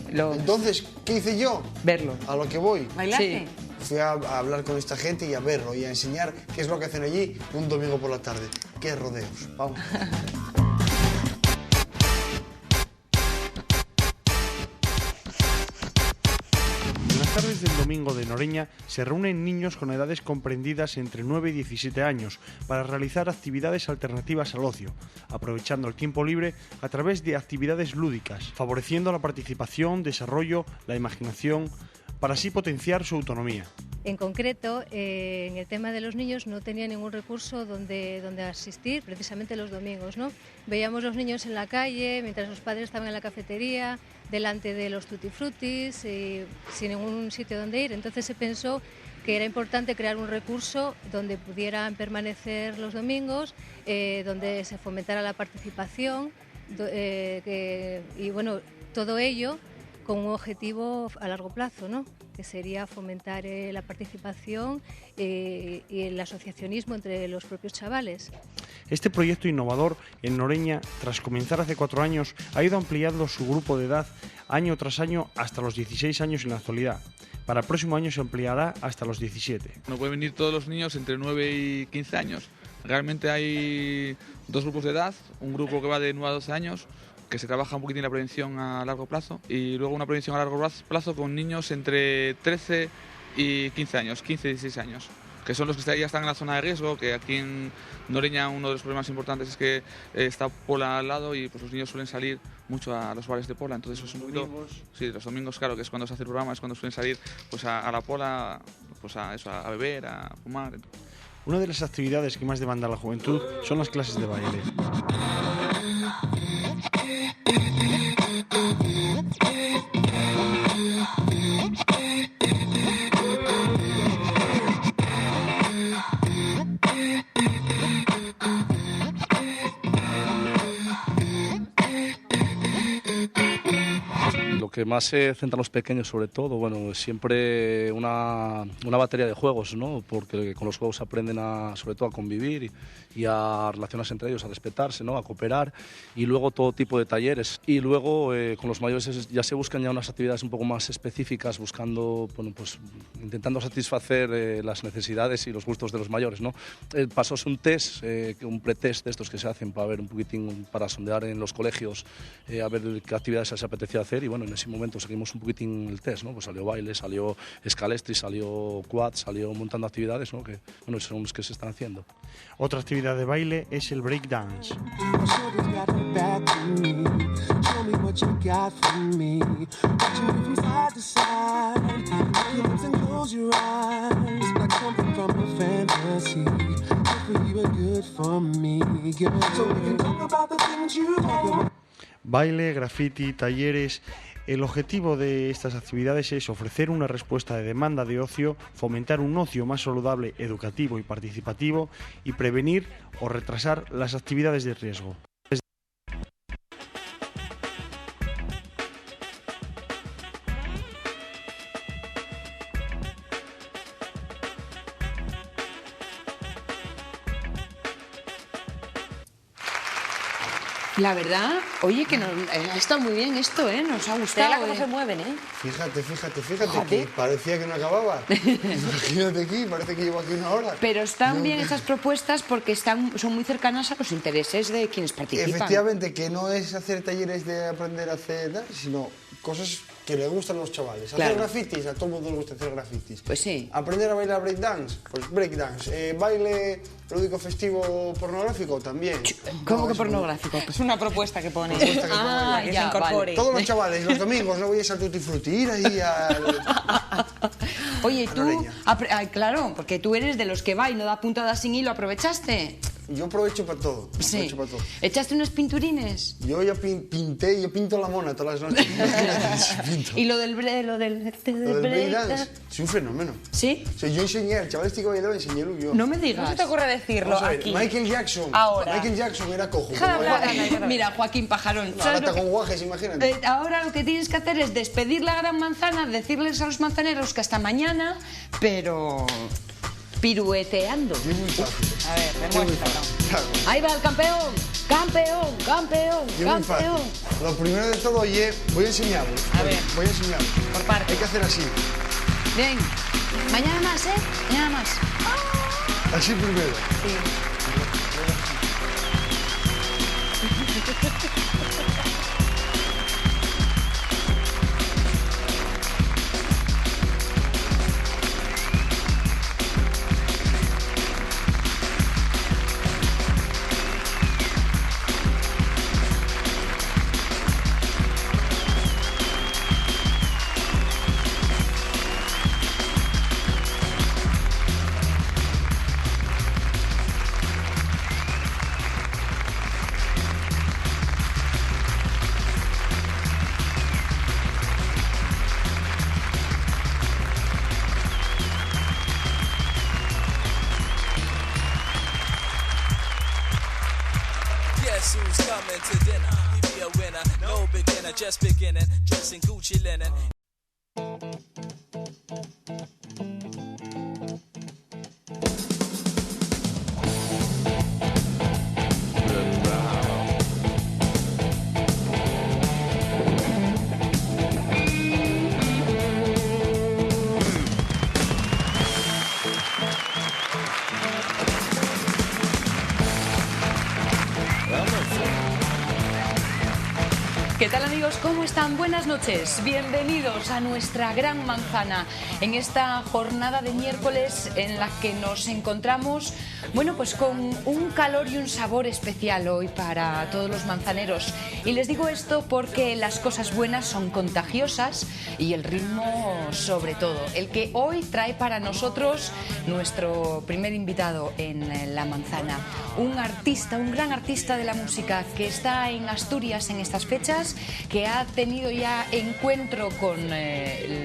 S9: Entonces, ¿qué hice yo?
S1: Verlo.
S9: A lo que voy.
S2: ¿Bailaste?
S9: Fui a hablar con esta gente y a verlo y a enseñar qué es lo que hacen allí un domingo por la tarde. ¿Qué rodeos? Vamos.
S17: En las tardes del domingo de Noreña se reúnen niños con edades comprendidas entre 9 y 17 años para realizar actividades alternativas al ocio, aprovechando el tiempo libre a través de actividades lúdicas, favoreciendo la participación, desarrollo, la imaginación, para así potenciar su autonomía.
S18: En concreto, en el tema de los niños no tenía ningún recurso donde asistir, precisamente los domingos, ¿no? Veíamos los niños en la calle, mientras los padres estaban en la cafetería, delante de los tutti frutis, sin ningún sitio donde ir. Entonces se pensó que era importante crear un recurso donde pudieran permanecer los domingos, donde se fomentara la participación y bueno, todo ello con un objetivo a largo plazo, ¿no? Que sería fomentar la participación y el asociacionismo entre los propios chavales.
S17: Este proyecto innovador en Noreña, tras comenzar hace 4 años, ha ido ampliando su grupo de edad año tras año hasta los 16 años en la actualidad. Para el próximo año se ampliará hasta los 17.
S7: No pueden venir todos los niños entre 9 y 15 años. Realmente hay 2 grupos de edad, un grupo que va de 9 a 12 años, que se trabaja un poquitín la prevención a largo plazo, y luego una prevención a largo plazo con niños entre 13 y 15 años, 15 y 16 años, que son los que ya están en la zona de riesgo, que aquí en Noreña uno de los problemas importantes es que está Pola al lado y pues los niños suelen salir mucho a los bares de Pola, entonces eso es un poquito... Sí, los domingos, claro, que es cuando se hace el programa, es cuando suelen salir pues a la Pola, pues a beber, a fumar.
S17: Una de las actividades que más demanda la juventud son las clases de baile.
S19: que más se centran los pequeños sobre todo, bueno, siempre una batería de juegos, ¿no? Porque con los juegos aprenden sobre todo a convivir y a relacionarse entre ellos, a respetarse, ¿no? A cooperar, y luego todo tipo de talleres. Y luego con los mayores ya se buscan ya unas actividades un poco más específicas, buscando, bueno, pues intentando satisfacer las necesidades y los gustos de los mayores, ¿no? El paso es un test, un pretest de estos que se hacen para ver un poquitín, para sondear en los colegios, a ver qué actividades se apetecía hacer, y bueno, en ese momento seguimos un poquitín el test, ¿no? Pues salió baile, salió escalestri, salió quad, salió montando actividades, ¿no? Que bueno, son los que se están haciendo.
S17: Otra actividad de baile es el breakdance. Baile, graffiti, talleres. El objetivo de estas actividades es ofrecer una respuesta de demanda de ocio, fomentar un ocio más saludable, educativo y participativo, y prevenir o retrasar las actividades de riesgo.
S1: La verdad, oye, que ha estado muy bien esto, ¿eh? Nos ha gustado.
S2: Mira cómo se mueven, ¿eh?
S9: Fíjate, que parecía que no acababa. Imagínate aquí, parece que llevo aquí una hora.
S1: Pero están bien estas propuestas porque son muy cercanas a los intereses de quienes participan.
S9: Efectivamente, que no es hacer talleres de aprender a hacer, sino cosas que le gustan a los chavales.
S1: Claro.
S9: Hacer grafitis, a todo el mundo le gusta hacer grafitis.
S1: Pues sí.
S9: Aprender a bailar breakdance, pues breakdance. Baile lúdico festivo pornográfico, también.
S1: ¿Cómo que pornográfico?
S2: Es una propuesta que pone.
S9: Que se
S1: incorpore.
S9: Todos los chavales, los domingos, no voy a Tutti Frutti, ir ahí
S1: Oye, tú, claro, porque tú eres de los que va y no da puntada sin hilo, ¿aprovechaste?
S9: Yo aprovecho para todo.
S1: Sí. ¿Echaste unos pinturines?
S9: Yo ya pinté, yo pinto la mona todas las noches.
S1: ¿Y lo del breakdance?
S9: Es un fenómeno.
S1: ¿Sí?
S9: O sea, yo enseñé, al chaval este que bailaba, enseñé yo.
S1: No me digas.
S2: No se te ocurre decirlo aquí.
S9: Michael Jackson.
S2: Ahora.
S9: Michael Jackson era cojo.
S1: Mira, Joaquín Pajarón.
S9: Ahora está con guajes, imagínate.
S1: Ahora lo que tienes que hacer es despedir la gran manzana, decirles a los manzaneros que hasta mañana, pero pirueteando.
S2: A ver, demuéstralo.
S1: Ahí va el campeón. Campeón.
S9: Lo primero de todo, oye, voy a enseñarlo.
S2: A ver.
S9: Voy a enseñarlo.
S2: Por parte.
S9: Hay que hacer así.
S1: Bien. Mañana más, ¿eh? Mañana más.
S9: Así primero.
S1: Sí.
S20: Who's coming to dinner? He be a winner, no beginner, just beginning, dressing Gucci linen.
S1: ¿Qué tal, amigos? ¿Cómo están? Buenas noches. Bienvenidos a nuestra gran manzana en esta jornada de miércoles en la que nos encontramos, bueno, pues con un calor y un sabor especial hoy para todos los manzaneros. Y les digo esto porque las cosas buenas son contagiosas y el ritmo sobre todo. El que hoy trae para nosotros nuestro primer invitado en la manzana. Un artista, un gran artista de la música que está en Asturias en estas fechas, que ha tenido tenido ya encuentro con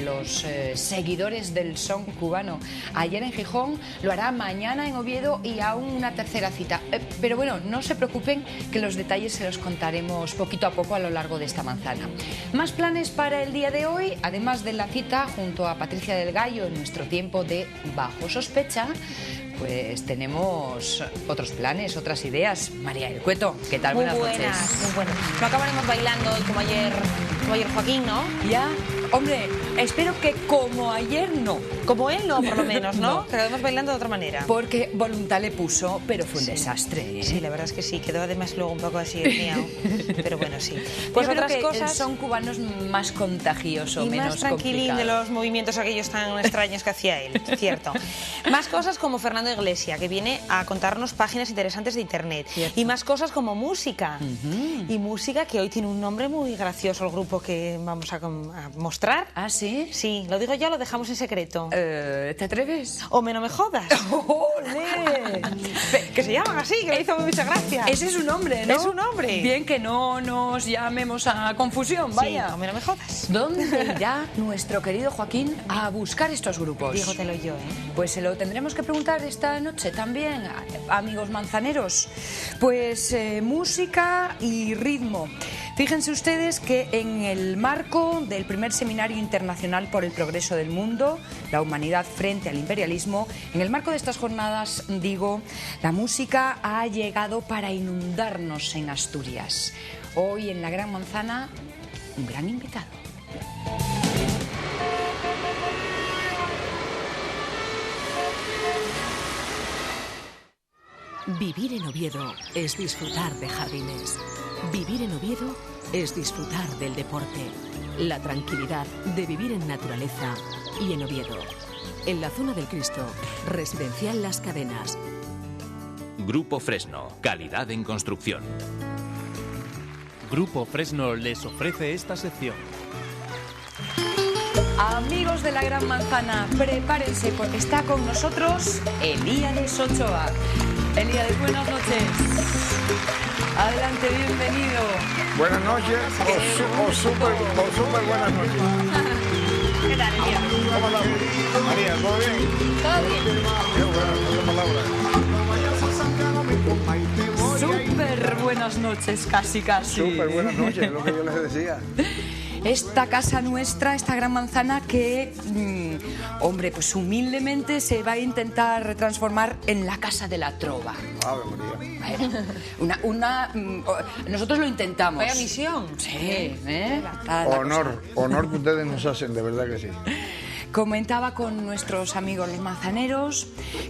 S1: los seguidores del son cubano ayer en Gijón, lo hará mañana en Oviedo y aún una tercera cita. Pero bueno, no se preocupen que los detalles se los contaremos poquito a poco a lo largo de esta manzana. Más planes para el día de hoy, además de la cita junto a Patricia del Gallo en nuestro tiempo de Bajo Sospecha, pues tenemos otros planes, otras ideas. María del Cueto, ¿qué tal?
S2: Muy
S1: buenas
S2: buenas,
S1: noches.
S2: muy buenas. No acabaremos bailando como ayer Joaquín, ¿no?
S1: Ya, hombre, espero que como ayer no.
S2: Como él no, por lo menos, ¿no?
S1: No.
S2: Que acabemos bailando de otra manera.
S1: Porque voluntad le puso, pero fue un desastre, ¿eh?
S2: Sí, la verdad es que sí, quedó además luego un poco así miau. Pero bueno, sí.
S1: Pues
S2: Yo creo
S1: otras
S2: que
S1: cosas son cubanos más contagioso,
S2: y
S1: menos
S2: más tranquilín
S1: complicado.
S2: de los movimientos aquellos tan extraños que hacía él, cierto. Más cosas como Fernando Iglesia, que viene a contarnos páginas interesantes de internet.
S1: Cierto.
S2: Y más cosas como música. Y música que hoy tiene un nombre muy gracioso, el grupo que vamos a mostrar.
S1: ¿Ah, sí?
S2: Sí, lo digo ya, lo dejamos en secreto.
S1: ¿Te atreves?
S2: O me no me jodas.
S1: ¡Ole!
S2: Que se llaman así, que me hizo mucha gracia.
S1: Ese es un nombre, ¿no?
S2: Es un nombre.
S1: Bien, que no nos llamemos a confusión, vaya.
S2: Sí, o me no me jodas.
S1: ¿Dónde irá nuestro querido Joaquín a buscar estos grupos?
S2: Dígotelo yo, ¿eh?
S1: Pues se lo tendremos que preguntar esta noche también, amigos manzaneros. Pues música y ritmo. Fíjense ustedes que en el marco del primer Seminario Internacional por el Progreso del Mundo, la humanidad frente al imperialismo, en el marco de estas jornadas, digo, la música ha llegado para inundarnos en Asturias. Hoy en la Gran Manzana, un gran invitado.
S3: Vivir en Oviedo es disfrutar de jardines. Vivir en Oviedo es disfrutar del deporte, la tranquilidad de vivir en naturaleza y en Oviedo. En la zona del Cristo, Residencial Las Cadenas.
S4: Grupo Fresno, calidad en construcción.
S5: Grupo Fresno les ofrece esta sección.
S1: Amigos de la Gran Manzana, prepárense porque está con nosotros Elíades Ochoa. Elíades, buenas noches. Adelante, bienvenido.
S21: Buenas noches o súper buenas noches.
S2: ¿Qué tal, Elíades?
S21: ¿Cómo andamos? María, ¿todo bien?
S1: Todo bien. Súper buenas noches, casi.
S21: Súper buenas noches, es lo que yo les decía.
S1: Esta casa nuestra, esta Gran Manzana que, hombre, pues humildemente se va a intentar transformar en la casa de la trova.
S21: Ave María.
S1: Nosotros lo intentamos.
S2: Vaya misión.
S1: Sí, ¿eh?
S21: Honor que ustedes nos hacen, de verdad que sí.
S1: Comentaba con nuestros amigos los manzaneros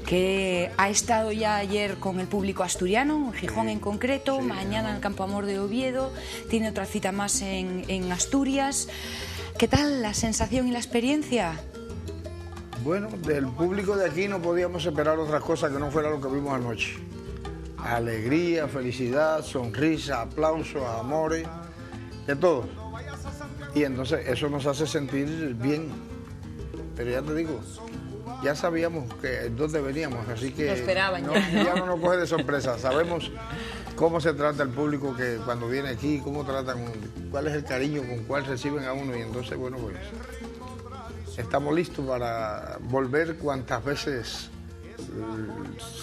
S1: que ha estado ya ayer con el público asturiano, en Gijón en concreto, mañana en el Campo Amor de Oviedo, tiene otra cita más en Asturias. ¿Qué tal la sensación y la experiencia?
S21: Bueno, del público de aquí no podíamos esperar otra cosa que no fuera lo que vimos anoche. Alegría, felicidad, sonrisa, aplausos, amores, de todo. Y entonces eso nos hace sentir bien. Pero ya te digo, ya sabíamos que dónde veníamos, así que
S1: lo esperaban
S21: ya no nos coge de sorpresa. Sabemos cómo se trata el público que cuando viene aquí, cómo tratan, cuál es el cariño con cuál reciben a uno. Y entonces, bueno, pues estamos listos para volver cuantas veces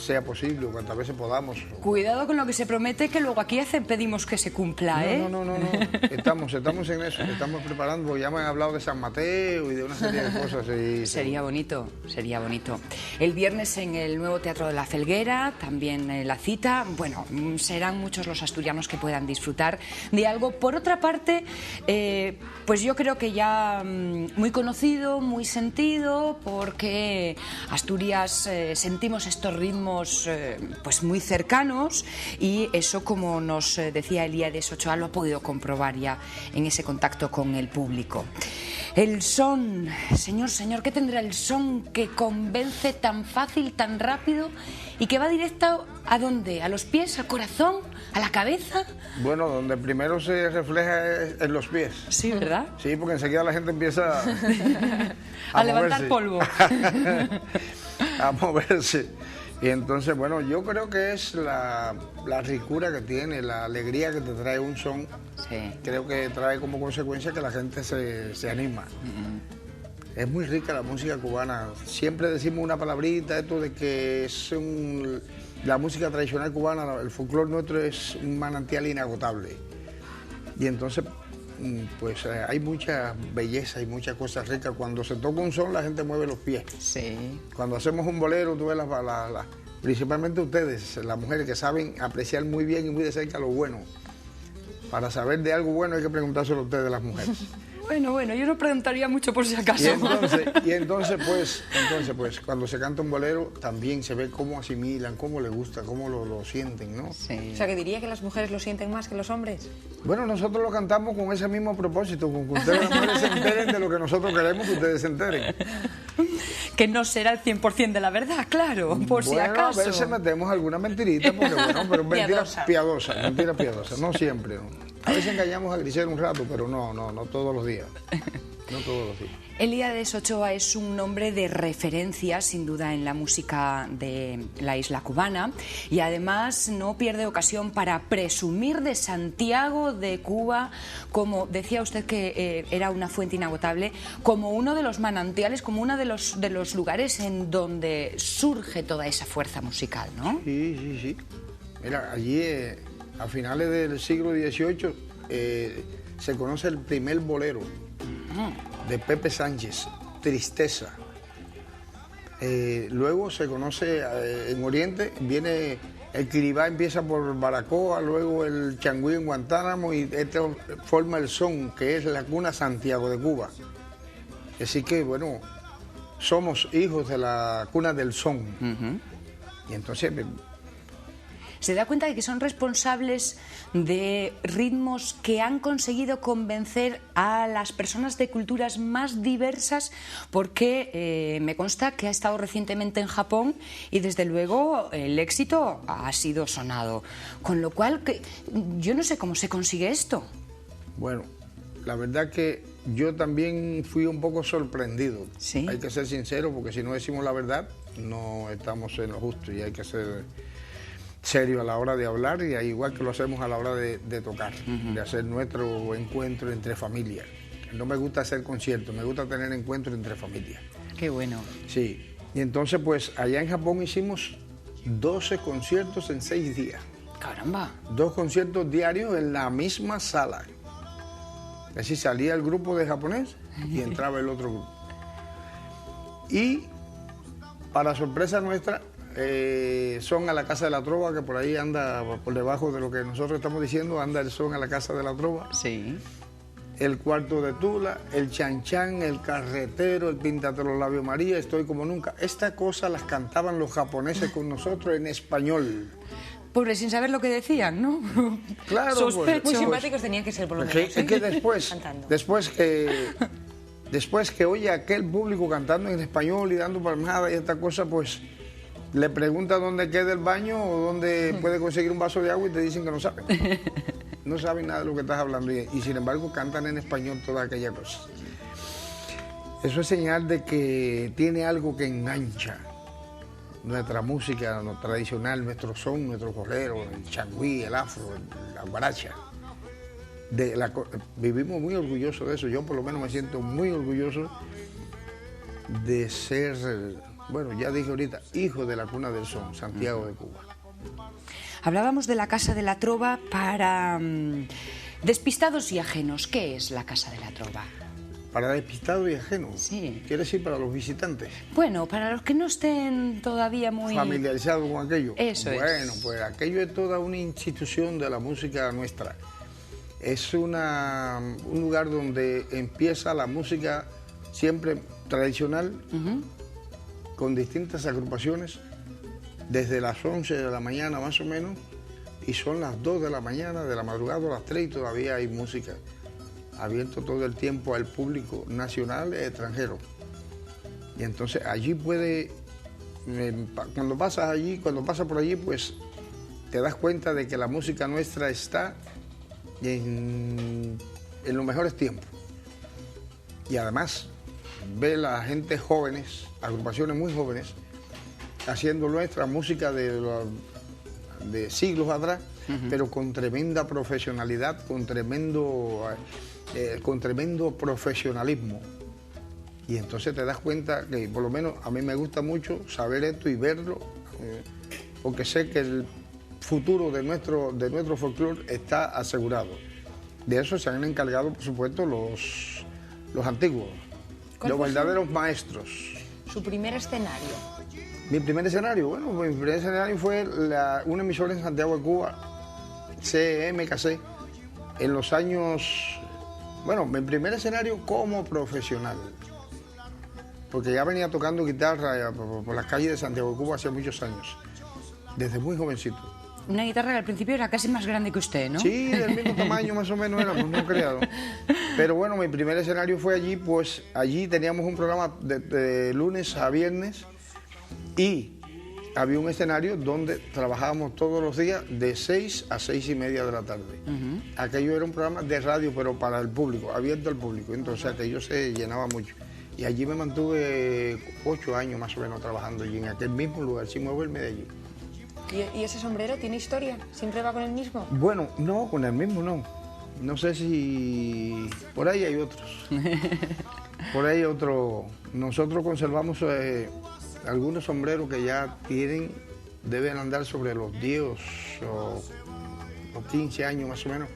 S21: sea posible, cuantas veces podamos.
S1: Cuidado con lo que se promete, que luego aquí pedimos que se cumpla, ¿eh?
S21: No. Estamos en eso, estamos preparando. Ya me han hablado de San Mateo y de una serie de cosas.
S1: Sería bonito. El viernes en el nuevo Teatro de la Felguera, también la cita. Bueno, serán muchos los asturianos que puedan disfrutar de algo. Por otra parte, pues yo creo que ya muy conocido, muy sentido, porque Asturias sentimos estos ritmos pues muy cercanos, y eso, como nos decía Elíades Ochoa, lo ha podido comprobar ya en ese contacto con el público. El son, señor, ¿qué tendrá el son que convence tan fácil, tan rápido y que va directo a dónde? ¿A los pies, al corazón, a la cabeza?
S21: Bueno, donde primero se refleja es en los pies.
S1: Sí, ¿verdad?
S21: Sí, porque enseguida la gente empieza
S1: a levantar polvo.
S21: A moverse. Y entonces, bueno, yo creo que es la ricura que tiene, la alegría que te trae un son.
S1: Sí.
S21: Creo que trae como consecuencia que la gente se anima. Es muy rica la música cubana. Siempre decimos una palabrita, esto de que es la música tradicional cubana, el folclore nuestro es un manantial inagotable. Y entonces, pues hay mucha belleza y muchas cosas ricas. Cuando se toca un son, la gente mueve los pies.
S1: Sí.
S21: Cuando hacemos un bolero, tú ves principalmente ustedes, las mujeres que saben apreciar muy bien y muy de cerca lo bueno. Para saber de algo bueno hay que preguntárselo a ustedes, las mujeres.
S1: Bueno, yo no preguntaría mucho por si acaso.
S21: Y entonces, pues, cuando se canta un bolero, también se ve cómo asimilan, cómo les gusta, cómo lo sienten, ¿no?
S1: Sí.
S2: O sea, que diría que las mujeres lo sienten más que los hombres.
S21: Bueno, nosotros lo cantamos con ese mismo propósito, con que ustedes las mujeres se enteren de lo que nosotros queremos que ustedes se enteren.
S1: Que no será el 100% de la verdad, claro, por si acaso.
S21: Bueno, a veces metemos alguna mentirita, porque bueno, pero mentira piadosa, no siempre, ¿no? A veces engañamos a Grisel un rato, pero no todos los días. No todos los días.
S1: Elías Ochoa es un nombre de referencia, sin duda, en la música de la isla cubana y además no pierde ocasión para presumir de Santiago de Cuba, como decía usted que era una fuente inagotable, como uno de los manantiales, como uno de los lugares en donde surge toda esa fuerza musical, ¿no?
S21: Sí. Mira, allí a finales del siglo XVIII se conoce el primer bolero de Pepe Sánchez, Tristeza. Luego se conoce en Oriente, viene el Kiribá, empieza por Baracoa, luego el Changüí en Guantánamo y esto forma el son, que es la cuna Santiago de Cuba. Así que, bueno, somos hijos de la cuna del son. Y entonces...
S1: ¿Se da cuenta de que son responsables de ritmos que han conseguido convencer a las personas de culturas más diversas? Porque me consta que ha estado recientemente en Japón y desde luego el éxito ha sido sonado. Con lo cual, yo no sé cómo se consigue esto.
S21: Bueno, la verdad que yo también fui un poco sorprendido.
S1: ¿Sí?
S21: Hay que ser sincero, porque si no decimos la verdad, no estamos en lo justo y hay que ser serio a la hora de hablar y igual que lo hacemos a la hora de tocar, de hacer nuestro encuentro entre familias. No me gusta hacer conciertos, me gusta tener encuentros entre familias.
S1: Qué bueno.
S21: Sí, y entonces pues allá en Japón hicimos 12 conciertos en 6 días.
S1: Caramba.
S21: 2 conciertos diarios en la misma sala. Es decir, salía el grupo de japonés y entraba el otro grupo. Y para sorpresa nuestra, son a la Casa de la Trova, que por ahí anda, por debajo de lo que nosotros estamos diciendo, anda el son a la Casa de la Trova.
S1: Sí.
S21: El Cuarto de Tula, el Chan Chan, el Carretero, el Píntate los labios María, Estoy como nunca. Estas cosas las cantaban los japoneses con nosotros en español.
S1: Pobre, sin saber lo que decían, ¿no?
S21: Claro,
S1: sospecho.
S2: Muy simpáticos tenían que ser, por lo menos.
S21: Es que después que oye aquel público cantando en español y dando palmadas y esta cosa, pues le pregunta dónde queda el baño o dónde puede conseguir un vaso de agua y te dicen que no saben. No saben nada de lo que estás hablando y sin embargo cantan en español toda aquella cosa. Eso es señal de que tiene algo que engancha. Nuestra música tradicional, nuestro son, nuestro bolero, el changüí, el afro, la guaracha. Vivimos muy orgullosos de eso. Yo por lo menos me siento muy orgulloso de ser, bueno, ya dije ahorita, hijo de la cuna del son, Santiago de Cuba.
S1: Hablábamos de la Casa de la Trova para despistados y ajenos. ¿Qué es la Casa de la Trova?
S21: Para despistados y ajenos.
S1: Sí.
S21: ¿Quiere decir para los visitantes?
S1: Bueno, para los que no estén todavía muy
S21: familiarizados con aquello.
S1: Eso es.
S21: Bueno, pues aquello es toda una institución de la música nuestra. Es un lugar donde empieza la música siempre tradicional, con distintas agrupaciones, desde las 11 de la mañana más o menos, y son las 2 de la mañana, de la madrugada a las 3 y todavía hay música. Abierto todo el tiempo al público nacional e extranjero. Y entonces allí cuando pasas por allí, pues te das cuenta de que la música nuestra está en los mejores tiempos. Y además ve la gente jóvenes, agrupaciones muy jóvenes, haciendo nuestra música de siglos atrás, pero con tremenda profesionalidad, con tremendo profesionalismo. Y entonces te das cuenta que, por lo menos a mí me gusta mucho saber esto y verlo, porque sé que el futuro de nuestro folclore está asegurado. De eso se han encargado, por supuesto, los antiguos, los verdaderos maestros.
S2: ¿Su primer escenario?
S21: Mi primer escenario, bueno, mi primer escenario fue una emisora en Santiago de Cuba, CMKC, en los años, bueno, mi primer escenario como profesional, porque ya venía tocando guitarra por las calles de Santiago de Cuba hace muchos años, desde muy jovencito.
S1: Una guitarra que al principio era casi más grande que usted, ¿no?
S21: Sí, del mismo tamaño más o menos éramos, no creado. Pero bueno, mi primer escenario fue allí, pues allí teníamos un programa de lunes a viernes y había un escenario donde trabajábamos todos los días de 6 a 6 y media de la tarde. Aquello era un programa de radio, pero para el público, abierto al público, entonces aquello se llenaba mucho. Y allí me mantuve 8 años más o menos trabajando allí, en aquel mismo lugar, sin moverme de allí.
S2: ¿Y ese sombrero tiene historia? ¿Siempre va con el mismo?
S21: Bueno, no, con el mismo no. No sé si... Por ahí hay otros. Por ahí hay otro. Nosotros conservamos algunos sombreros que ya deben andar sobre los 10 o 15 años más o menos.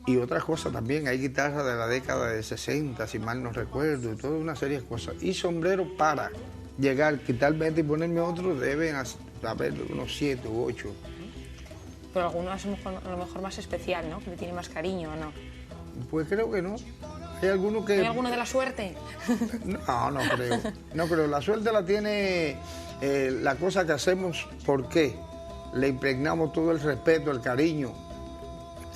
S21: Y otras cosas también. Hay guitarras de la década de 60, si mal no recuerdo, y toda una serie de cosas. Y sombreros para llegar, quitarme y ponerme otro, deben haber unos 7 u 8.
S2: Pero alguno es a lo mejor más especial, ¿no? Que le tiene más cariño, ¿o no?
S21: Pues creo que no. Hay alguno que...
S2: ¿Hay alguno de la suerte?
S21: No creo. No creo. La suerte la tiene la cosa que hacemos porque le impregnamos todo el respeto, el cariño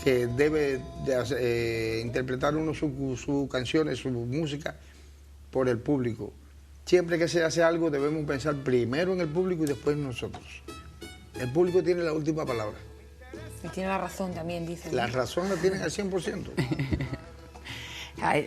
S21: que debe de interpretar uno sus canciones, su música por el público. Siempre que se hace algo debemos pensar primero en el público y después en nosotros. El público tiene la última palabra.
S2: Y tiene la razón también, dicen.
S21: La razón la tienen al 100%.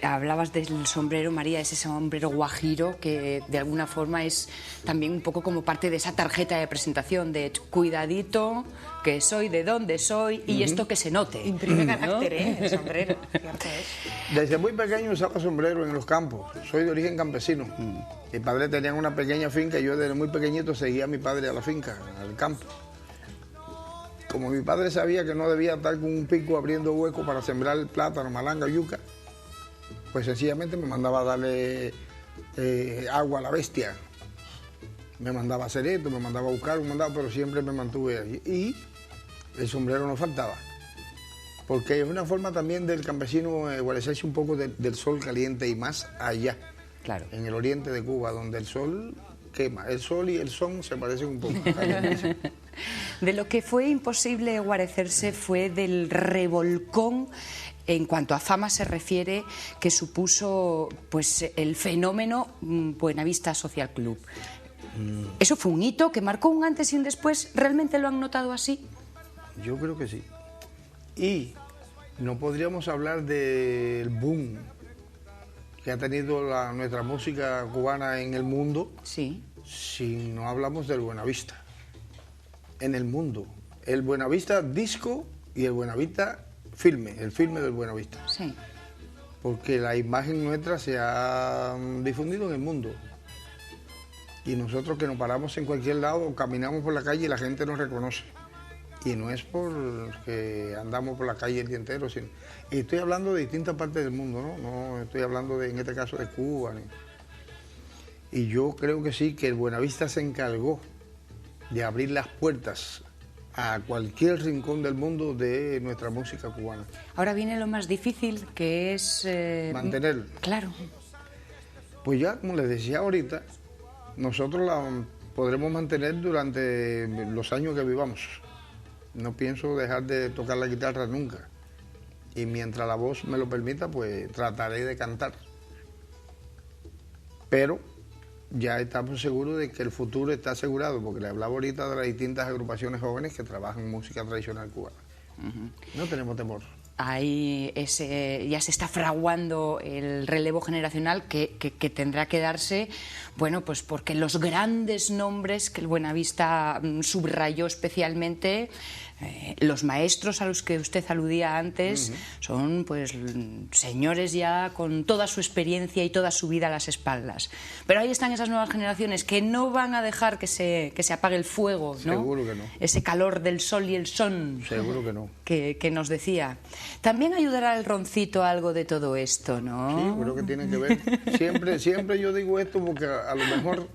S1: Hablabas del sombrero, María, ese sombrero guajiro que de alguna forma es también un poco como parte de esa tarjeta de presentación de cuidadito, que soy de donde soy y esto que se note.
S2: Imprime carácter, ¿eh? El sombrero, cierto es.
S21: Desde muy pequeño usaba sombrero en los campos. Soy de origen campesino. Mi padre tenía una pequeña finca y yo desde muy pequeñito seguía a mi padre a la finca, al campo. Como mi padre sabía que no debía estar con un pico abriendo hueco para sembrar plátano, malanga, yuca, pues sencillamente me mandaba a darle agua a la bestia. Me mandaba a hacer esto, me mandaba a buscar un mandado, pero siempre me mantuve allí. Y el sombrero no faltaba. Porque es una forma también del campesino guarecerse un poco del sol caliente y más allá.
S1: Claro.
S21: En el oriente de Cuba, donde el sol quema. El sol y el son se parecen un poco.
S1: De lo que fue imposible guarecerse fue del revolcón en cuanto a fama se refiere que supuso pues el fenómeno Buenavista Social Club. ¿Eso fue un hito que marcó un antes y un después? ¿Realmente lo han notado así?
S21: Yo creo que sí. Y no podríamos hablar del boom que ha tenido nuestra música cubana en el mundo si no hablamos del Buenavista. En el mundo. El Buenavista disco y el Buenavista filme, el filme del Buenavista.
S1: Sí.
S21: Porque la imagen nuestra se ha difundido en el mundo. Y nosotros que nos paramos en cualquier lado, caminamos por la calle y la gente nos reconoce. Y no es porque andamos por la calle el día entero, sino... Y estoy hablando de distintas partes del mundo, ¿no? No estoy hablando, en este caso, de Cuba. Y yo creo que sí, que el Buenavista se encargó de abrir las puertas a cualquier rincón del mundo de nuestra música cubana.
S1: Ahora viene lo más difícil, que es...
S21: mantenerlo.
S1: Claro.
S21: Pues ya, como les decía ahorita, nosotros la podremos mantener durante los años que vivamos. No pienso dejar de tocar la guitarra nunca. Y mientras la voz me lo permita, pues trataré de cantar. Pero ya estamos seguros de que el futuro está asegurado, porque le hablaba ahorita de las distintas agrupaciones jóvenes que trabajan música tradicional cubana. No tenemos temor.
S1: ahí ya se está fraguando el relevo generacional que tendrá que darse, bueno, pues porque los grandes nombres que el Buenavista subrayó especialmente, los maestros a los que usted aludía antes, son pues señores ya con toda su experiencia y toda su vida a las espaldas. Pero ahí están esas nuevas generaciones que no van a dejar que se apague el fuego, ¿no?
S21: Seguro que no.
S1: Ese calor del sol y el son.
S21: Seguro que no.
S1: Que nos decía. También ayudará el roncito a algo de todo esto, ¿no?
S21: Sí, creo que tiene que ver. Siempre yo digo esto porque a lo mejor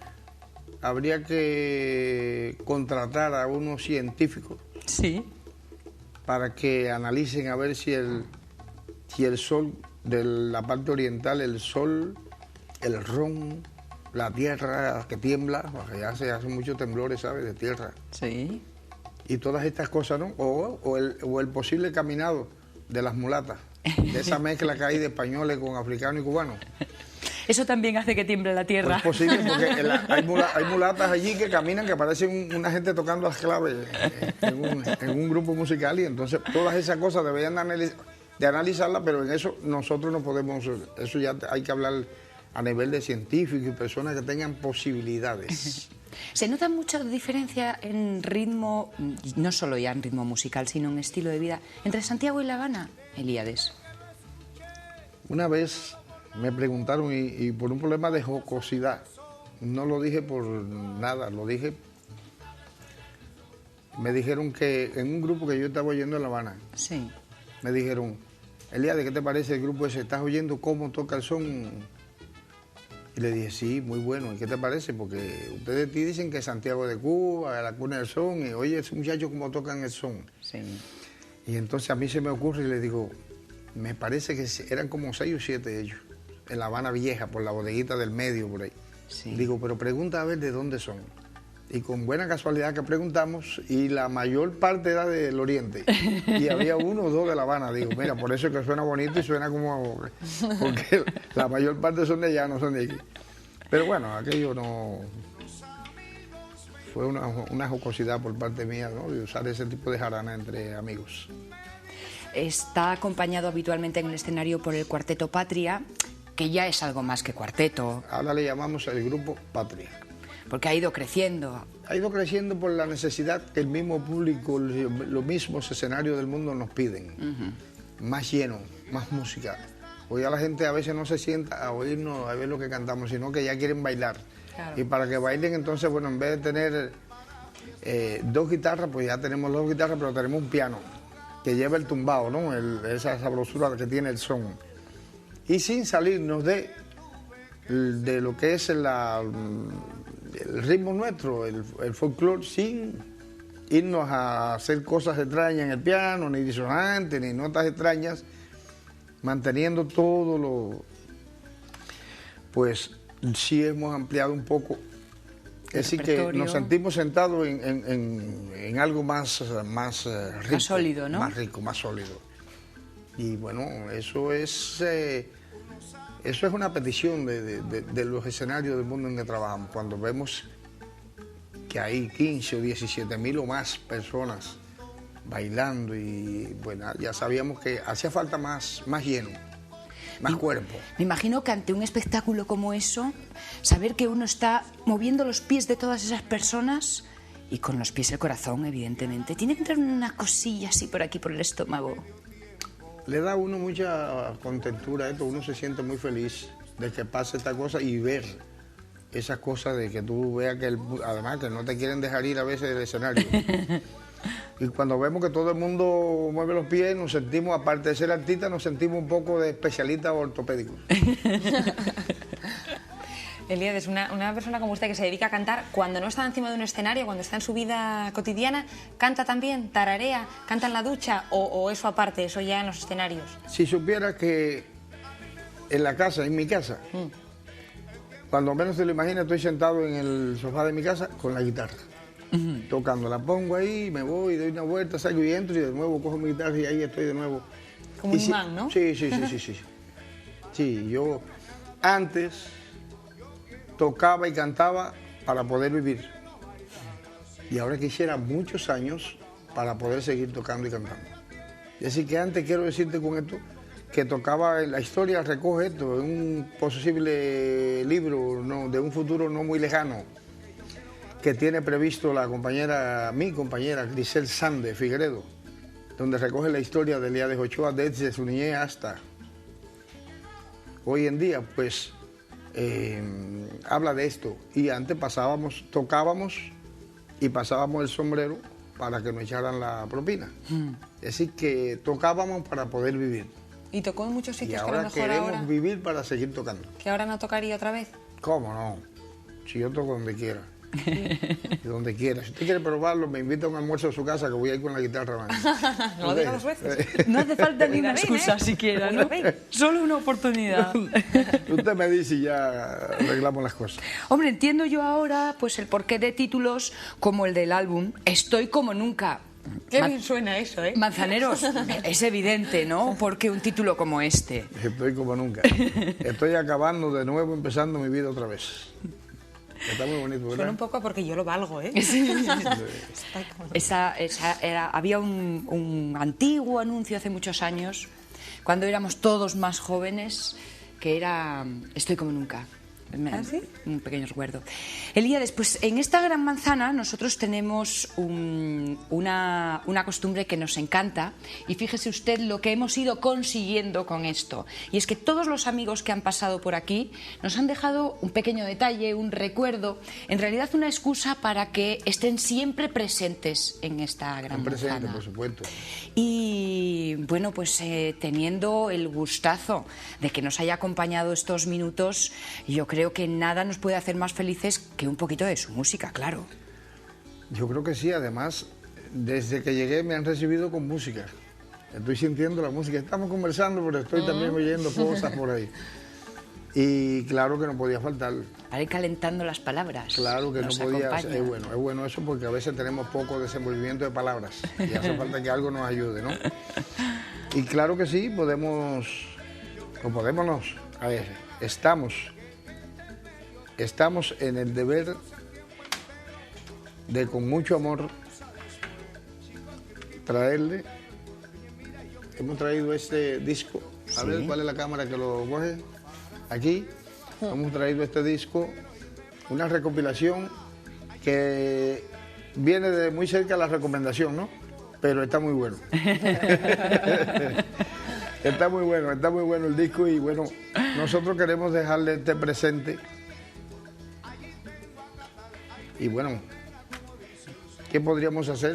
S21: habría que contratar a unos científicos.
S1: Sí.
S21: Para que analicen a ver si el sol de la parte oriental, el sol, el ron, la tierra que tiembla, porque ya se hacen muchos temblores, ¿sabes?, de tierra.
S1: Sí.
S21: Y todas estas cosas, ¿no? O el posible caminado de las mulatas, de esa mezcla que hay de españoles con africanos y cubanos.
S1: Eso también hace que tiemble la tierra.
S21: Es posible, porque hay mulatas allí que caminan, que parecen una gente tocando las claves en un grupo musical, y entonces todas esas cosas deberían de analizarlas, pero en eso nosotros no podemos, eso ya hay que hablar a nivel de científicos y personas que tengan posibilidades.
S1: ¿Se nota mucha diferencia en ritmo, no solo ya en ritmo musical, sino en estilo de vida, entre Santiago y La Habana, Elíades?
S21: Una vez me preguntaron, y por un problema de jocosidad, no lo dije por nada, lo dije, me dijeron que en un grupo que yo estaba oyendo en La Habana,
S1: sí,
S21: me dijeron, Elíades, ¿qué te parece el grupo ese? ¿Estás oyendo cómo toca el son? Y le dije, sí, muy bueno. ¿Y qué te parece? Porque ustedes te dicen que Santiago de Cuba, la cuna del son, y oye, ese muchacho cómo tocan el son.
S1: Sí.
S21: Y entonces a mí se me ocurre y le digo, me parece que eran como 6 o 7 ellos, en La Habana Vieja, por la bodeguita del medio, por ahí.
S1: Sí.
S21: Digo, pero pregunta a ver de dónde son. Y con buena casualidad que preguntamos, y la mayor parte era del Oriente. Y había 1 o 2 de La Habana. Digo, mira, por eso es que suena bonito y suena como... Porque la mayor parte son de allá, no son de aquí. Pero bueno, aquello no... Fue una jocosidad por parte mía, ¿no?, de usar ese tipo de jarana entre amigos.
S1: Está acompañado habitualmente en el escenario por el Cuarteto Patria, que ya es algo más que cuarteto.
S21: Ahora le llamamos el Grupo Patria.
S1: Porque ha ido creciendo.
S21: Ha ido creciendo por la necesidad que el mismo público, los mismos escenarios del mundo nos piden. Más lleno, más música. Hoy ya la gente a veces no se sienta a oírnos, a ver lo que cantamos, sino que ya quieren bailar. Claro. Y para que bailen, entonces, bueno, en vez de tener 2 guitarras, pues ya tenemos 2 guitarras, pero tenemos un piano que lleva el tumbado, ¿no? Esa sabrosura que tiene el son. Y sin salirnos de lo que es el ritmo nuestro, el folclore, sin irnos a hacer cosas extrañas en el piano, ni disonantes, ni notas extrañas, manteniendo todo lo... Pues sí hemos ampliado un poco. Es decir, que nos sentimos sentados en algo más rico.
S1: Más sólido, ¿no?
S21: Más rico, más sólido. Y bueno, eso es una petición de los escenarios del mundo en que trabajamos. Cuando vemos que hay 15 o 17 mil o más personas bailando, y bueno, ya sabíamos que hacía falta más lleno, más cuerpo.
S1: Me imagino que ante un espectáculo como eso, saber que uno está moviendo los pies de todas esas personas y con los pies el corazón, evidentemente, tiene que entrar una cosilla así por aquí, por el estómago.
S21: Le da a uno mucha contentura esto, uno se siente muy feliz de que pase esta cosa y ver esas cosas, de que tú veas que además que no te quieren dejar ir a veces del escenario. Y cuando vemos que todo el mundo mueve los pies, nos sentimos, aparte de ser artistas, nos sentimos un poco de especialistas ortopédicos.
S2: Elíades, una persona como usted que se dedica a cantar, cuando no está encima de un escenario, cuando está en su vida cotidiana, ¿canta también, tararea, canta en la ducha o eso aparte, eso ya en los escenarios?
S21: Si supiera que en la casa, en mi casa, cuando menos te lo imaginas, estoy sentado en el sofá de mi casa con la guitarra, tocando, la pongo ahí, me voy, doy una vuelta, salgo y entro y de nuevo cojo mi guitarra y ahí estoy de nuevo.
S2: Como un imán, ¿no?
S21: Sí. Sí, yo antes tocaba y cantaba para poder vivir. Y ahora quisiera muchos años para poder seguir tocando y cantando. Es decir, que antes quiero decirte con esto que tocaba, la historia recoge esto, en un posible libro de un futuro no muy lejano, que tiene previsto mi compañera Grisel Sande Figueredo, donde recoge la historia de Elías Ochoa desde su niñez hasta hoy en día, pues habla de esto. Y antes tocábamos y pasábamos el sombrero para que nos echaran la propina. Es decir, que tocábamos para poder vivir.
S2: ¿Y tocó en muchos sitios
S21: y
S2: que a lo
S21: ahora
S2: mejor
S21: queremos vivir para seguir tocando?
S2: ¿Que ahora no tocaría otra vez?
S21: ¿Cómo no? Si yo toco donde quiera. Donde quiera. Si usted quiere probarlo, me invita a un almuerzo a su casa que voy a ir con la guitarra.
S2: No lo diga 2 veces.
S1: No hace falta ni una excusa siquiera, ¿no? Solo una oportunidad.
S21: Usted me dice y ya arreglamos las cosas.
S1: Hombre, entiendo yo ahora pues el porqué de títulos como el del álbum Estoy como nunca.
S2: Qué bien suena eso, ¿eh?
S1: Manzaneros, es evidente, ¿no? Porque un título como este.
S21: Estoy como nunca. Estoy acabando de nuevo, empezando mi vida otra vez. Está muy bonito, ¿verdad?
S2: Suena un poco porque yo lo valgo, ¿eh?
S1: Sí. Había un antiguo anuncio hace muchos años, cuando éramos todos más jóvenes, que era Estoy como nunca.
S2: ¿Ah, sí?
S1: Un pequeño recuerdo. Elías, pues en esta Gran Manzana nosotros tenemos una costumbre que nos encanta, y fíjese usted lo que hemos ido consiguiendo con esto, y es que todos los amigos que han pasado por aquí nos han dejado un pequeño detalle, un recuerdo, en realidad una excusa para que estén siempre presentes en esta Gran Manzana.
S21: Presente, por supuesto.
S1: Y bueno, pues teniendo el gustazo de que nos haya acompañado estos minutos, yo creo que nada nos puede hacer más felices que un poquito de su música, claro.
S21: Yo creo que sí, además, desde que llegué me han recibido con música. Estoy sintiendo la música, estamos conversando, pero estoy también oyendo cosas por ahí. Y claro que no podía faltar.
S1: Para ir calentando las palabras.
S21: Claro que
S1: nos
S21: no podía.
S1: acompaña.
S21: Es bueno eso porque a veces tenemos poco desenvolvimiento de palabras y hace falta que algo nos ayude, ¿no? Y claro que sí, podemos a ver, estamos en el deber de con mucho amor traerle. Hemos traído este disco. A ver cuál es la cámara que lo coge. Aquí hemos traído este disco, una recopilación que viene de muy cerca de la recomendación, ¿no? Pero está muy bueno. Está muy bueno el disco y bueno, nosotros queremos dejarle este presente. Y bueno, ¿qué podríamos hacer?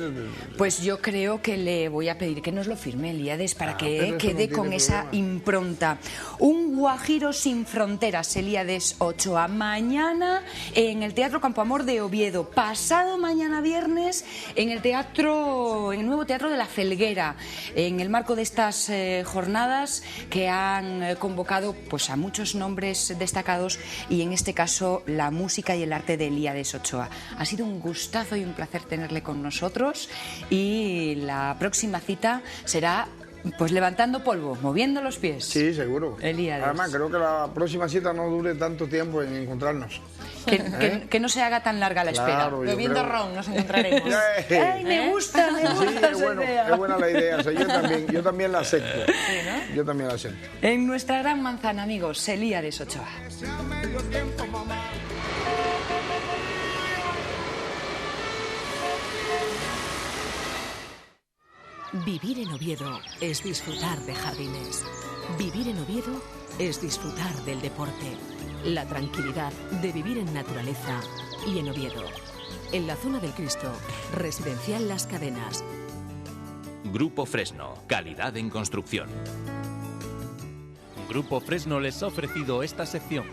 S1: Pues yo creo que le voy a pedir que nos lo firme, Elías, para que quede con esa impronta. Un Guajiro sin fronteras, Elías Ochoa. Mañana en el Teatro Campo Amor de Oviedo. Pasado mañana viernes en el nuevo Teatro de la Felguera, en el marco de estas jornadas que han convocado pues a muchos nombres destacados, y en este caso la música y el arte de Elías Ochoa. Ha sido un gustazo y un placer tenerle con nosotros, y la próxima cita será pues levantando polvo, moviendo los pies.
S21: Sí, seguro.
S1: Elías.
S21: Además, creo que la próxima cita no dure tanto tiempo en encontrarnos.
S1: Que no se haga tan larga la espera.
S21: Claro,
S2: bebiendo ron nos encontraremos.
S1: ¡Ay, me gusta esa idea!
S21: Es buena la idea, o sea, yo también la acepto. Sí, ¿no? Yo también la acepto.
S1: En nuestra Gran Manzana, amigos, Elías Ochoa.
S3: Vivir en Oviedo es disfrutar de jardines. Vivir en Oviedo es disfrutar del deporte. La tranquilidad de vivir en naturaleza y en Oviedo. En la zona del Cristo, Residencial Las Cadenas.
S4: Grupo Fresno, calidad en construcción.
S5: Grupo Fresno les ha ofrecido esta sección.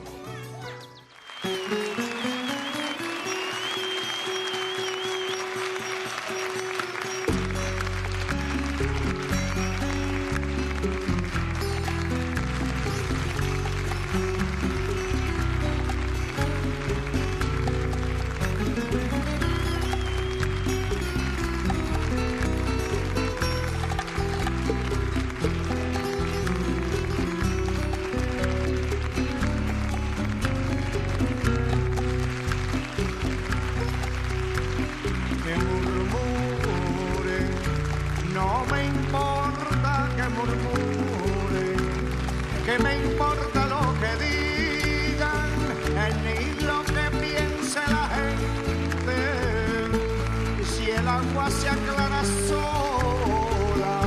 S10: agua se aclara sola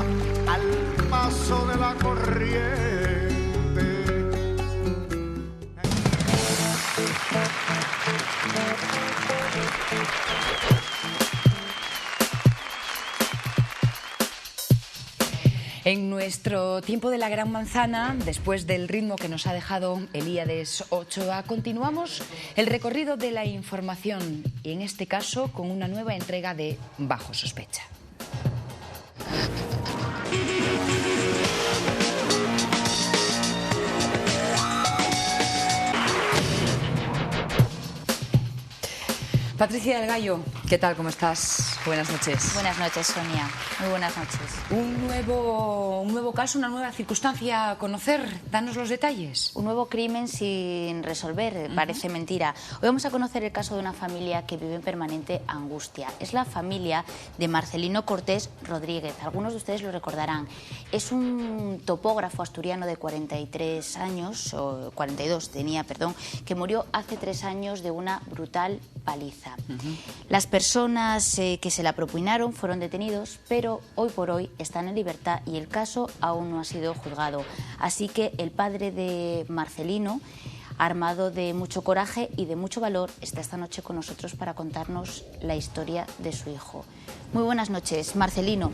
S10: al paso de la corriente.
S1: En nuestro tiempo de la Gran Manzana, después del ritmo que nos ha dejado Elíades Ochoa, continuamos el recorrido de la información y en este caso con una nueva entrega de Bajo Sospecha. Patricia del Gallo, ¿qué tal? ¿Cómo estás? Buenas noches.
S6: Buenas noches, Sonia. Muy buenas noches.
S1: Un nuevo caso, una nueva circunstancia a conocer. Danos los detalles.
S6: Un nuevo crimen sin resolver, parece mentira. Hoy vamos a conocer el caso de una familia que vive en permanente angustia. Es la familia de Marcelino Cortés Rodríguez. Algunos de ustedes lo recordarán. Es un topógrafo asturiano de 43 años, o 42 tenía, perdón, que murió hace 3 años de una brutal paliza. Las personas que se la propinaron fueron detenidos, pero hoy por hoy están en libertad y el caso aún no ha sido juzgado. Así que el padre de Marcelino, armado de mucho coraje y de mucho valor, está esta noche con nosotros para contarnos la historia de su hijo. Muy buenas noches, Marcelino.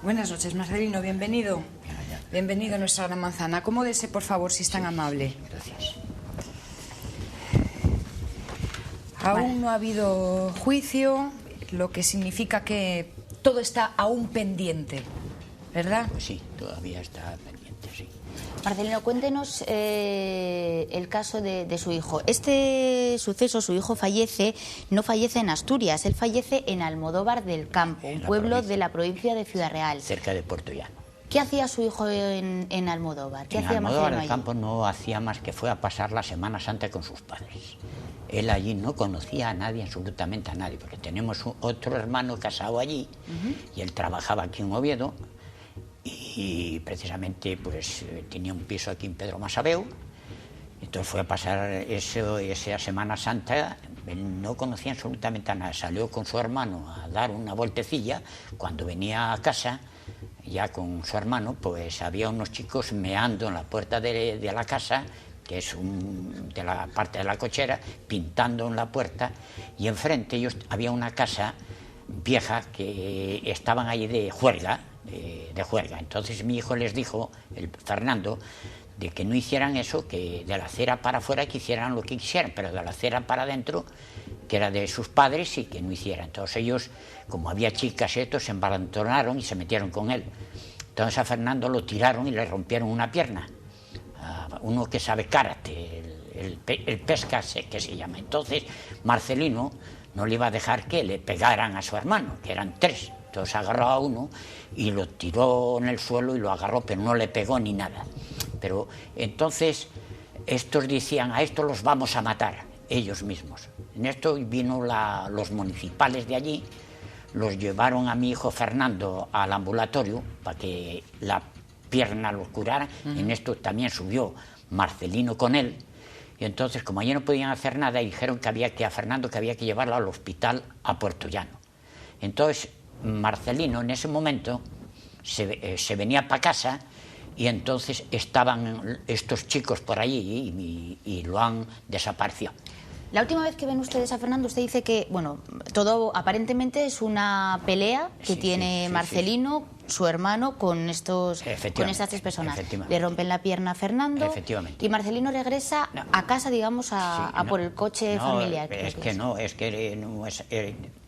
S1: Buenas noches, Marcelino, bienvenido. Bienvenido a nuestra Gran Manzana. Acomódese, por favor, si es tan amable.
S6: Gracias.
S1: Aún no ha habido juicio, lo que significa que todo está aún pendiente, ¿verdad?
S22: Pues sí, todavía está pendiente, sí.
S6: Marcelino, cuéntenos el caso de su hijo. Este suceso, su hijo fallece, no fallece en Asturias, él fallece en Almodóvar del Campo, un pueblo de la provincia de Ciudad Real.
S22: Cerca de Puerto Llano.
S6: ¿Qué hacía su hijo en Almodóvar? ¿Qué hacía
S22: Almodóvar
S6: Marcelino
S22: del
S6: allí?
S22: Campo no hacía más que fue a pasar la Semana Santa con sus padres. Él allí no conocía a nadie, absolutamente a nadie, porque tenemos otro hermano casado allí y él trabajaba aquí en Oviedo y precisamente pues tenía un piso aquí en Pedro Masabeu. Entonces fue a pasar esa Semana Santa, él no conocía absolutamente a nadie. Salió con su hermano a dar una vueltecilla. Cuando venía a casa, ya con su hermano, pues había unos chicos meando en la puerta de la casa, que es de la parte de la cochera, pintando en la puerta, y enfrente ellos había una casa vieja que estaban ahí de juerga. Entonces mi hijo les dijo, el Fernando, de que no hicieran eso, que de la acera para afuera que hicieran lo que quisieran, pero de la acera para adentro, que era de sus padres, y que no hicieran. Entonces ellos, como había chicas, se embalantonaron y se metieron con él. Entonces a Fernando lo tiraron y le rompieron una pierna. Uno que sabe karate, el pesca que se llama. Entonces Marcelino no le iba a dejar que le pegaran a su hermano, que eran 3. Entonces agarró a uno y lo tiró en el suelo y lo agarró, pero no le pegó ni nada. Pero entonces estos decían, a estos los vamos a matar, ellos mismos. En esto vino los municipales de allí, los llevaron a mi hijo Fernando al ambulatorio para que la pierna lo curara. En esto también subió Marcelino con él. Y entonces, como allí no podían hacer nada, dijeron que a Fernando que había que llevarlo al hospital a Puerto Llano. Entonces Marcelino en ese momento se venía para casa y entonces estaban estos chicos por allí y lo han desaparecido.
S6: La última vez que ven ustedes a Fernando, usted dice que, bueno, todo aparentemente es una pelea que tiene Marcelino, su hermano, con estas 3 personas. Le rompen la pierna a Fernando y Marcelino regresa a casa, digamos, a por el coche familiar.
S22: Es que no es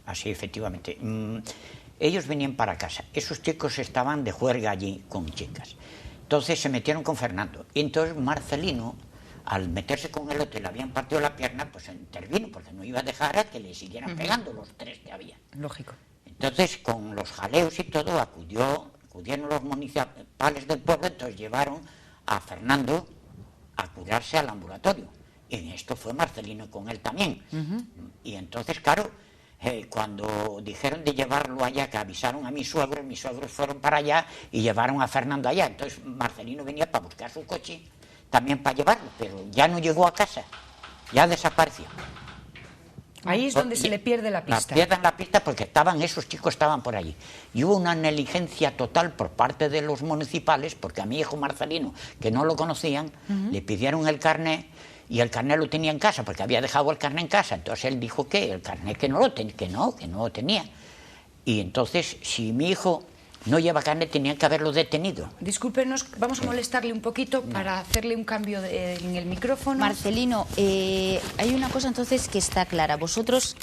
S22: así, efectivamente. Ellos venían para casa. Esos chicos estaban de juerga allí con chicas. Entonces se metieron con Fernando. Y entonces Marcelino, al meterse con el otro y le habían partido la pierna, pues intervino, porque no iba a dejar a que le siguieran pegando los 3 que había.
S1: Lógico.
S22: Entonces, con los jaleos y todo, acudieron los municipales del pueblo, entonces llevaron a Fernando a curarse al ambulatorio. Y en esto fue Marcelino con él también. Y entonces, claro, cuando dijeron de llevarlo allá, que avisaron a mis suegros fueron para allá y llevaron a Fernando allá. Entonces Marcelino venía para buscar su coche también para llevarlo, pero ya no llegó a casa. ya desapareció.
S1: Ahí es donde se le pierde la pista.
S22: Pierden la pista porque esos chicos estaban por allí. Y hubo una negligencia total por parte de los municipales, porque a mi hijo Marcelino, que no lo conocían, le pidieron el carnet, y el carnet lo tenía en casa, porque había dejado el carnet en casa. Entonces él dijo que el carnet que no lo tenía. Y entonces, si mi hijo no lleva carnet, tenían que haberlo detenido.
S1: Discúlpenos, vamos a molestarle un poquito para hacerle un cambio en el micrófono.
S6: Marcelino, hay una cosa entonces que está clara. Vosotros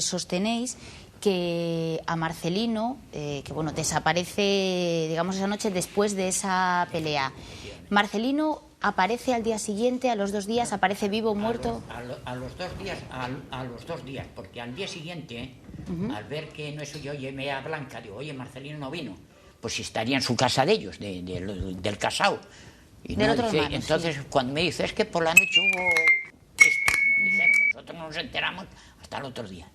S6: sostenéis que a Marcelino, que bueno, desaparece, digamos, esa noche después de esa pelea. Marcelino aparece al día siguiente, a los 2 días, aparece vivo o muerto.
S22: A los 2 días, porque al día siguiente, al ver que no es yo, llamé a Blanca, digo, oye, Marcelino no vino, pues estaría en su casa de ellos, del casao. Y
S6: del
S22: no,
S6: otro hermano,
S22: entonces,
S6: sí.
S22: Cuando me dice, es que por la noche hubo esto, nos dijeron, nosotros no nos enteramos hasta el otro día.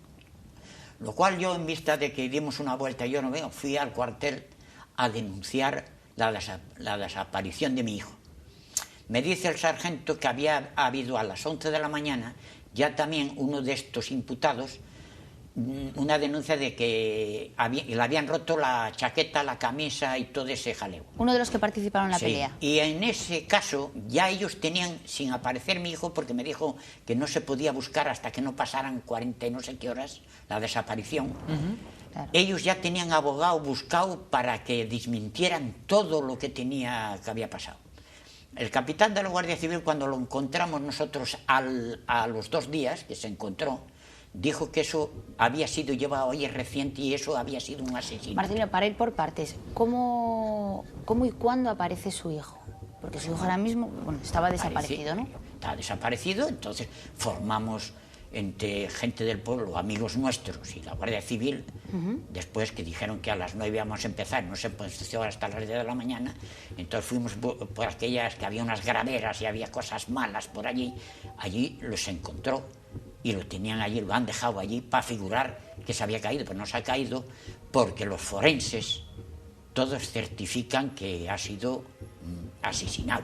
S22: Lo cual yo, en vista de que dimos una vuelta y yo no veo, fui al cuartel a denunciar la desaparición de mi hijo. Me dice el sargento que había habido a las 11 de la mañana ya también uno de estos imputados una denuncia de que le habían roto la chaqueta, la camisa y todo ese jaleo.
S6: Uno de los que participaron en la pelea.
S22: Y en ese caso ya ellos tenían, sin aparecer mi hijo, porque me dijo que no se podía buscar hasta que no pasaran 40 y no sé qué horas la desaparición. Claro. Ellos ya tenían abogado buscado para que desmintieran todo lo que había pasado. El capitán de la Guardia Civil, cuando lo encontramos nosotros a los 2 días que se encontró, dijo que eso había sido llevado hoy reciente y eso había sido un asesinato.
S6: Marcelino, para ir por partes, ¿cómo y cuándo aparece su hijo? Porque su hijo ahora mismo estaba desaparecido, ¿no?
S22: Está desaparecido, entonces formamos entre gente del pueblo, amigos nuestros y la Guardia Civil, después que dijeron que a las 9 íbamos a empezar, no se empezó hasta las 10 de la mañana, entonces fuimos por aquellas que había unas graveras y había cosas malas por allí los encontró y lo tenían allí, lo han dejado allí para figurar que se había caído, pero no se ha caído porque los forenses todos certifican que ha sido asesinado.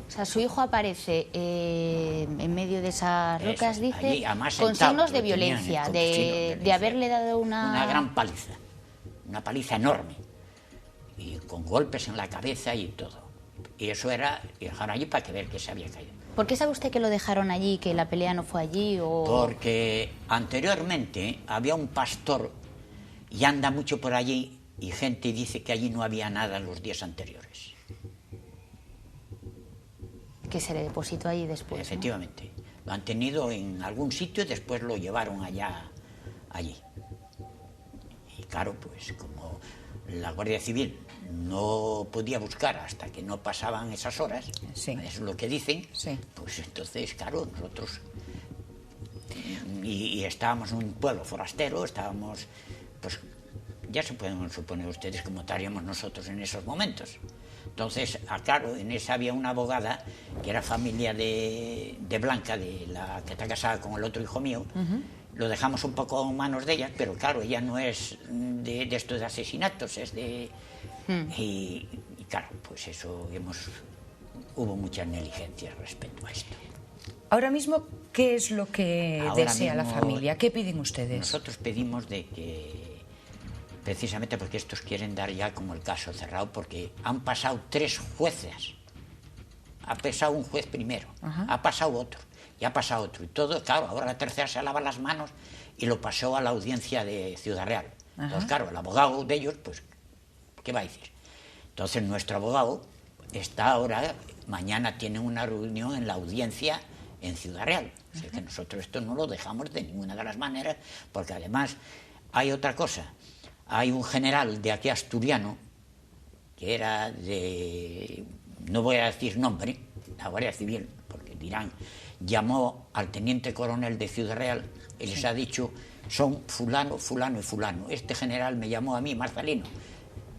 S6: O sea, su hijo aparece en medio de esas rocas, dice,
S22: allí,
S6: con signos de violencia, de haberle dado una
S22: gran paliza, una paliza enorme, y con golpes en la cabeza y todo. Y eso era, y dejaron allí para que ver que se había caído.
S6: ¿Por qué sabe usted que lo dejaron allí, que la pelea no fue allí?
S22: Porque anteriormente había un pastor y anda mucho por allí y gente dice que allí no había nada los días anteriores.
S6: Que se le depositó allí después.
S22: Efectivamente. ¿No? Lo han tenido en algún sitio y después lo llevaron allí. Y claro, pues como la Guardia Civil no podía buscar hasta que no pasaban esas horas, es lo que dicen, pues entonces, claro, nosotros y estábamos en un pueblo forastero, estábamos, pues ya se pueden suponer ustedes cómo estaríamos nosotros en esos momentos. Entonces, claro, en esa había una abogada que era familia de Blanca, de la que está casada con el otro hijo mío. Lo dejamos un poco en manos de ella, pero claro, ella no es de estos de asesinatos, es de... Y claro, pues eso, hubo muchas negligencias respecto a esto.
S1: Ahora mismo, ¿qué es lo que desea la familia? ¿Qué piden ustedes?
S22: Nosotros pedimos de que, precisamente porque estos quieren dar ya como el caso cerrado, porque han pasado 3 jueces. Ha pasado un juez primero, ha pasado otro, y ha pasado otro. Y todo, claro, ahora la tercera se lava las manos y lo pasó a la audiencia de Ciudad Real. Entonces, claro, el abogado de ellos, pues, ¿qué va a decir? Entonces, nuestro abogado está ahora, mañana tiene una reunión en la audiencia en Ciudad Real. O sea, que nosotros esto no lo dejamos de ninguna de las maneras, porque además hay otra cosa. Hay un general de aquí asturiano, que era de... no voy a decir nombre, la Guardia Civil, porque dirán, llamó al teniente coronel de Ciudad Real y les ha dicho, son fulano, fulano y fulano. Este general me llamó a mí, Marcelino.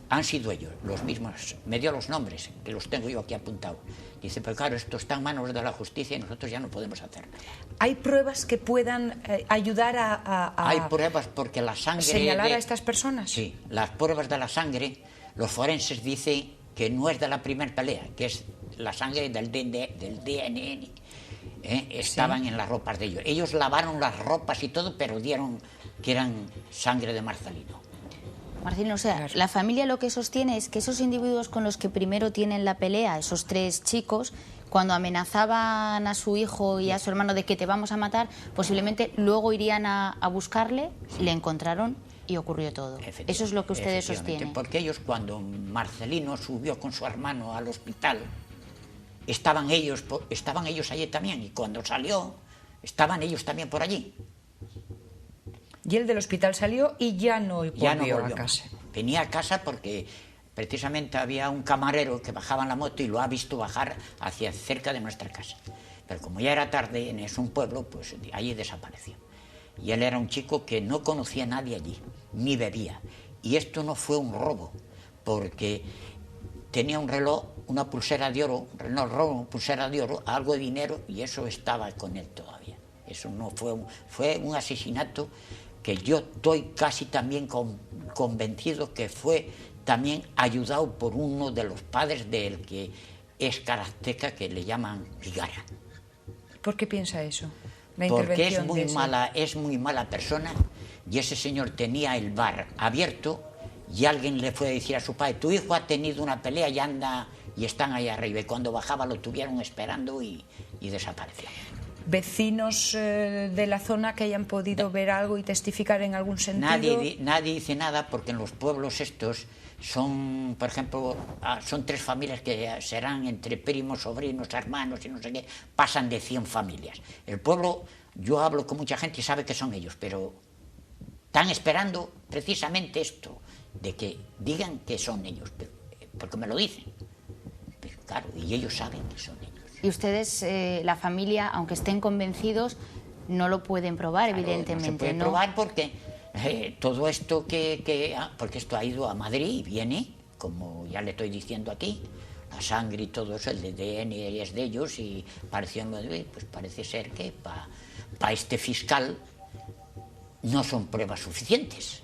S22: Han sido ellos, los mismos, me dio los nombres, que los tengo yo aquí apuntados. Dice, pero claro, esto está en manos de la justicia y nosotros ya no podemos hacer nada.
S1: ¿Hay pruebas que puedan ayudar a
S22: Hay pruebas porque la sangre...
S1: ¿Señalar a estas personas?
S22: Sí, las pruebas de la sangre, los forenses dicen que no es de la primera pelea, que es la sangre del DNN. estaban en las ropas de ellos. Ellos lavaron las ropas y todo, pero dieron que eran sangre de Marcelino.
S6: Marcelino, o sea, la familia lo que sostiene es que esos individuos con los que primero tienen la pelea, esos 3 chicos, cuando amenazaban a su hijo y a su hermano de que te vamos a matar, posiblemente luego irían a buscarle, le encontraron y ocurrió todo. Eso es lo que ustedes sostienen.
S22: Porque ellos, cuando Marcelino subió con su hermano al hospital, estaban ellos allí también, y cuando salió, estaban ellos también por allí.
S1: Y él del hospital salió y ya no volvió a casa.
S22: Venía a casa porque precisamente había un camarero que bajaba en la moto y lo ha visto bajar hacia cerca de nuestra casa. Pero como ya era tarde, es un pueblo, pues allí desapareció. Y él era un chico que no conocía a nadie allí, ni bebía. Y esto no fue un robo, porque tenía un reloj, una pulsera de oro, un reloj robo, una pulsera de oro, algo de dinero, y eso estaba con él todavía. Eso no fue un asesinato que yo estoy casi también convencido que fue también ayudado por uno de los padres del que es karateca, que le llaman Vigara.
S1: ¿Por qué piensa eso?
S22: Porque es muy mala persona, y ese señor tenía el bar abierto y alguien le fue a decir a su padre: tu hijo ha tenido una pelea y anda y están ahí arriba, y cuando bajaba lo tuvieron esperando y desapareció.
S1: ¿Vecinos de la zona que hayan podido ver algo y testificar en algún sentido?
S22: Nadie dice nada, porque en los pueblos estos son, por ejemplo, son 3 familias que serán entre primos, sobrinos, hermanos y no sé qué, pasan de 100 familias. El pueblo, yo hablo con mucha gente y sabe que son ellos, pero están esperando precisamente esto, de que digan que son ellos, porque me lo dicen. Pero claro, y ellos saben que son ellos.
S6: Y ustedes, la familia, aunque estén convencidos, no lo pueden probar, claro, evidentemente.
S22: No se puede probar porque todo esto porque esto ha ido a Madrid y viene, como ya le estoy diciendo aquí, la sangre y todo eso, el ADN es de ellos, y pareció, pues parece ser que para este fiscal no son pruebas suficientes.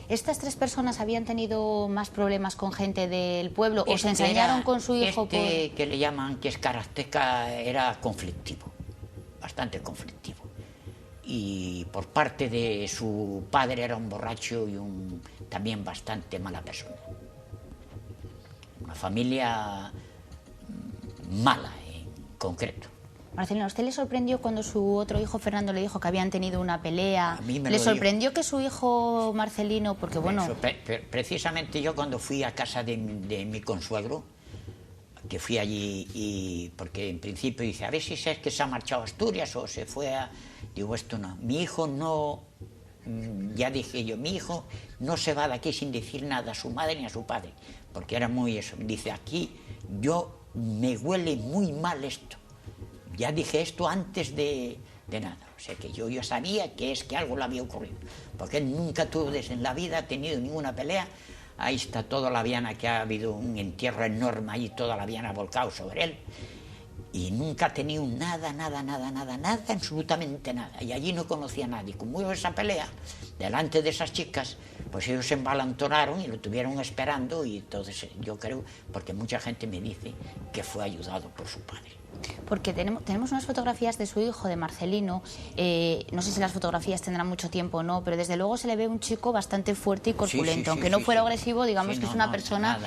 S6: ¿Estas 3 personas habían tenido más problemas con gente del pueblo o se ensañaron con su hijo?
S22: Que le llaman, que es karateca, era conflictivo, bastante conflictivo. Y por parte de su padre era un borracho y también bastante mala persona. Una familia mala en concreto.
S6: Marcelino, ¿a usted le sorprendió cuando su otro hijo Fernando le dijo que habían tenido una pelea?
S22: A mí me
S6: ¿Le
S22: lo
S6: sorprendió que su hijo Marcelino, porque bueno...
S22: Precisamente yo, cuando fui a casa de mi consuegro, que fui allí, y porque en principio dice, a ver si es que se ha marchado a Asturias o se fue a... Digo, esto no. Mi hijo no... Ya dije yo, mi hijo no se va de aquí sin decir nada a su madre ni a su padre, porque era muy eso. Dice, aquí me huele muy mal esto. Ya dije esto antes de nada, o sea que yo sabía que algo le había ocurrido, porque él nunca en la vida ha tenido ninguna pelea. Ahí está toda la Viana, que ha habido un entierro enorme ahí, toda la Viana volcado sobre él, y nunca ha tenido nada, absolutamente nada, y allí no conocía a nadie. Como hubo esa pelea delante de esas chicas, pues ellos se envalentonaron y lo tuvieron esperando, y entonces yo creo, porque mucha gente me dice que fue ayudado por su padre.
S6: Porque tenemos unas fotografías de su hijo, de Marcelino, no sé si las fotografías tendrán mucho tiempo o no, pero desde luego se le ve un chico bastante fuerte y corpulento, aunque no fuera agresivo, digamos que es una persona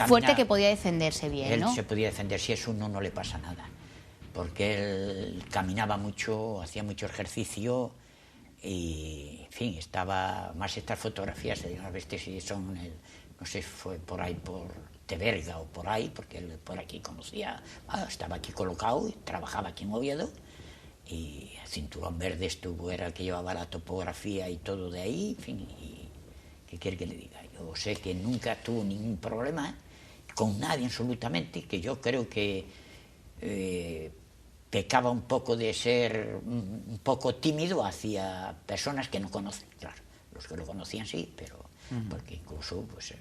S6: fuerte, que podía defenderse bien, ¿no?
S22: Él se podía defender, si eso no le pasa nada, porque él caminaba mucho, hacía mucho ejercicio, y en fin, estaba más estas fotografías, a ver si son, no sé, fue por ahí, por Teberga o por ahí, porque él por aquí conocía, estaba aquí colocado y trabajaba aquí en Oviedo, y el cinturón verde era el que llevaba la topografía y todo de ahí, en fin, y ¿qué quiere que le diga? Yo sé que nunca tuvo ningún problema con nadie absolutamente, que yo creo que pecaba un poco de ser un poco tímido hacia personas que no conocen, claro, los que lo conocían sí, pero porque incluso pues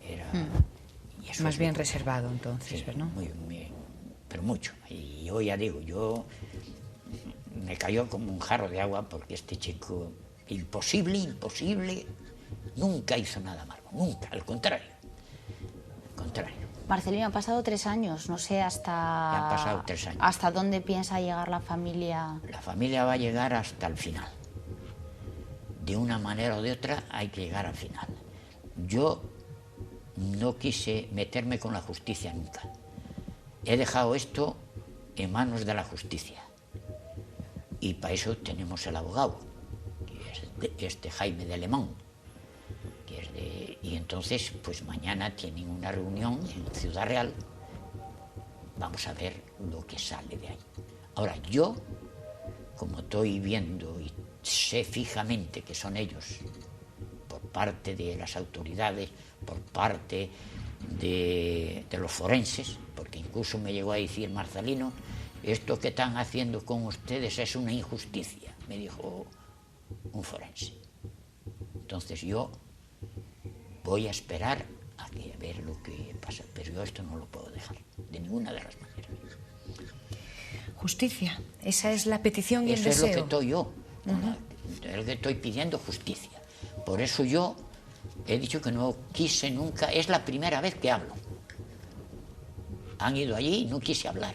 S22: era...
S1: Más bien reservado, entonces,
S22: sí,
S1: ¿no?
S22: Pero mucho. Y yo ya digo, me cayó como un jarro de agua, porque este chico, imposible, nunca hizo nada malo, nunca, al contrario.
S6: Marcelino, han pasado 3 años, no sé hasta...
S22: Han pasado 3 años.
S6: ¿Hasta dónde piensa llegar la familia?
S22: La familia va a llegar hasta el final. De una manera o de otra hay que llegar al final. Yo no quise meterme con la justicia nunca. He dejado esto en manos de la justicia. Y para eso tenemos el abogado, que es Jaime de Lemón. Y entonces, pues mañana tienen una reunión en Ciudad Real. Vamos a ver lo que sale de ahí. Ahora, yo, como estoy viendo y sé fijamente que son ellos, por parte de las autoridades, por parte de los forenses, porque incluso me llegó a decir Marcelino, esto que están haciendo con ustedes es una injusticia, me dijo un forense. Entonces yo voy a esperar a ver lo que pasa, pero yo esto no lo puedo dejar, de ninguna de las maneras.
S1: Justicia, esa es la petición y el deseo.
S22: Eso es lo que estoy yo, es lo que estoy pidiendo, justicia. Por eso yo he dicho que no quise nunca, es la primera vez que hablo. Han ido allí y no quise hablar.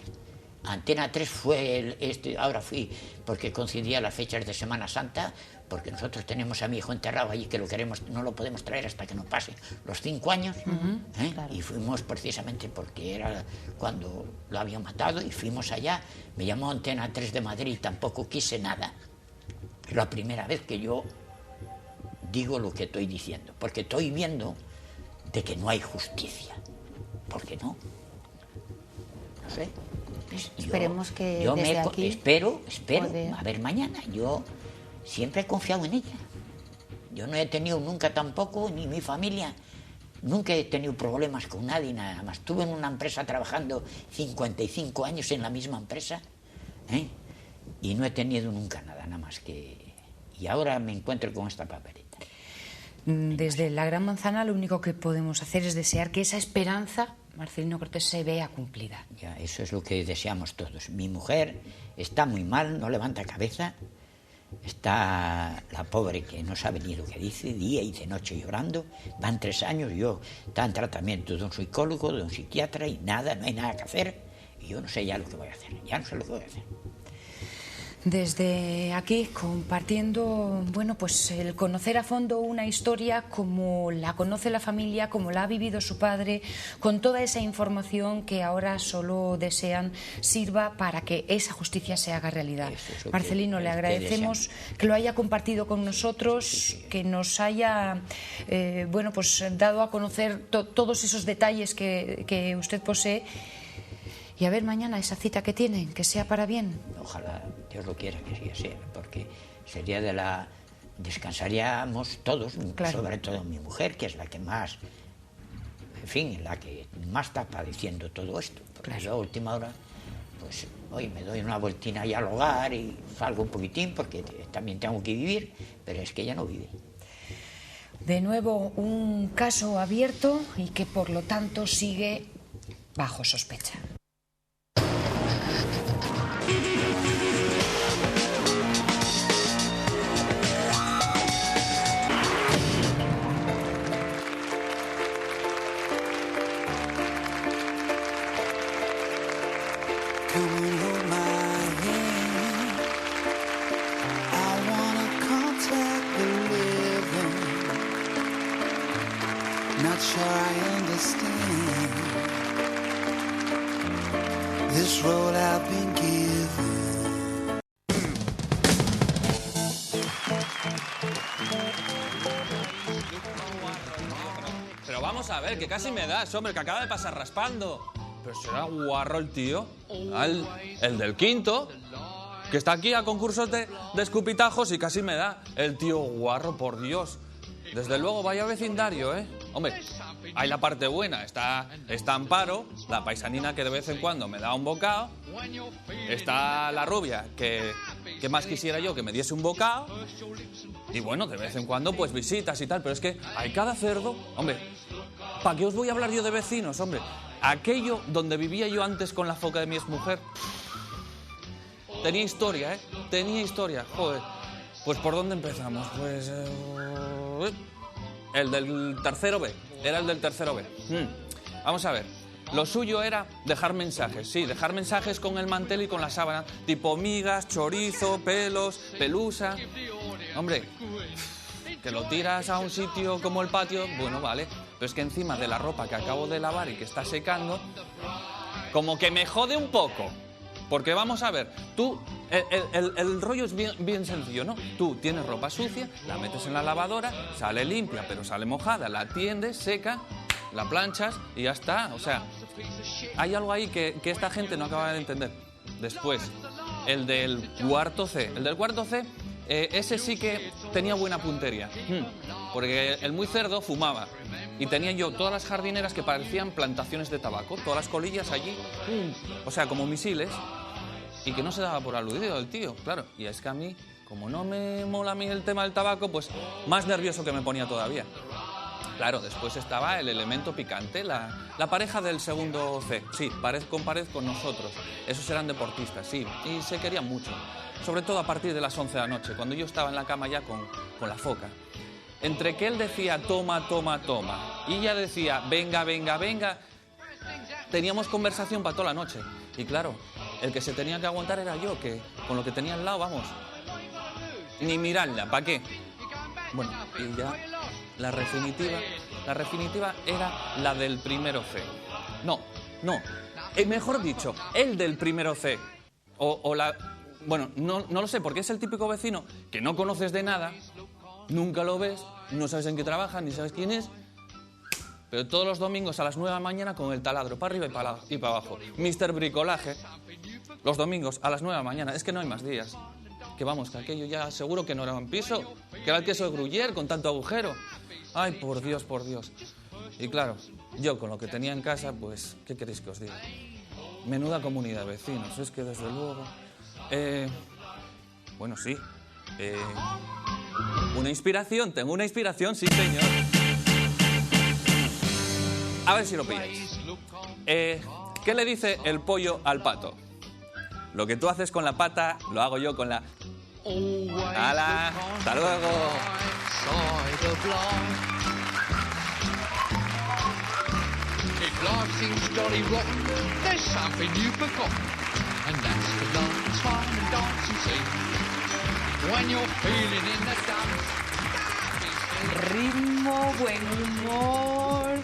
S22: Antena 3 fue ahora fui porque coincidía las fechas de Semana Santa, porque nosotros tenemos a mi hijo enterrado allí que lo queremos, no lo podemos traer hasta que nos pase los 5 años, claro. Y fuimos precisamente porque era cuando lo habían matado y fuimos allá. Me llamó Antena 3 de Madrid, tampoco quise nada. Es la primera vez que yo digo lo que estoy diciendo, porque estoy viendo de que no hay justicia. ¿Por qué no? No sé.
S6: Esperemos que
S22: yo
S6: desde aquí...
S22: Espero, a ver mañana. Yo siempre he confiado en ella. Yo no he tenido nunca tampoco, ni mi familia, nunca he tenido problemas con nadie, nada más. Estuve en una empresa trabajando 55 años en la misma empresa, y no he tenido nunca nada más que... Y ahora me encuentro con esta papeleta.
S1: Desde la Gran Manzana lo único que podemos hacer es desear que esa esperanza, Marcelino Cortés, se vea cumplida.
S22: Ya, eso es lo que deseamos todos. Mi mujer está muy mal, no levanta cabeza. Está la pobre que no sabe ni lo que dice, día y de noche llorando. Van 3 años, está en tratamiento de un psicólogo, de un psiquiatra y nada, no hay nada que hacer. Y yo no sé ya lo que voy a hacer, ya no sé lo que voy a hacer.
S1: Desde aquí compartiendo, bueno, pues el conocer a fondo una historia como la conoce la familia, como la ha vivido su padre, con toda esa información que ahora solo desean sirva para que esa justicia se haga realidad. Marcelino, le agradecemos que lo haya compartido con nosotros, que nos haya, bueno, pues dado a conocer todos esos detalles que usted posee. Y a ver mañana esa cita que tienen, que sea para bien.
S22: Ojalá Dios lo quiera que sí sea, porque sería descansaríamos todos, claro. Sobre todo mi mujer, que es la que más, en fin, la que más está padeciendo todo esto. Porque claro. Yo a última hora, pues hoy me doy una vueltina ahí al hogar y salgo un poquitín, porque también tengo que vivir, pero es que ella no vive.
S1: De nuevo, un caso abierto y que por lo tanto sigue bajo sospecha.
S7: Pero vamos a ver, que casi me das, hombre, que acaba de pasar raspando. Pero será guarro el tío, el del quinto, que está aquí a concursos de escupitajos y casi me da. El tío guarro, por Dios. Desde luego, vaya vecindario, ¿eh? Hombre, hay la parte buena, está Amparo, la paisanina que de vez en cuando me da un bocado. Está la rubia, que más quisiera yo que me diese un bocado. Y bueno, de vez en cuando pues visitas y tal, pero es que hay cada cerdo. Hombre, ¿para qué os voy a hablar yo de vecinos, hombre? Aquello donde vivía yo antes con la foca de mi exmujer, tenía historia, ¿eh? Tenía historia, joder. Pues ¿por dónde empezamos? Pues... el del tercero B. Era el del tercero B. Vamos a ver. Lo suyo era dejar mensajes, sí, dejar mensajes con el mantel y con la sábana, tipo migas, chorizo, pelos, pelusa. Hombre, que lo tiras a un sitio como el patio, bueno, vale, pero es que encima de la ropa que acabo de lavar y que está secando, como que me jode un poco. Porque vamos a ver, tú, el rollo es bien sencillo, ¿no? Tú tienes ropa sucia, la metes en la lavadora, sale limpia, pero sale mojada, la tiendes, seca, la planchas y ya está. O sea, hay algo ahí que esta gente no acaba de entender. Después, el del cuarto C. El del cuarto C, ese sí que tenía buena puntería. Porque el muy cerdo fumaba. Y tenía yo todas las jardineras que parecían plantaciones de tabaco, todas las colillas allí, o sea, como misiles, y que no se daba por aludido el tío, claro. Y es que a mí, como no me mola a mí el tema del tabaco, pues más nervioso que me ponía todavía. Claro, después estaba el elemento picante, la pareja del segundo C, sí, pared con nosotros. Esos eran deportistas, sí, y se querían mucho, sobre todo a partir de las 11 de la noche, cuando yo estaba en la cama ya con la foca. Entre que él decía toma, toma, toma, y ella decía venga, venga, venga, teníamos conversación para toda la noche. Y claro, el que se tenía que aguantar era yo, que con lo que tenía al lado, vamos, ni mirarla, ¿para qué? Bueno, y ya la definitiva era la del primero C. No, mejor dicho, el del primero C. Bueno, no lo sé, porque es el típico vecino que no conoces de nada, nunca lo ves, no sabes en qué trabaja, ni sabes quién es, pero todos los domingos a las 9 de la mañana con el taladro para arriba y para abajo. Mr. Bricolaje, los domingos a las 9 de la mañana, es que no hay más días. Que vamos, que aquello ya seguro que no era un piso, que era el queso de Gruyère con tanto agujero. Ay, por Dios, por Dios. Y claro, yo con lo que tenía en casa, pues, ¿qué queréis que os diga? Menuda comunidad de vecinos, es que desde luego... bueno, sí. Tengo una inspiración, sí, señor. A ver si lo pilláis. ¿Qué le dice el pollo al pato? Lo que tú haces con la pata, lo hago yo con la... ¡Hala! ¡Hasta luego!
S1: Ritmo, buen humor.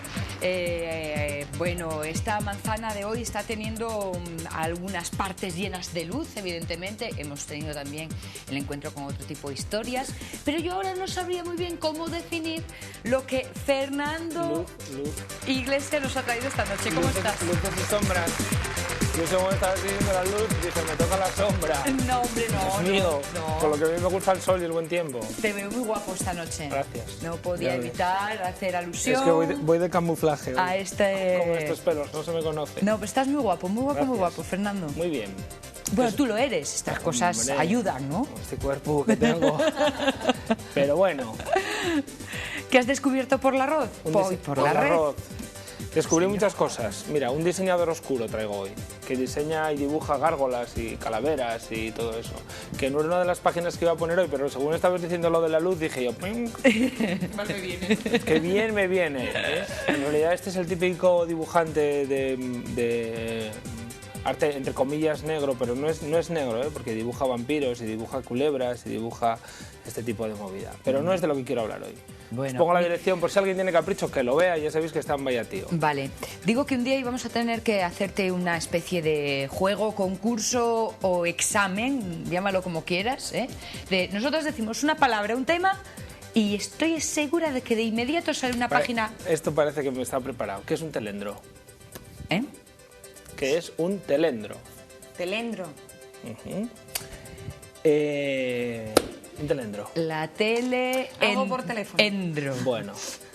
S1: Bueno, esta manzana de hoy está teniendo algunas partes llenas de luz, evidentemente. Hemos tenido también el encuentro con otro tipo de historias. Pero yo ahora no sabría muy bien cómo definir lo que Fernando Iglesias nos ha traído esta noche. ¿Cómo estás?
S8: Luces y sombras. Yo según estaba viendo la luz, dije, me toca la sombra.
S1: No, hombre, no.
S8: Dios mío,
S1: no.
S8: Con lo que a mí me gusta el sol y el buen tiempo.
S1: Te veo muy guapo esta noche.
S8: Gracias.
S1: No podía evitar hacer alusión.
S8: Es que voy de camuflaje hoy.
S1: A este...
S8: Como estos pelos, no se me conoce.
S1: No, pero estás muy guapo, muy guapo, Fernando.
S8: Muy bien.
S1: Bueno, tú lo eres. Estas cosas
S8: hombre,
S1: ayudan, ¿no?
S8: Este cuerpo que tengo. Pero bueno.
S1: ¿Qué has descubierto por el arroz? Por la red.
S8: Arroz. Descubrí muchas cosas. Mira, un diseñador oscuro traigo hoy, que diseña y dibuja gárgolas y calaveras y todo eso. Que no era una de las páginas que iba a poner hoy, pero según estabas diciendo lo de la luz, dije yo... ¡Qué bien me viene! ¿Eh? En realidad este es el típico dibujante de arte, entre comillas, negro, pero no es negro, ¿eh? Porque dibuja vampiros y dibuja culebras y dibuja este tipo de movida. Pero no es de lo que quiero hablar hoy. Bueno, os pongo la dirección por si alguien tiene capricho, que lo vea, ya sabéis que está en Vaya Tío.
S1: Vale. Digo que un día íbamos a tener que hacerte una especie de juego, concurso o examen, llámalo como quieras, ¿eh? Nosotros decimos una palabra, un tema, y estoy segura de que de inmediato sale una página...
S8: Esto parece que me está preparado. ¿Qué es un telendro?
S1: ¿Eh?
S8: ¿Qué es un telendro?
S1: Telendro.
S8: Un telendro.
S1: La tele...
S2: Algo por teléfono.
S1: Endro.
S8: Bueno,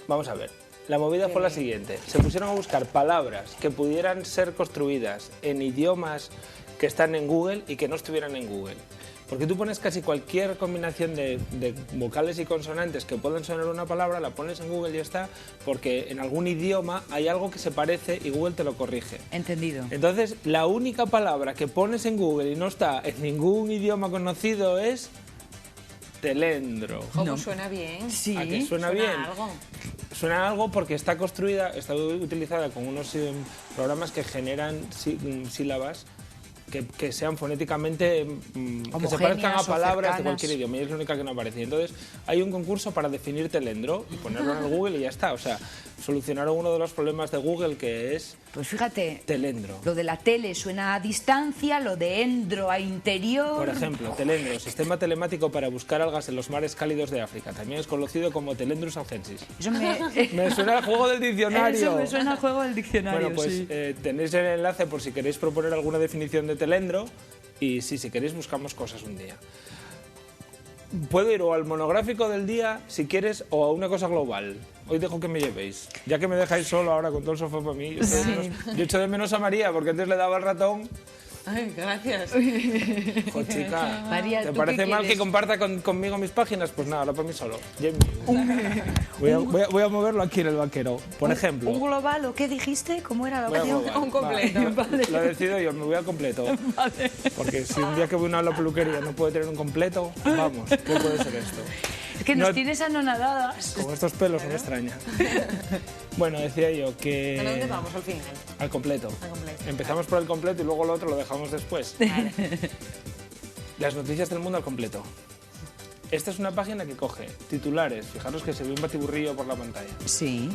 S8: vamos a ver. La movida fue la siguiente. Se pusieron a buscar palabras que pudieran ser construidas en idiomas que están en Google y que no estuvieran en Google. Porque tú pones casi cualquier combinación de vocales y consonantes que puedan sonar una palabra, la pones en Google y ya está, porque en algún idioma hay algo que se parece y Google te lo corrige.
S1: Entendido.
S8: Entonces, la única palabra que pones en Google y no está en ningún idioma conocido es telendro.
S2: ¿Cómo suena bien?
S1: Sí.
S8: ¿A que suena bien?
S2: Algo.
S8: Suena algo porque está construida, está utilizada con unos programas que generan sílabas que sean fonéticamente, que se parezcan a palabras de cualquier idioma, y es la única que no aparece. Entonces hay un concurso para definir telendro y ponerlo en el Google y ya está. O sea, solucionaron uno de los problemas de Google, que es
S11: pues fíjate,
S8: telendro.
S11: Lo de la tele suena a distancia, lo de endro a interior.
S8: Por ejemplo, telendro, sistema telemático para buscar algas en los mares cálidos de África. También es conocido como Telendrus algensis.
S11: Eso me
S8: suena al juego del diccionario.
S11: Eso me suena al juego del diccionario.
S8: Bueno, pues
S11: sí.
S8: Tenéis el enlace por si queréis proponer alguna definición de telendro, y sí, si queréis buscamos cosas un día. Puedo ir o al monográfico del día, si quieres, o a una cosa global. Hoy dejo que me llevéis. Ya que me dejáis solo ahora con todo el sofá para mí. Yo echo de menos a María, porque antes le daba el ratón.
S2: Ay, gracias.
S8: Jo, chica,
S11: María,
S8: ¿te
S11: ¿tú
S8: parece
S11: qué
S8: mal
S11: quieres?
S8: que comparta conmigo mis páginas? Pues nada, ahora para mí solo. Voy a moverlo aquí en el vaquero, por ejemplo.
S11: ¿Un global o qué dijiste? ¿Cómo era la
S8: Voy a
S11: opción?
S8: global,
S11: Un completo.
S8: vale. Lo decido yo, me voy al completo.
S11: Vale.
S8: Porque si un día que voy a la peluquería no puede tener un completo, vamos, ¿qué puede ser esto?
S11: Es que nos
S8: No-
S11: tienes anonadadas.
S8: Con estos pelos no me extraña. Bueno, decía yo que...
S2: ¿A dónde vamos al final?
S8: Al completo.
S2: Al completo.
S8: Empezamos por el completo y luego lo otro lo dejamos después. Las noticias del mundo al completo. Esta es una página que coge titulares. Fijaros que se ve un batiburrillo por la pantalla.
S11: Sí.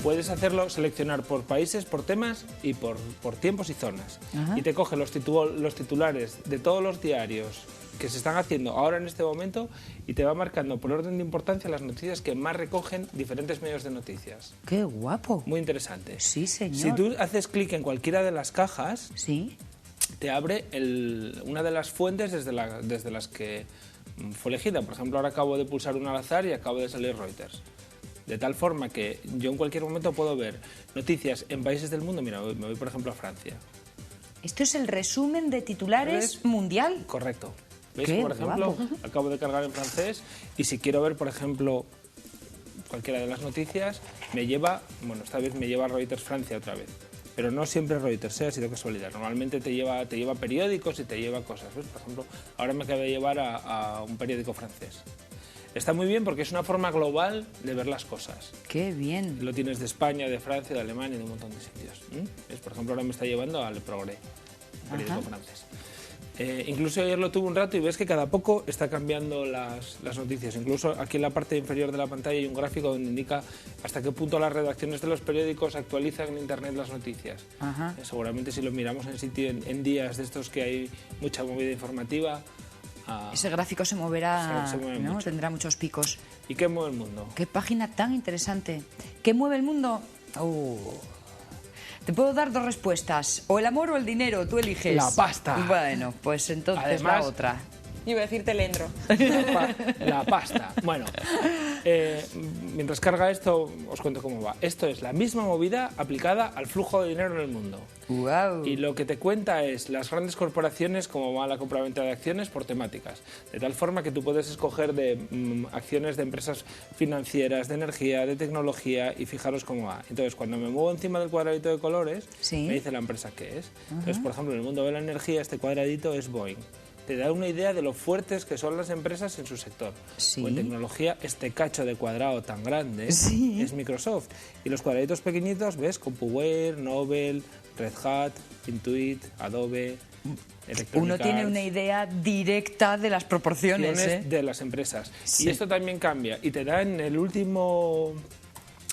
S8: Puedes hacerlo, seleccionar por países, por temas y por tiempos y zonas.
S11: Ajá.
S8: Y te coge los titulares de todos los diarios que se están haciendo ahora en este momento y te va marcando por orden de importancia las noticias que más recogen diferentes medios de noticias.
S11: ¡Qué guapo!
S8: Muy interesante.
S11: Sí, señor.
S8: Si tú haces clic en cualquiera de las cajas,
S11: sí,
S8: te abre una de las fuentes desde las que fue elegida. Por ejemplo, ahora acabo de pulsar una al azar y acabo de salir Reuters. De tal forma que yo en cualquier momento puedo ver noticias en países del mundo. Mira, me voy por ejemplo a Francia.
S11: Esto es el resumen de titulares mundial.
S8: Correcto. ¿Veis?
S11: Qué
S8: Por ejemplo,
S11: guapo.
S8: acabo de cargar en francés y si quiero ver, por ejemplo, cualquiera de las noticias, me lleva, bueno, esta vez me lleva a Reuters Francia otra vez. Pero no siempre Reuters, ha sido casualidad. Normalmente te lleva periódicos y te lleva cosas. ¿Ves? Por ejemplo, ahora me acaba de llevar a un periódico francés. Está muy bien porque es una forma global de ver las cosas.
S11: ¡Qué bien!
S8: Lo tienes de España, de Francia, de Alemania y de un montón de sitios. ¿Ves? Por ejemplo, ahora me está llevando al Progrès, periódico francés. Incluso ayer lo tuve un rato y ves que cada poco está cambiando las noticias. Incluso aquí en la parte inferior de la pantalla hay un gráfico donde indica hasta qué punto las redacciones de los periódicos actualizan en Internet las noticias.
S11: Ajá.
S8: Seguramente si lo miramos en días de estos que hay mucha movida informativa...
S11: Ese gráfico se moverá,
S8: se mueve
S11: ¿no?
S8: mucho.
S11: Tendrá muchos picos.
S8: ¿Y qué mueve el mundo?
S11: ¡Qué página tan interesante! ¿Qué mueve el mundo? Te puedo dar dos respuestas. O el amor o el dinero, tú eliges.
S8: La pasta.
S11: Bueno, pues entonces
S8: Además,
S11: la otra.
S2: Iba a decir telendro.
S8: La pasta. Bueno, mientras carga esto, os cuento cómo va. Esto es la misma movida aplicada al flujo de dinero en el mundo.
S11: Wow.
S8: Y lo que te cuenta es las grandes corporaciones, cómo va la compraventa de acciones por temáticas. De tal forma que tú puedes escoger de acciones de empresas financieras, de energía, de tecnología, y fijaros cómo va. Entonces, cuando me muevo encima del cuadradito de colores, me dice la empresa qué es. Entonces, por ejemplo, en el mundo de la energía, este cuadradito es Boeing. Te da una idea de lo fuertes que son las empresas en su sector. O en tecnología, este cacho de cuadrado tan grande es Microsoft. Y los cuadraditos pequeñitos, ¿ves? CompuWare, Nobel, Red Hat, Intuit, Adobe, Electronic
S11: Uno tiene
S8: Arts.
S11: una idea directa de las proporciones,
S8: De las empresas.
S11: Sí.
S8: Y esto también cambia. Y te da en el último...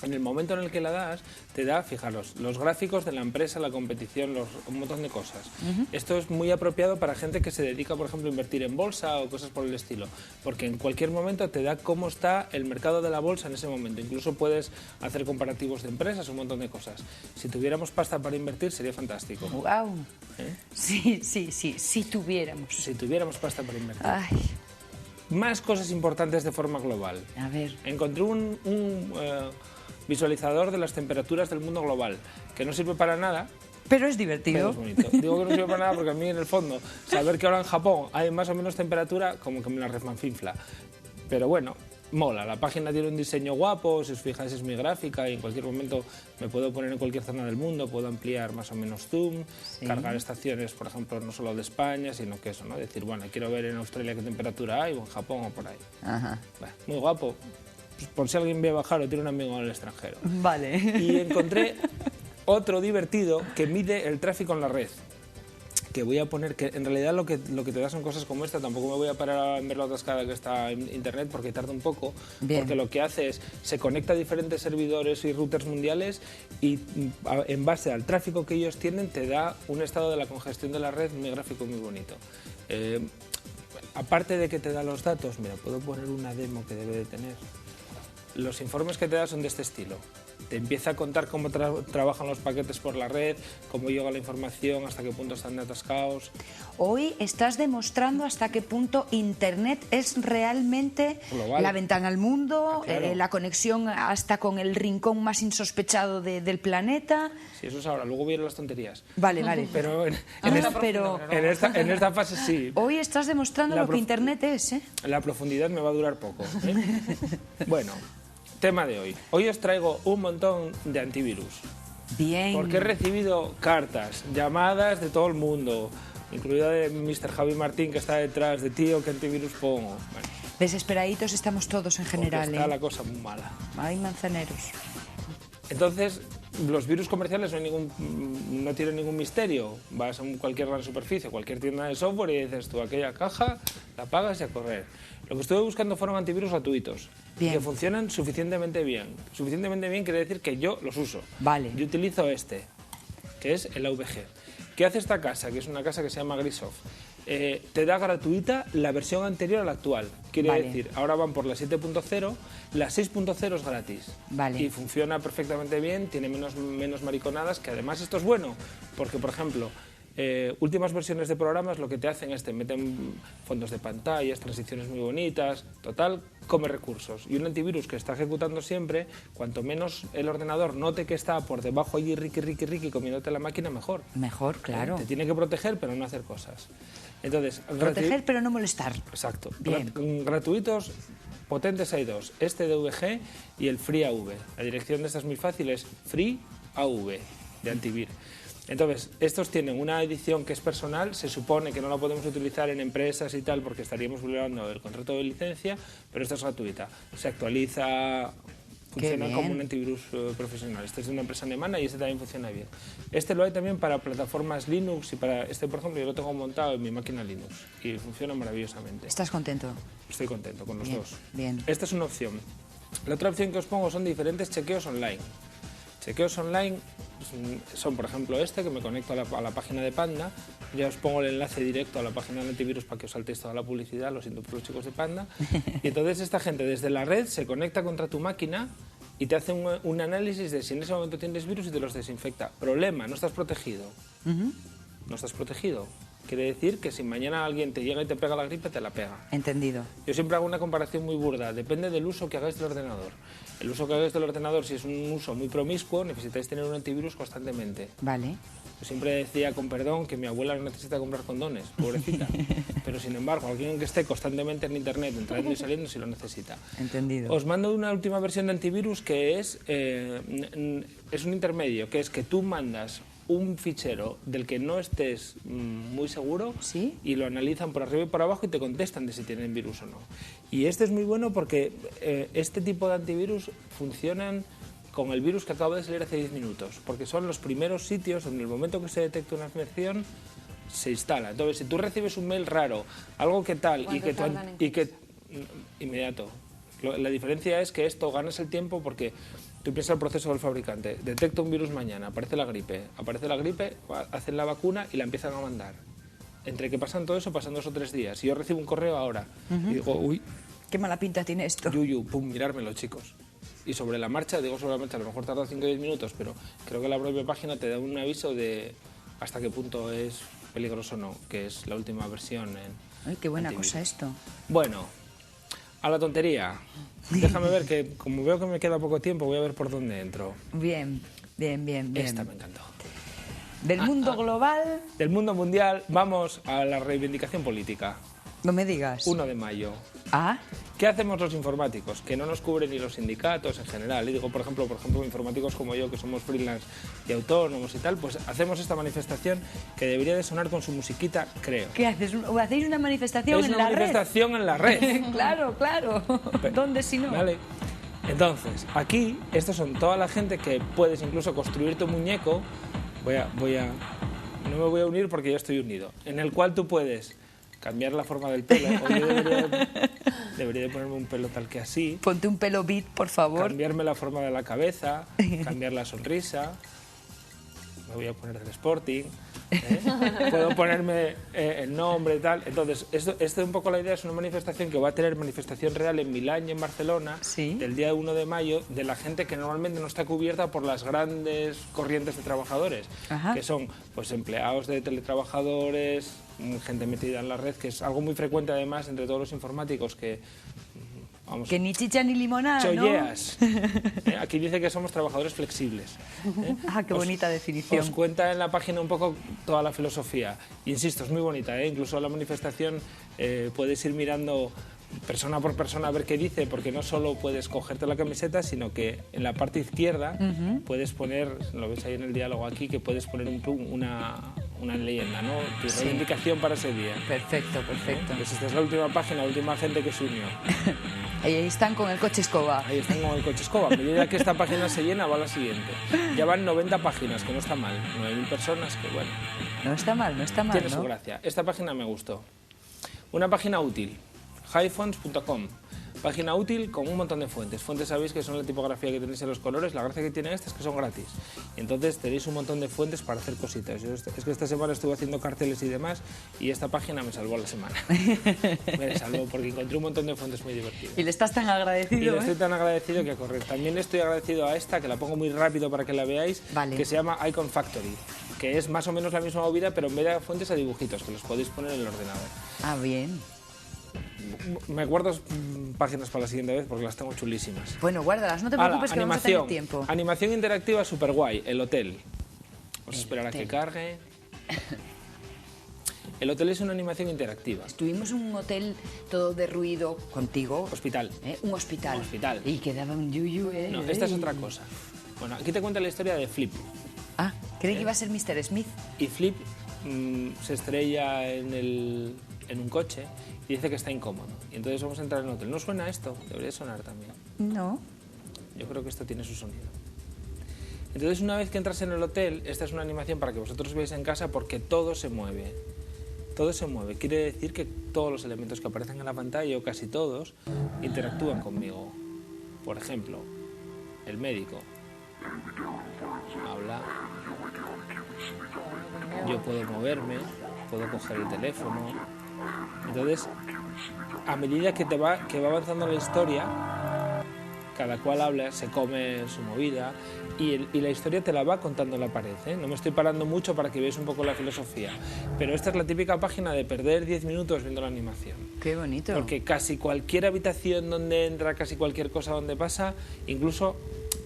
S8: En el momento en el que la das, te da, fijaros, los gráficos de la empresa, la competición, un montón de cosas. Esto es muy apropiado para gente que se dedica, por ejemplo, a invertir en bolsa o cosas por el estilo, porque en cualquier momento te da cómo está el mercado de la bolsa en ese momento. Incluso puedes hacer comparativos de empresas, un montón de cosas. Si tuviéramos pasta para invertir, sería fantástico.
S11: ¡Wow! Sí, si tuviéramos.
S8: Si tuviéramos pasta para invertir.
S11: Ay.
S8: Más cosas importantes de forma global.
S11: A ver.
S8: Encontré un visualizador de las temperaturas del mundo global, que no sirve para nada.
S11: Pero es divertido.
S8: Pero es bonito. Digo que no sirve para nada porque a mí, en el fondo, saber que ahora en Japón hay más o menos temperatura, como que me la refanfinfla. Pero bueno, mola. La página tiene un diseño guapo, si os fijáis es muy gráfica y en cualquier momento me puedo poner en cualquier zona del mundo, puedo ampliar más o menos zoom, cargar estaciones, por ejemplo, no solo de España, sino que eso, ¿no? Decir, bueno, quiero ver en Australia qué temperatura hay, o en Japón o por ahí.
S11: Ajá.
S8: Bueno, muy guapo. pues, por si alguien ve bajar o tiene un amigo en el extranjero.
S1: Vale.
S8: Y encontré otro divertido que mide el tráfico en la red. Que voy a poner, que en realidad lo que te da son cosas como esta, tampoco me voy a parar a ver la atascada que está en internet porque tarda un poco, porque lo que hace es, se conecta a diferentes servidores y routers mundiales y en base al tráfico que ellos tienen te da un estado de la congestión de la red, muy gráfico, muy bonito. Aparte de que te da los datos, mira, puedo poner una demo que debe de tener. Los informes que te da son de este estilo. Te empieza a contar cómo trabajan los paquetes por la red, cómo llega la información, hasta qué punto están atascados.
S11: Hoy estás demostrando hasta qué punto Internet es realmente
S8: global,
S11: la ventana al mundo,
S8: claro.
S11: La conexión hasta con el rincón más insospechado del planeta.
S8: Sí, eso es ahora, luego vienen las tonterías.
S11: Vale, vale.
S8: Pero en esta fase sí.
S11: Hoy estás demostrando lo que Internet es, ¿eh?
S8: La profundidad me va a durar poco, ¿eh? Bueno, tema de hoy. Hoy os traigo un montón de antivirus.
S11: Bien.
S8: Porque he recibido cartas, llamadas de todo el mundo, incluida de Mr. Javi Martín, que está detrás de tío, ¿qué antivirus pongo? Bueno,
S11: Desesperaditos estamos todos en general,
S8: está la cosa muy mala.
S11: Hay manzaneros.
S8: Entonces, los virus comerciales no tienen ningún misterio. Vas a cualquier gran superficie, cualquier tienda de software y dices tú, aquella caja, la pagas y a correr. Lo que estuve buscando fueron antivirus gratuitos, que funcionan suficientemente bien. Suficientemente bien quiere decir que yo los uso.
S11: Vale.
S8: Yo utilizo este, que es el AVG. ¿Qué hace esta casa? Que es una casa que se llama Grisoft. Te da gratuita la versión anterior a la actual. Quiere decir, ahora van por la 7.0, la 6.0 es gratis.
S11: Vale.
S8: Y funciona perfectamente bien, tiene menos mariconadas, que además esto es bueno, porque por ejemplo, últimas versiones de programas lo que te hacen es te meten fondos de pantallas, transiciones muy bonitas, total, come recursos. Y un antivirus que está ejecutando siempre, cuanto menos el ordenador note que está por debajo allí riqui comiéndote la máquina, mejor.
S11: Mejor, claro.
S8: Te tiene que proteger, pero no hacer cosas. Entonces,
S11: proteger, pero no molestar.
S8: Exacto.
S11: Bien.
S8: Gratuitos, potentes hay dos, este de VG y el FreeAV. La dirección de esta es muy fácil, es FreeAV, de antivir. Entonces, estos tienen una edición que es personal, se supone que no la podemos utilizar en empresas y tal porque estaríamos vulnerando el contrato de licencia, pero esta es gratuita. Se actualiza, funciona como un antivirus profesional. Este es de una empresa alemana y este también funciona bien. Este lo hay también para plataformas Linux y para este, por ejemplo, yo lo tengo montado en mi máquina Linux y funciona maravillosamente.
S11: ¿Estás contento?
S8: Estoy contento con los dos.
S11: Bien.
S8: Esta es una opción. La otra opción que os pongo son diferentes chequeos online. Chequeos online son, por ejemplo, este, que me conecto a la página de Panda. Ya os pongo el enlace directo a la página de antivirus para que os saltéis toda la publicidad, lo siento por los chicos de Panda. Y entonces esta gente desde la red se conecta contra tu máquina y te hace un análisis de si en ese momento tienes virus y te los desinfecta. Problema, no estás protegido. No estás protegido. Quiere decir que si mañana alguien te llega y te pega la gripe, te la pega.
S11: Entendido.
S8: Yo siempre hago una comparación muy burda. Depende del uso que hagáis del ordenador. El uso que hagáis del ordenador, si es un uso muy promiscuo, necesitáis tener un antivirus constantemente.
S11: Vale.
S8: Yo siempre decía, con perdón, que mi abuela no necesita comprar condones, pobrecita. Pero sin embargo, alguien que esté constantemente en internet, entrando y saliendo, sí lo necesita.
S11: Entendido.
S8: Os mando una última versión de antivirus que es un intermedio, que es que tú mandas un fichero del que no estés muy seguro y lo analizan por arriba y por abajo y te contestan de si tienen virus o no. Y este es muy bueno porque este tipo de antivirus funcionan con el virus que acaba de salir hace 10 minutos, porque son los primeros sitios donde en el momento que se detecta una infección se instala. Entonces, si tú recibes un mail raro, algo que tal y que inmediato. La diferencia es que esto ganas el tiempo porque tú piensas el proceso del fabricante. Detecta un virus mañana, aparece la gripe, hacen la vacuna y la empiezan a mandar. Entre que pasan todo eso, pasan 2 o 3 días. Y yo recibo un correo ahora y digo, uy,
S11: qué mala pinta tiene esto.
S8: Pum, mirármelo, chicos. Y sobre la marcha, a lo mejor tarda 5 o 10 minutos, pero creo que la propia página te da un aviso de hasta qué punto es peligroso o no, que es la última versión.
S11: Ay, qué buena cosa esto.
S8: Bueno, a la tontería. Déjame ver que, como veo que me queda poco tiempo, voy a ver por dónde entro.
S11: Bien.
S8: Esta me encantó.
S11: Del mundo global.
S8: Del mundo mundial, vamos a la reivindicación política.
S11: No me digas.
S8: 1 de mayo.
S11: Ah.
S8: ¿Qué hacemos los informáticos? Que no nos cubren ni los sindicatos en general. Y digo, por ejemplo, informáticos como yo, que somos freelance y autónomos y tal, pues hacemos esta manifestación que debería de sonar con su musiquita, creo.
S11: ¿Qué haces? ¿Hacéis una manifestación en la red?
S8: Es una manifestación en la red.
S11: Claro. ¿Dónde si no?
S8: Vale. Entonces, aquí, estos son toda la gente que puedes incluso construir tu muñeco. No me voy a unir porque ya estoy unido. En el cual tú puedes cambiar la forma del pelo. O yo debería de ponerme un pelo tal que así.
S11: Ponte un pelo beat, por favor.
S8: Cambiarme la forma de la cabeza, cambiar la sonrisa. Me voy a poner del Sporting. Puedo ponerme el nombre y tal. Entonces, esto un poco la idea es una manifestación que va a tener manifestación real en Milán y en Barcelona del día 1 de mayo de la gente que normalmente no está cubierta por las grandes corrientes de trabajadores, que son pues empleados de teletrabajadores, gente metida en la red, que es algo muy frecuente además entre todos los informáticos que... Vamos,
S11: que ni chicha ni limonada,
S8: cholleas. Aquí dice que somos trabajadores flexibles.
S11: Ah, qué bonita definición.
S8: Os cuenta en la página un poco toda la filosofía. Insisto, es muy bonita, incluso la manifestación puedes ir mirando persona por persona a ver qué dice, porque no solo puedes cogerte la camiseta, sino que en la parte izquierda puedes poner, lo ves ahí en el diálogo aquí, que puedes poner una leyenda, ¿no? Tu reivindicación para ese día.
S11: Perfecto, perfecto.
S8: Pues esta es la última página, la última gente que se unió.
S11: Ahí están con el coche escoba.
S8: Ahí están con el coche escoba. A medida que esta página se llena, va a la siguiente. Ya van 90 páginas, que no está mal. 9.000 personas, que bueno.
S11: No está mal, no está mal,
S8: tiene su gracia. Esta página me gustó. Una página útil. highfonts.com. Página útil con un montón de fuentes. Fuentes sabéis que son la tipografía que tenéis en los colores. La gracia que tiene esta es que son gratis. Y entonces tenéis un montón de fuentes para hacer cositas. Yo es que esta semana estuve haciendo carteles y demás y esta página me salvó la semana. Me salvó porque encontré un montón de fuentes muy divertidas.
S11: Y le estás tan agradecido.
S8: Y le estoy tan agradecido que a correr. También estoy agradecido a esta, que la pongo muy rápido para que la veáis, que se llama Icon Factory, que es más o menos la misma movida, pero en vez de fuentes a dibujitos, que los podéis poner en el ordenador.
S11: Ah, bien.
S8: Me guardo páginas para la siguiente vez porque las tengo chulísimas.
S11: Bueno, guárdalas, no te preocupes que vamos a tener tiempo.
S8: Animación interactiva super guay, el hotel. Vamos a esperar a que cargue. El hotel es una animación interactiva.
S11: Estuvimos en un hotel todo de ruido contigo.
S8: Hospital.
S11: Un hospital.
S8: Un hospital.
S11: Y quedaba un yuyu,
S8: No, esta es otra cosa. Bueno, aquí te cuenta la historia de Flip.
S11: Ah, creí que iba a ser Mr. Smith.
S8: Y Flip se estrella en un coche y dice que está incómodo. Y entonces vamos a entrar en el hotel. ¿No suena esto? Debería sonar también.
S11: No.
S8: Yo creo que esto tiene su sonido. Entonces, una vez que entras en el hotel, esta es una animación para que vosotros veáis en casa porque todo se mueve. Todo se mueve. Quiere decir que todos los elementos que aparecen en la pantalla, o casi todos, interactúan conmigo. Por ejemplo, el médico habla. Yo puedo moverme, puedo coger el teléfono. Entonces, a medida que va avanzando la historia, cada cual habla, se come su movida y la historia te la va contando en la pared, ¿eh? No me estoy parando mucho para que veáis un poco la filosofía, pero esta es la típica página de perder 10 minutos viendo la animación.
S11: ¡Qué bonito!
S8: Porque casi cualquier habitación donde entra, casi cualquier cosa donde pasa, incluso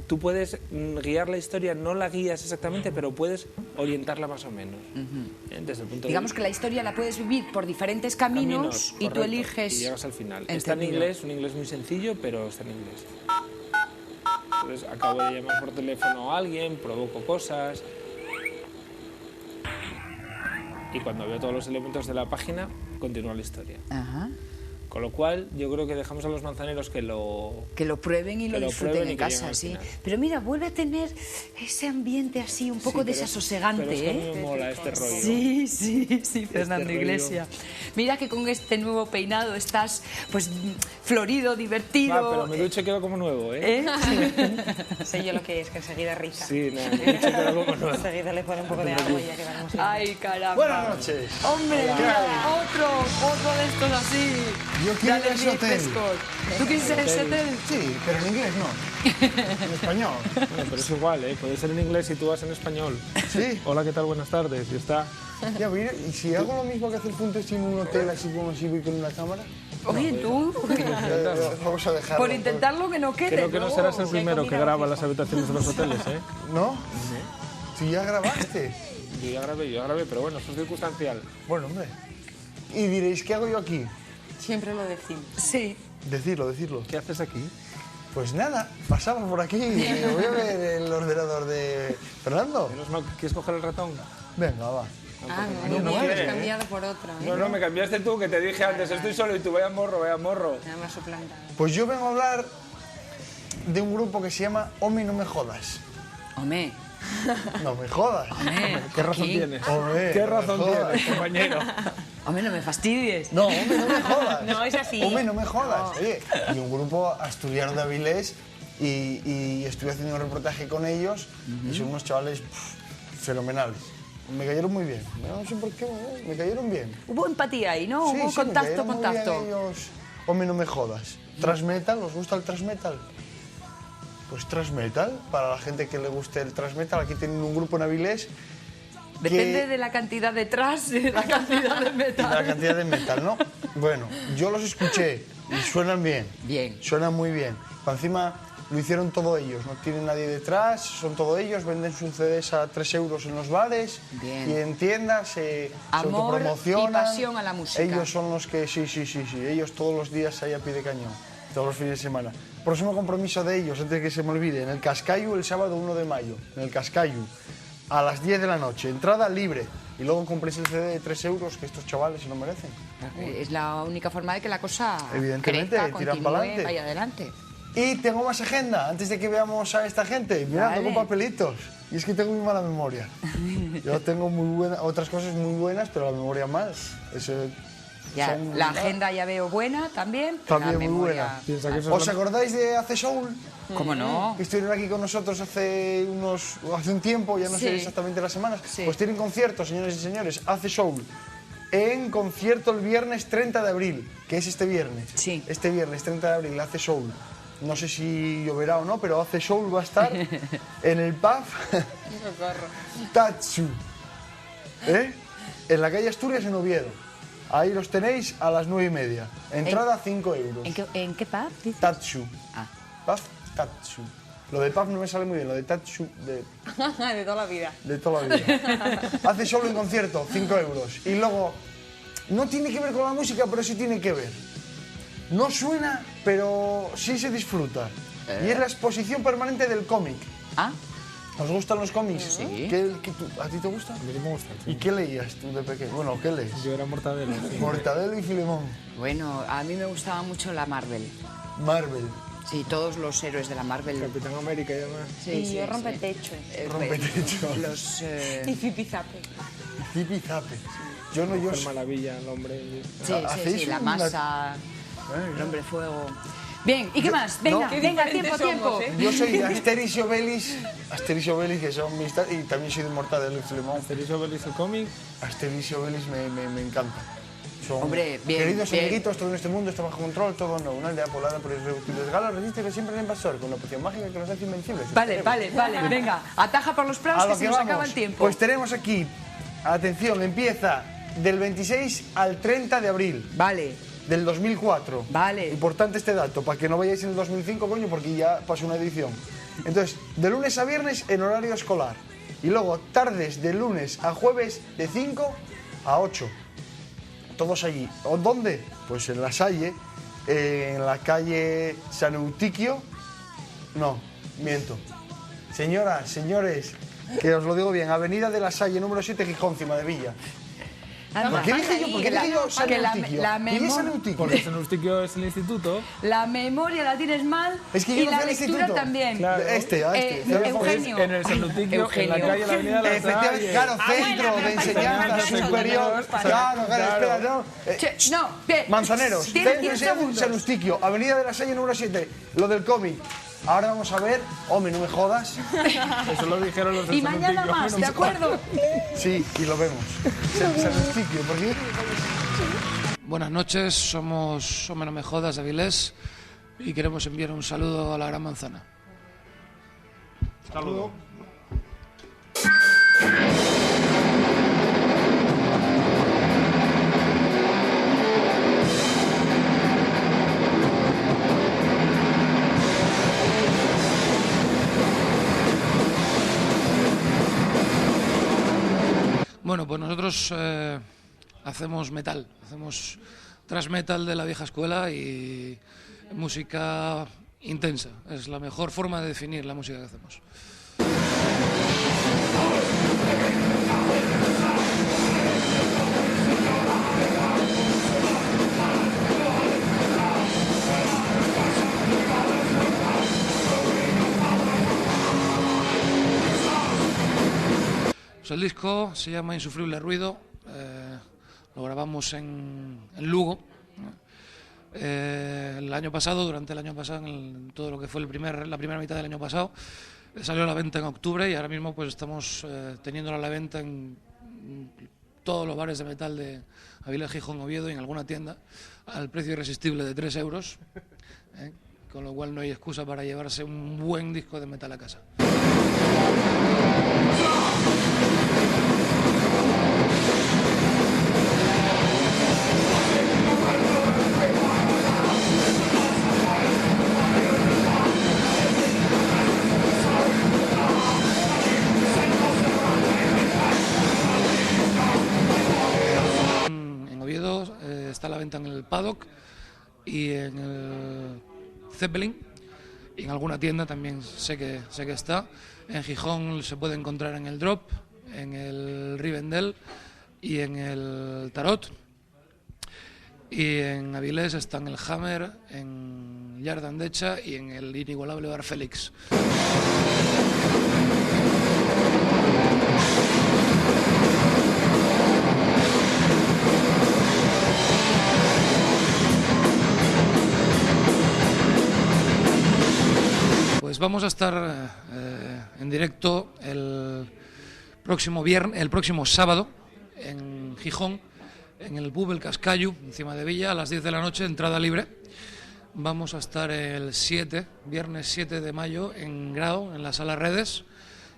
S8: tú puedes guiar la historia, no la guías exactamente, pero puedes orientarla más o menos. Desde el punto
S11: Digamos que la historia la puedes vivir por diferentes caminos y tú eliges...
S8: Y llegas al final. Está en inglés, un inglés muy sencillo, pero está en inglés. Entonces acabo de llamar por teléfono a alguien, provoco cosas... Y cuando veo todos los elementos de la página, continúa la historia.
S11: Ajá.
S8: Con lo cual, yo creo que dejamos a los manzaneros que lo
S11: prueben y lo disfruten en casa, sí. Pero mira, vuelve a tener ese ambiente así, un poco desasosegante,
S8: pero es que a mí me mola este rollo.
S11: Sí, Fernando Iglesias. Mira que con este nuevo peinado estás, pues, florido, divertido.
S8: Pero me ducho y quedo como nuevo, ¿eh?
S2: Sé yo lo que es, que enseguida riza.
S8: Sí, me ducho y quedo como nuevo.
S2: Enseguida le pone un poco de agua y ya quedamos.
S11: Ay, caramba.
S21: Buenas noches.
S11: Hombre, mira, otro de estos así.
S9: Yo quiero ir a ese hotel.
S11: ¿Tú quieres ir a ese hotel?
S9: Sí, pero en inglés no. En español.
S8: Bueno, pero es igual, ¿eh? Puede ser en inglés y tú vas en español.
S9: Sí.
S8: Hola, ¿qué tal? Buenas tardes. Y está...
S9: Ya, mira, ¿y si hago lo mismo que hacer Fuentes en un hotel así como si voy con una cámara?
S11: Oye, tú...
S9: Vamos a dejarlo.
S11: Por intentarlo que no quede.
S8: Creo que no serás el primero que graba las habitaciones de los hoteles, ¿eh?
S9: ¿No? Si ya grabaste.
S8: Yo ya grabé, pero bueno, eso es circunstancial.
S9: Bueno, hombre. Y diréis, ¿qué hago yo aquí?
S2: Siempre lo decimos.
S11: Sí.
S9: Decirlo.
S8: ¿Qué haces aquí?
S9: Pues nada, pasamos por aquí y voy a ver el ordenador de Fernando.
S8: ¿Quieres coger el ratón?
S9: Venga, va.
S2: No quiere, cambiado por otra.
S8: No, me cambiaste tú, que te dije antes, estoy solo y tú, vaya morro.
S2: Nada más suplantado.
S9: Pues yo vengo a hablar
S21: de un grupo que se llama Home No Me Jodas.
S1: Home.
S21: No me jodas.
S1: Home,
S8: ¿Qué razón
S1: Joaquín.
S8: tienes?
S21: Home,
S8: ¿Qué
S21: no me
S8: razón
S21: jodas.
S8: tienes, compañero?
S1: Home, no me fastidies.
S21: No, hombre, no me jodas.
S2: No, es así.
S21: Hombre, no me jodas. Oye, y un grupo asturiano de Avilés y estuve haciendo un reportaje con ellos y son unos chavales fenomenales. Me cayeron muy bien. No sé por qué, me cayeron bien.
S1: Hubo empatía ahí, ¿no?
S21: Sí,
S1: Hubo
S21: sí, me
S1: contacto.
S21: cayeron muy bien ellos. Hombre, no me jodas. ¿Transmetal? ¿Os gusta el transmetal? Pues transmetal, para la gente que le guste el transmetal, aquí tienen un grupo en Avilés.
S1: Depende de la cantidad de tras y de la cantidad de metal.
S21: De la cantidad de metal, ¿no? Bueno, yo los escuché y suenan bien.
S1: Bien.
S21: Suenan muy bien. Encima lo hicieron todo ellos, no tienen nadie detrás, son todo ellos, venden sus CDs a 3 euros en los bares
S1: Bien.
S21: y en tiendas, se
S1: Amor
S21: autopromocionan.
S1: y pasión a la música.
S21: Ellos son los que, sí, ellos todos los días ahí a pie de cañón, todos los fines de semana. Próximo compromiso de ellos, antes de que se me olvide, en el Cascayu el sábado 1 de mayo, en el Cascayu, a las 10 de la noche, entrada libre. Y luego compréis el CD de 3 euros que estos chavales se lo merecen.
S1: Es la única forma de que la cosa
S21: Evidentemente,
S1: crezca,
S21: tiran
S1: continúe,
S21: pa'lante.
S1: vaya adelante.
S21: Y tengo más agenda, antes de que veamos a esta gente, mirando
S1: Vale.
S21: con papelitos. Y es que tengo muy mala memoria. Yo tengo otras cosas muy buenas, pero la memoria mal. Eso
S1: Ya,
S21: son-
S1: la agenda ya veo buena también. pero
S21: También
S1: la
S21: muy
S1: memoria...
S21: buena. ¿Os acordáis de Hace Soul?
S1: ¿Cómo no?
S21: Que estuvieron aquí con nosotros hace un tiempo, ya no sé
S1: Sí.
S21: exactamente las semanas.
S1: Sí.
S21: Pues tienen concierto, señores y señores, Hace Soul. En concierto el viernes 30 de abril, que es este viernes.
S1: Sí.
S21: Este viernes 30 de abril, Hace Soul. No sé si lloverá o no, pero Hace Soul va a estar en el pub Tatsu. En la calle Asturias, en Oviedo. Ahí los tenéis a las 9:30. Entrada 5 euros.
S1: ¿En qué pub? dices?
S21: Tatsu.
S1: Ah.
S21: Pub Tatsu. Lo de pub no me sale muy bien, lo de Tatsu
S2: De toda la vida.
S21: de toda la vida. Hace solo en concierto, 5 euros. Y luego, no tiene que ver con la música, pero sí tiene que ver. No suena, pero sí se disfruta. Y es la exposición permanente del cómic.
S1: ¿Ah?
S21: ¿Os gustan los cómics?
S1: Sí.
S21: ¿A ti te gusta?
S8: A mí me gusta.
S21: ¿Y qué leías tú de pequeño? Bueno, ¿qué lees?
S8: Yo era Mortadelo. sí.
S21: Mortadelo y Filemón.
S1: Bueno, a mí me gustaba mucho la Marvel.
S21: Marvel.
S1: Sí, todos los héroes de la Marvel.
S8: Capitán América y demás.
S1: Sí,
S2: Y
S1: sí,
S2: yo
S1: sí.
S2: rompetecho.
S21: Rompetecho.
S1: Los...
S2: Y Zipizape.
S21: Zipi Zape. Yo no, yo...
S8: Mujer Maravilla, el hombre.
S1: Sí,
S21: ¿Hacéis
S1: sí, la
S21: una-
S1: masa, el hombre fuego... Bien, ¿y qué más? Venga,
S21: no.
S1: venga,
S2: Qué
S1: tiempo,
S2: diferentes
S1: tiempo.
S2: somos, ¿eh?
S21: Yo soy de Asterix y Obelix, que son mis... Y también soy de Mortadelo y Filemón.
S8: Asterix y Obelix, el cómic.
S21: Asterix y Obelix me encanta. Son
S1: Hombre, bien,
S21: queridos
S1: bien.
S21: amiguitos, todo en este mundo está bajo control, todo no. Una aldea poblada por irreductibles galos resiste que siempre en invasor, con la poción mágica que nos hace invencibles.
S1: Vale, vale, vale, venga, ataja por los prados
S21: A
S1: que
S21: lo
S1: se nos
S21: vamos.
S1: acaba el tiempo.
S21: Pues tenemos aquí, atención, empieza del 26 al 30 de abril.
S1: Vale.
S21: Del 2004.
S1: Vale.
S21: Importante este dato, para que no vayáis en el 2005, coño, porque ya pasó una edición. Entonces, de lunes a viernes en horario escolar. Y luego, tardes de lunes a jueves de 5 a 8. Todos allí. ¿O ¿Dónde? Pues en La Salle, en la calle San Eutiquio. No, miento. Señoras, señores, que os lo digo bien, Avenida de La Salle, número 7, Gijón, Cima de Villa. ¿Por qué dije yo San
S1: que la
S21: Eutiquio?
S1: la
S21: ¿Qué es San
S1: memo-
S21: Eutiquio?
S8: Porque San Eutiquio es el instituto.
S1: La memoria la tienes mal
S21: Es que
S1: y
S21: yo no
S1: la
S21: fui al
S1: lectura
S21: instituto.
S1: también.
S21: Claro. A este.
S1: Eugenio.
S8: En el San Eutiquio, en la calle La Avenida de La
S21: Efectivamente,
S8: Salle.
S21: claro, centro de enseñanza superior. Claro, espera, no.
S1: No, bien.
S21: Manzaneros,
S1: Tienes
S21: centro de
S1: 10
S21: enseñanza
S1: segundos.
S21: San Eutiquio, Avenida de La Salle número 7, lo del cómic. Ahora vamos a ver, hombre, no me jodas.
S8: Eso lo dijeron los del
S1: Y
S8: San
S1: mañana
S8: Eutiquio.
S1: más, ¿de acuerdo?
S21: Sí, y lo vemos. San Eutiquio, ¿por qué?
S12: Buenas noches, somos Hombre No Me Jodas de Avilés y queremos enviar un saludo a la Gran Manzana.
S17: Saludo.
S12: Bueno, pues nosotros hacemos metal, hacemos thrash metal de la vieja escuela y música intensa. Es la mejor forma de definir la música que hacemos. el disco se llama Insufrible Ruido, lo grabamos en Lugo. El año pasado, durante el año pasado, en todo lo que fue la primera mitad del año pasado, salió a la venta en octubre y ahora mismo pues estamos teniéndola a la venta en todos los bares de metal de Avilés, Gijón, Oviedo y en alguna tienda al precio irresistible de 3 euros, con lo cual no hay excusa para llevarse un buen disco de metal a casa. Está a la venta en el Paddock y en el Zeppelin, y en alguna tienda también sé que está. En Gijón se puede encontrar en el Drop, en el Rivendell y en el Tarot, y en Avilés está en el Hammer, en Yard Andecha y en el inigualable Bar Félix. Pues vamos a estar en directo el próximo sábado en Gijón, en el pub El Cascayu, encima de Villa, a las 10 de la noche, entrada libre. Vamos a estar el viernes 7 de mayo, en Grao, en la Sala Redes,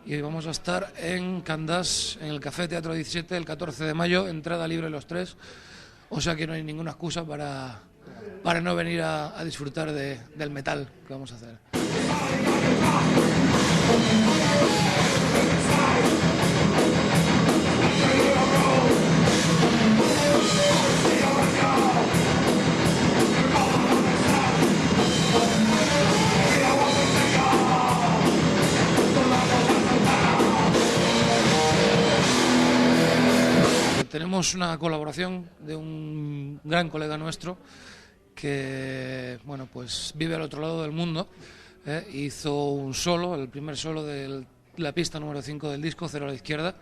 S12: y vamos a estar en Candás, en el Café Teatro 17, el 14 de mayo, entrada libre los 3, o sea que no hay ninguna excusa para no venir a disfrutar del metal que vamos a hacer. Tenemos una colaboración de un gran colega nuestro que, bueno, pues vive al otro lado del mundo. Hizo un solo, el primer solo de la pista número 5 del disco, Cero a la izquierda,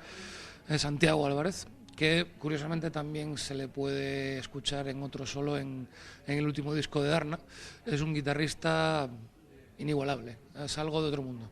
S12: Santiago Álvarez, que curiosamente también se le puede escuchar en otro solo en el último disco de Darna. Es un guitarrista inigualable, es algo de otro mundo.